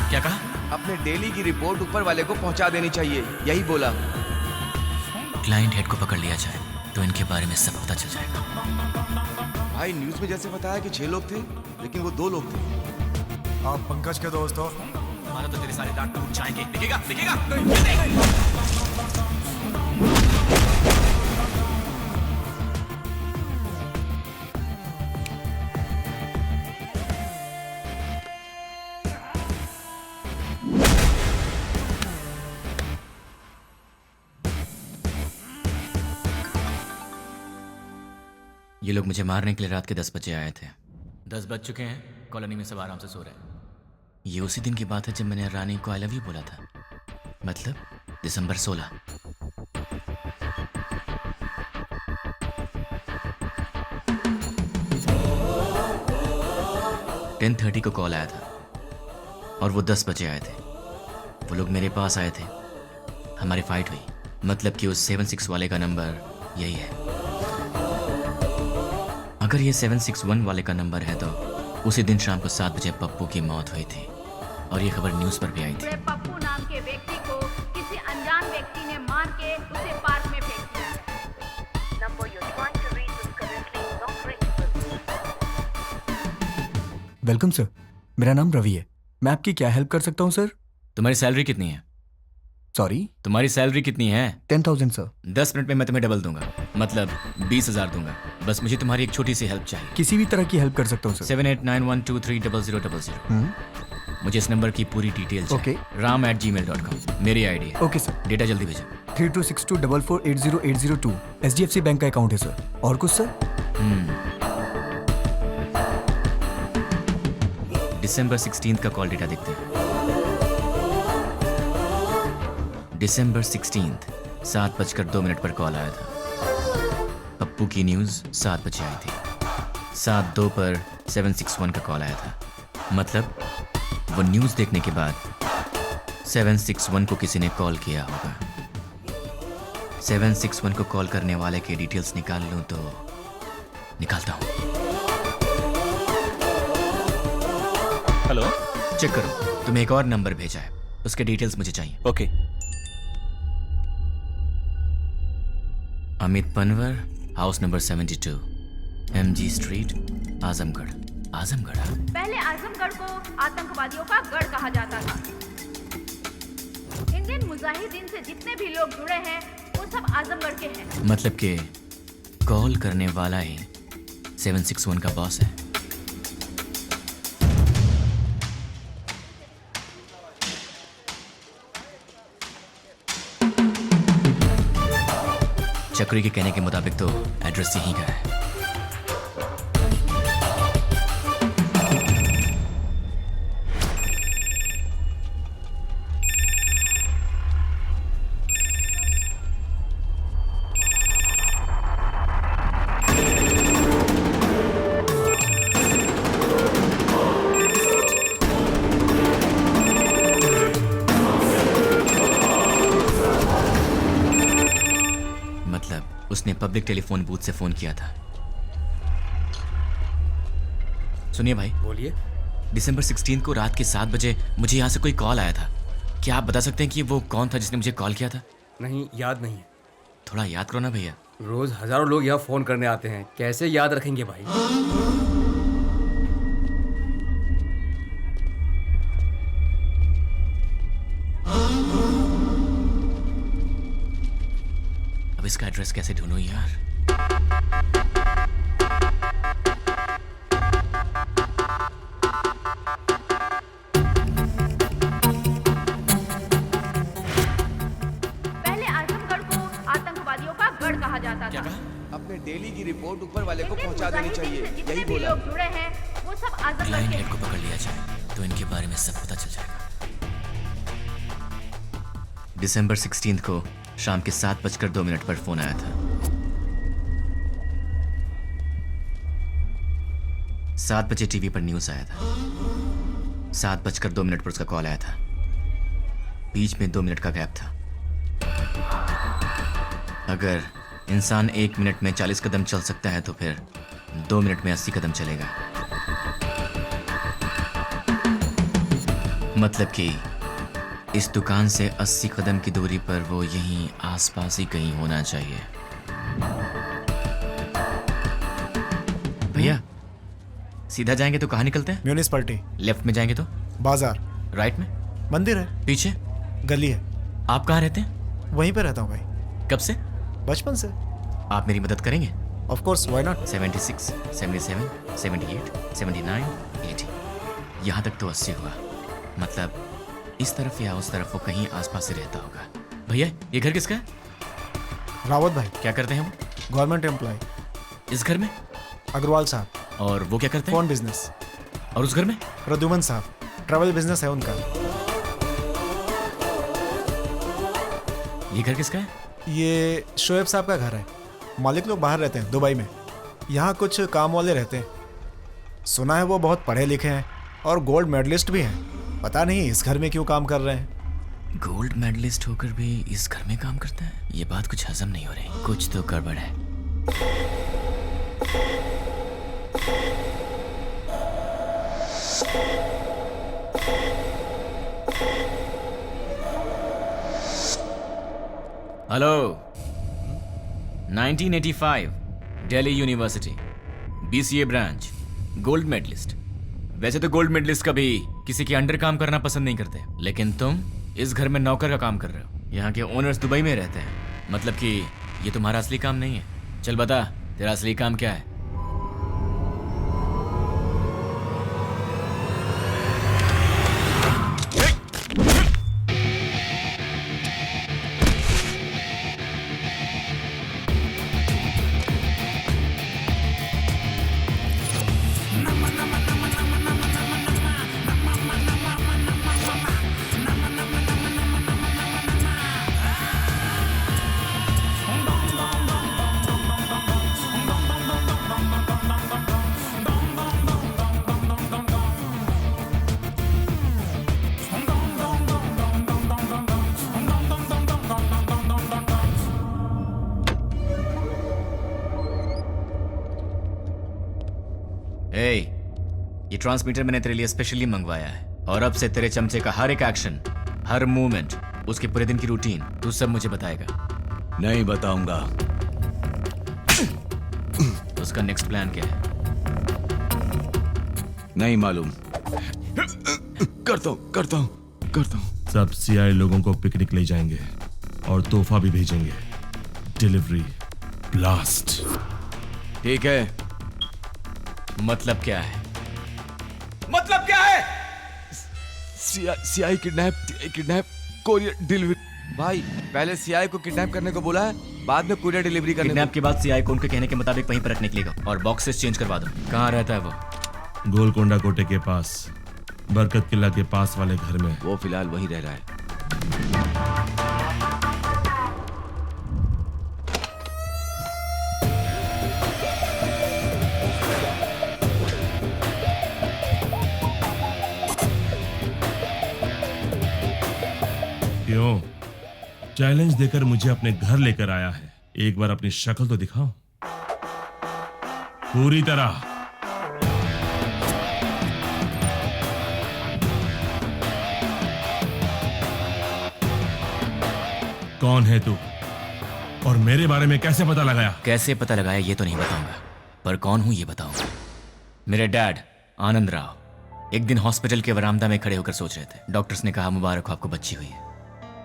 क्या कहा? अपने डेली की रिपोर्ट ऊपर वाले को पहुंचा देनी चाहिए, यही बोला। क्लाइंट हेड को पकड़ लिया जाए तो इनके बारे में सब पता चल जाएगा। भाई न्यूज में जैसे बताया कि 6 लोग थे, लेकिन वो 2 लोग थे। आप पंकज के दोस्त हो? हमारा तो तेरे सारे दांत टूट जाएंगे। दिखेगा दिखेगा। ये लोग मुझे मारने के लिए रात के 10 बजे आए थे। 10 बज चुके हैं, कॉलोनी में सब आराम से सो रहे हैं। ये उसी दिन की बात है जब मैंने रानी को आई लव यू बोला था, मतलब दिसंबर 16। टेन 10:30 को कॉल आया था और वो 10 बजे आए थे। वो लोग मेरे पास आए थे, हमारी फाइट हुई। मतलब कि उस 76 वाले का नंबर यही है। अगर ये 761 वाले का नंबर है तो उसी दिन शाम को 7 बजे पप्पू की मौत हुई थी और ये खबर न्यूज पर भी आई थी। पप्पू नाम के व्यक्ति को किसी अनजान व्यक्ति ने मार के उसे पार्क में फेंक दिया है। Number you are trying to reach is currently not reachable. Welcome sir, मेरा नाम रवि है। मैं आपकी क्या हेल्प कर सकता हूँ सर? तुम्हारी सैलरी कितनी है? सॉरी, तुम्हारी सैलरी कितनी है? 10,000 सर। 10 मिनट में मैं तुम्हें डबल दूंगा, मतलब 20,000 दूंगा। बस मुझे तुम्हारी एक छोटी सी हेल्प चाहिए। किसी भी तरह की हेल्प कर सकता हूँ सर। 7891230000। मुझे इस नंबर की पूरी डिटेल चाहिए। ram@gmail.com मेरी आईडी है। Okay sir. डेटा जल्दी भेजो। 326244808002 HDFC बैंक का अकाउंट है सर। और कुछ सर? दिसंबर 16 का कॉल डेटा देखते हैं। दिसंबर 16 7:02 पर कॉल आया था। पप्पू की न्यूज़ 7 बजे आई थी। 7:02 पर 761 का कॉल आया था। मतलब वो न्यूज़ देखने के बाद 761 को किसी ने कॉल किया होगा। 761 को कॉल करने वाले के डिटेल्स निकाल लूं तो निकालता हूं। हेलो, चेक करो, तुम्हें एक और नंबर भेजा है, उसके डिटेल्स मुझे चाहिए। Okay. Amit Panwar, house number 72, MG street, Azamgarh. Azamgarh? पहले आजमगढ़ को आतंकवादियों का गढ़ कहा जाता था। इंडियन मुजाहिदीन से जितने भी लोग जुड़े हैं वो सब आजमगढ़ के हैं। मतलब कि कॉल करने वाला ही 761 का बॉस है। चक्री के कहने के मुताबिक तो एड्रेस यहीं का है। उसने पब्लिक टेलीफोन बूथ से फोन किया था। सुनिए भाई। बोलिए। दिसंबर 16 को रात के 7 बजे मुझे यहाँ से कोई कॉल आया था। क्या आप बता सकते हैं कि वो कौन था जिसने मुझे कॉल किया था? नहीं, याद नहीं है। थोड़ा याद करो ना भैया। रोज हजारों लोग यहाँ फोन करने आते हैं, कैसे याद रखेंगे भाई? अब इसका एड्रेस कैसे ढूंढूं यार? डेली की रिपोर्ट ऊपर वाले को पहुंचा देनी चाहिए, जितने यही भी बोला। लोग जुड़े हैं वो सब आजमगढ़ क्लाइंट के हेड को पकड़ लिया जाए तो इनके बारे में सब पता चल जाएगा। दिसंबर 16 को शाम के 7:02 पर फोन आया था। 7 बजे टीवी पर न्यूज आया था। 7:02 पर उसका कॉल आया था। बीच में 2 मिनट का गैप था। अगर इंसान 1 मिनट में 40 कदम चल सकता है तो फिर 2 मिनट में 80 कदम चलेगा। मतलब कि इस दुकान से 80 कदम की दूरी पर वो यहीं आसपास ही कहीं होना चाहिए। भैया सीधा जाएंगे तो कहाँ निकलते हैं? म्यूनिसिपैलिटी। लेफ्ट में जाएंगे तो बाजार। राइट में मंदिर है। पीछे गली है। आप कहाँ रहते हैं? वहीं पे रहता हूँ भाई। कब से? बचपन से। आप मेरी मदद करेंगे? Of course, why not. 76, 77, 78, 79, 80, यहाँ तक तो 80 हुआ। मतलब इस तरफ या उस तरफ वो कहीं आसपास ही रहता होगा। भैया ये घर किसका है? रावत भाई। क्या करते हैं वो? Government employ. इस घर में? अग्रवाल साहब। और वो क्या करते हैं? Phone business. और उस घर में? प्रद्युमन साहब, ट्रैवल बिजनेस है उनका। ये घर किसका है? ये शोएब साहब का घर है। मालिक लोग बाहर रहते हैं, दुबई में। यहाँ कुछ काम वाले रहते हैं। सुना है वो बहुत पढ़े लिखे हैं और गोल्ड मेडलिस्ट भी हैं। पता नहीं इस घर में क्यों काम कर रहे हैं। गोल्ड मेडलिस्ट होकर भी इस घर में काम करते हैं? ये बात कुछ हजम नहीं हो रही। कुछ तो गड़बड़ है। Hello. 1985 Delhi university BCA branch, gold medalist. वैसे तो गोल्ड मेडलिस्ट कभी किसी के अंडर काम करना पसंद नहीं करते, लेकिन तुम इस घर में नौकर का काम कर रहे हो। यहाँ के ओनर्स दुबई में रहते हैं। मतलब कि ये तुम्हारा असली काम नहीं है। चल बता, तेरा असली काम क्या है? ये ट्रांसमीटर मैंने तेरे लिए स्पेशली मंगवाया है और अब से तेरे चमचे का हर एक एक्शन, हर मूवमेंट, उसके पूरे दिन की रूटीन तू सब मुझे बताएगा। नहीं बताऊंगा। उसका नेक्स्ट प्लान क्या है? नहीं मालूम। करता हूँ। सब सीआई लोगों को पिकनिक ले जाएंगे और तोहफा भी भेजेंगे। Delivery blast. ठीक है। मतलब क्या है? मतलब क्या है? CI kidnap courier delivery. भाई पहले सीआई को किडनैप करने को बोला है, बाद में कुरियर डिलीवरी करने किडनैप के बाद सीआई को उनके कहने के मुताबिक वहीं पर रखने के लिए और बॉक्सेस चेंज करवा दो। कहाँ रहता है वो? गोलकोंडा कोटे के पास, बरकत किला के पास वाले घर में। वो फिलहाल वहीं रह रहा है। क्यों? चैलेंज देकर मुझे अपने घर लेकर आया है। एक बार अपनी शक्ल तो दिखाओ पूरी तरह। कौन है तू और मेरे बारे में कैसे पता लगाया? कैसे पता लगाया ये तो नहीं बताऊंगा, पर कौन हूं ये बताऊंगा। मेरे डैड आनंद राव एक दिन हॉस्पिटल के वरामदा में खड़े होकर सोच रहे थे। डॉक्टर्स ने कहा मुबारक हो, आपको बच्ची हुई है।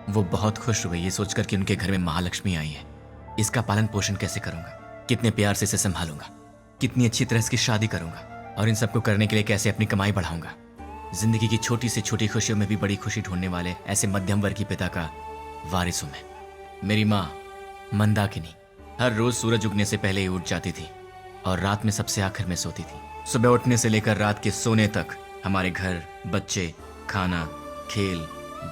वो बहुत खुश हुए ये सोचकर कि उनके घर में महालक्ष्मी आई है। इसका पालन पोषण कैसे करूंगा, कितने प्यार से इसे संभालूंगा, कितनी अच्छी तरह इसकी शादी करूंगा और इन सबको करने के लिए कैसे अपनी कमाई बढ़ाऊंगा। जिंदगी की छोटी से छोटी खुशियों में भी बड़ी खुशी ढूंढने वाले ऐसे मध्यम वर्गीय पिता का वारिस हूं मैं। मेरी माँ मंदाकिनी हर रोज सूरज उगने से पहले ही उठ जाती थी और रात में सबसे आखिर में सोती थी। सुबह उठने से लेकर रात के सोने तक हमारे घर, बच्चे, खाना, खेल,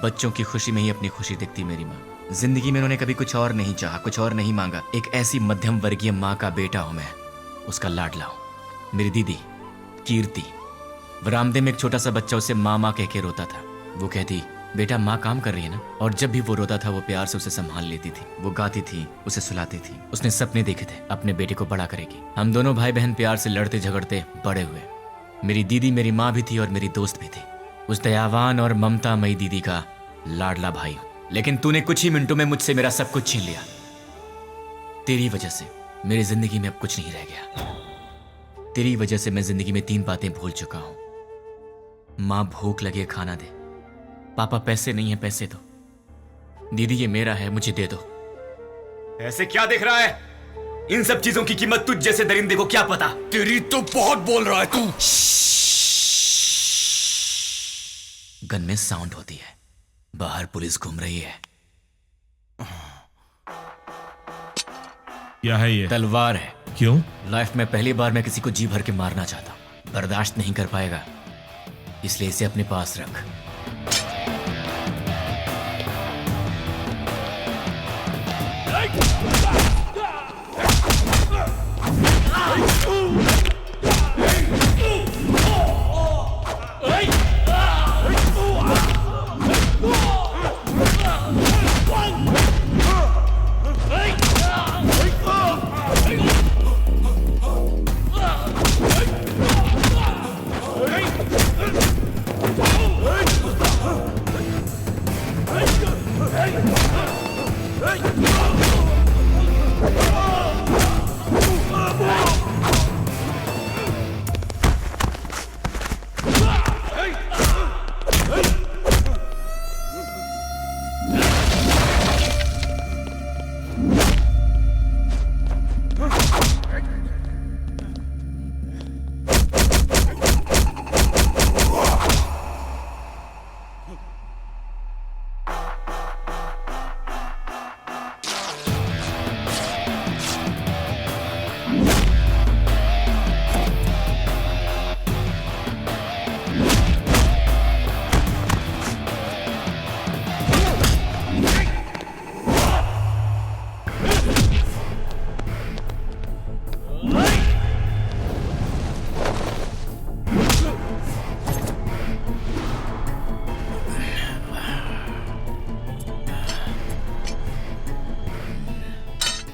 बच्चों की खुशी में ही अपनी खुशी देखती मेरी माँ। जिंदगी में उन्होंने कभी कुछ और नहीं चाहा, कुछ और नहीं मांगा। एक ऐसी मध्यम वर्गीय माँ का बेटा हूं मैं, उसका लाडला हूं। मेरी दीदी कीर्ति, बरामदे में एक छोटा सा बच्चा उसे माँ माँ कह के रोता था। वो कहती, बेटा माँ काम कर रही है ना। और जब भी वो रोता था वो प्यार से उसे संभाल लेती थी। वो गाती थी, उसे सुलाती थी। उसने सपने देखे थे अपने बेटे को बड़ा करेगी। हम दोनों भाई बहन प्यार से लड़ते झगड़ते बड़े हुए। मेरी दीदी मेरी माँ भी थी और मेरी दोस्त भी थी। उस दयावान और ममता मई दीदी का लाडला भाई। लेकिन तूने कुछ ही मिनटों में मुझसे मेरा सब कुछ छीन लिया। तेरी वजह से मेरी जिंदगी में अब कुछ नहीं रह गया। तेरी वजह से मैं जिंदगी में 3 बातें भूल चुका हूं। माँ भूख लगे खाना दे, पापा पैसे नहीं है पैसे दो, दीदी ये मेरा है मुझे दे दो। ऐसे क्या देख रहा है? इन सब चीजों की कीमत तुझ जैसे दरिंदे को क्या पता? तेरी तो बहुत बोल रहा है तू। गन में साउंड होती है, बाहर पुलिस घूम रही है। क्या है ये? तलवार है। क्यों? लाइफ में पहली बार मैं किसी को जी भर के मारना चाहता हूं। बर्दाश्त नहीं कर पाएगा, इसलिए इसे अपने पास रख।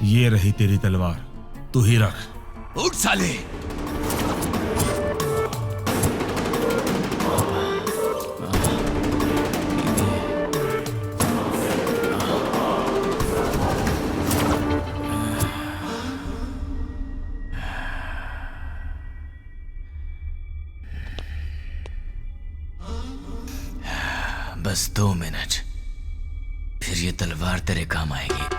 ये रही तेरी तलवार, तू ही रख। उठ साले। बस 2 मिनट, फिर ये तलवार तेरे काम आएगी।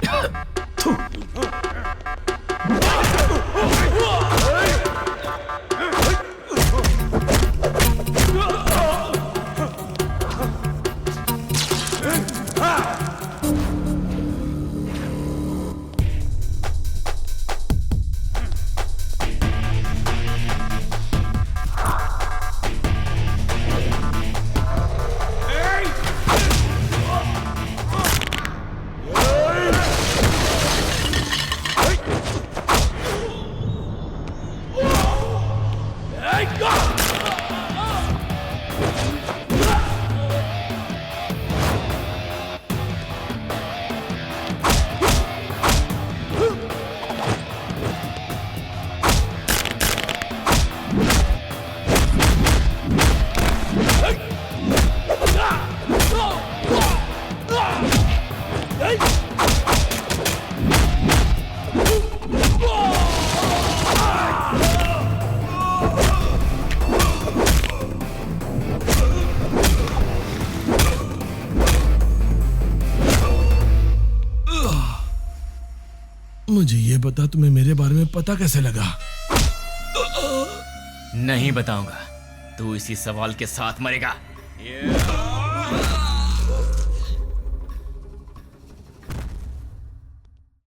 मुझे ये बता, तुम्हें मेरे बारे में पता कैसे लगा? नहीं बताऊंगा, तू इसी सवाल के साथ मरेगा।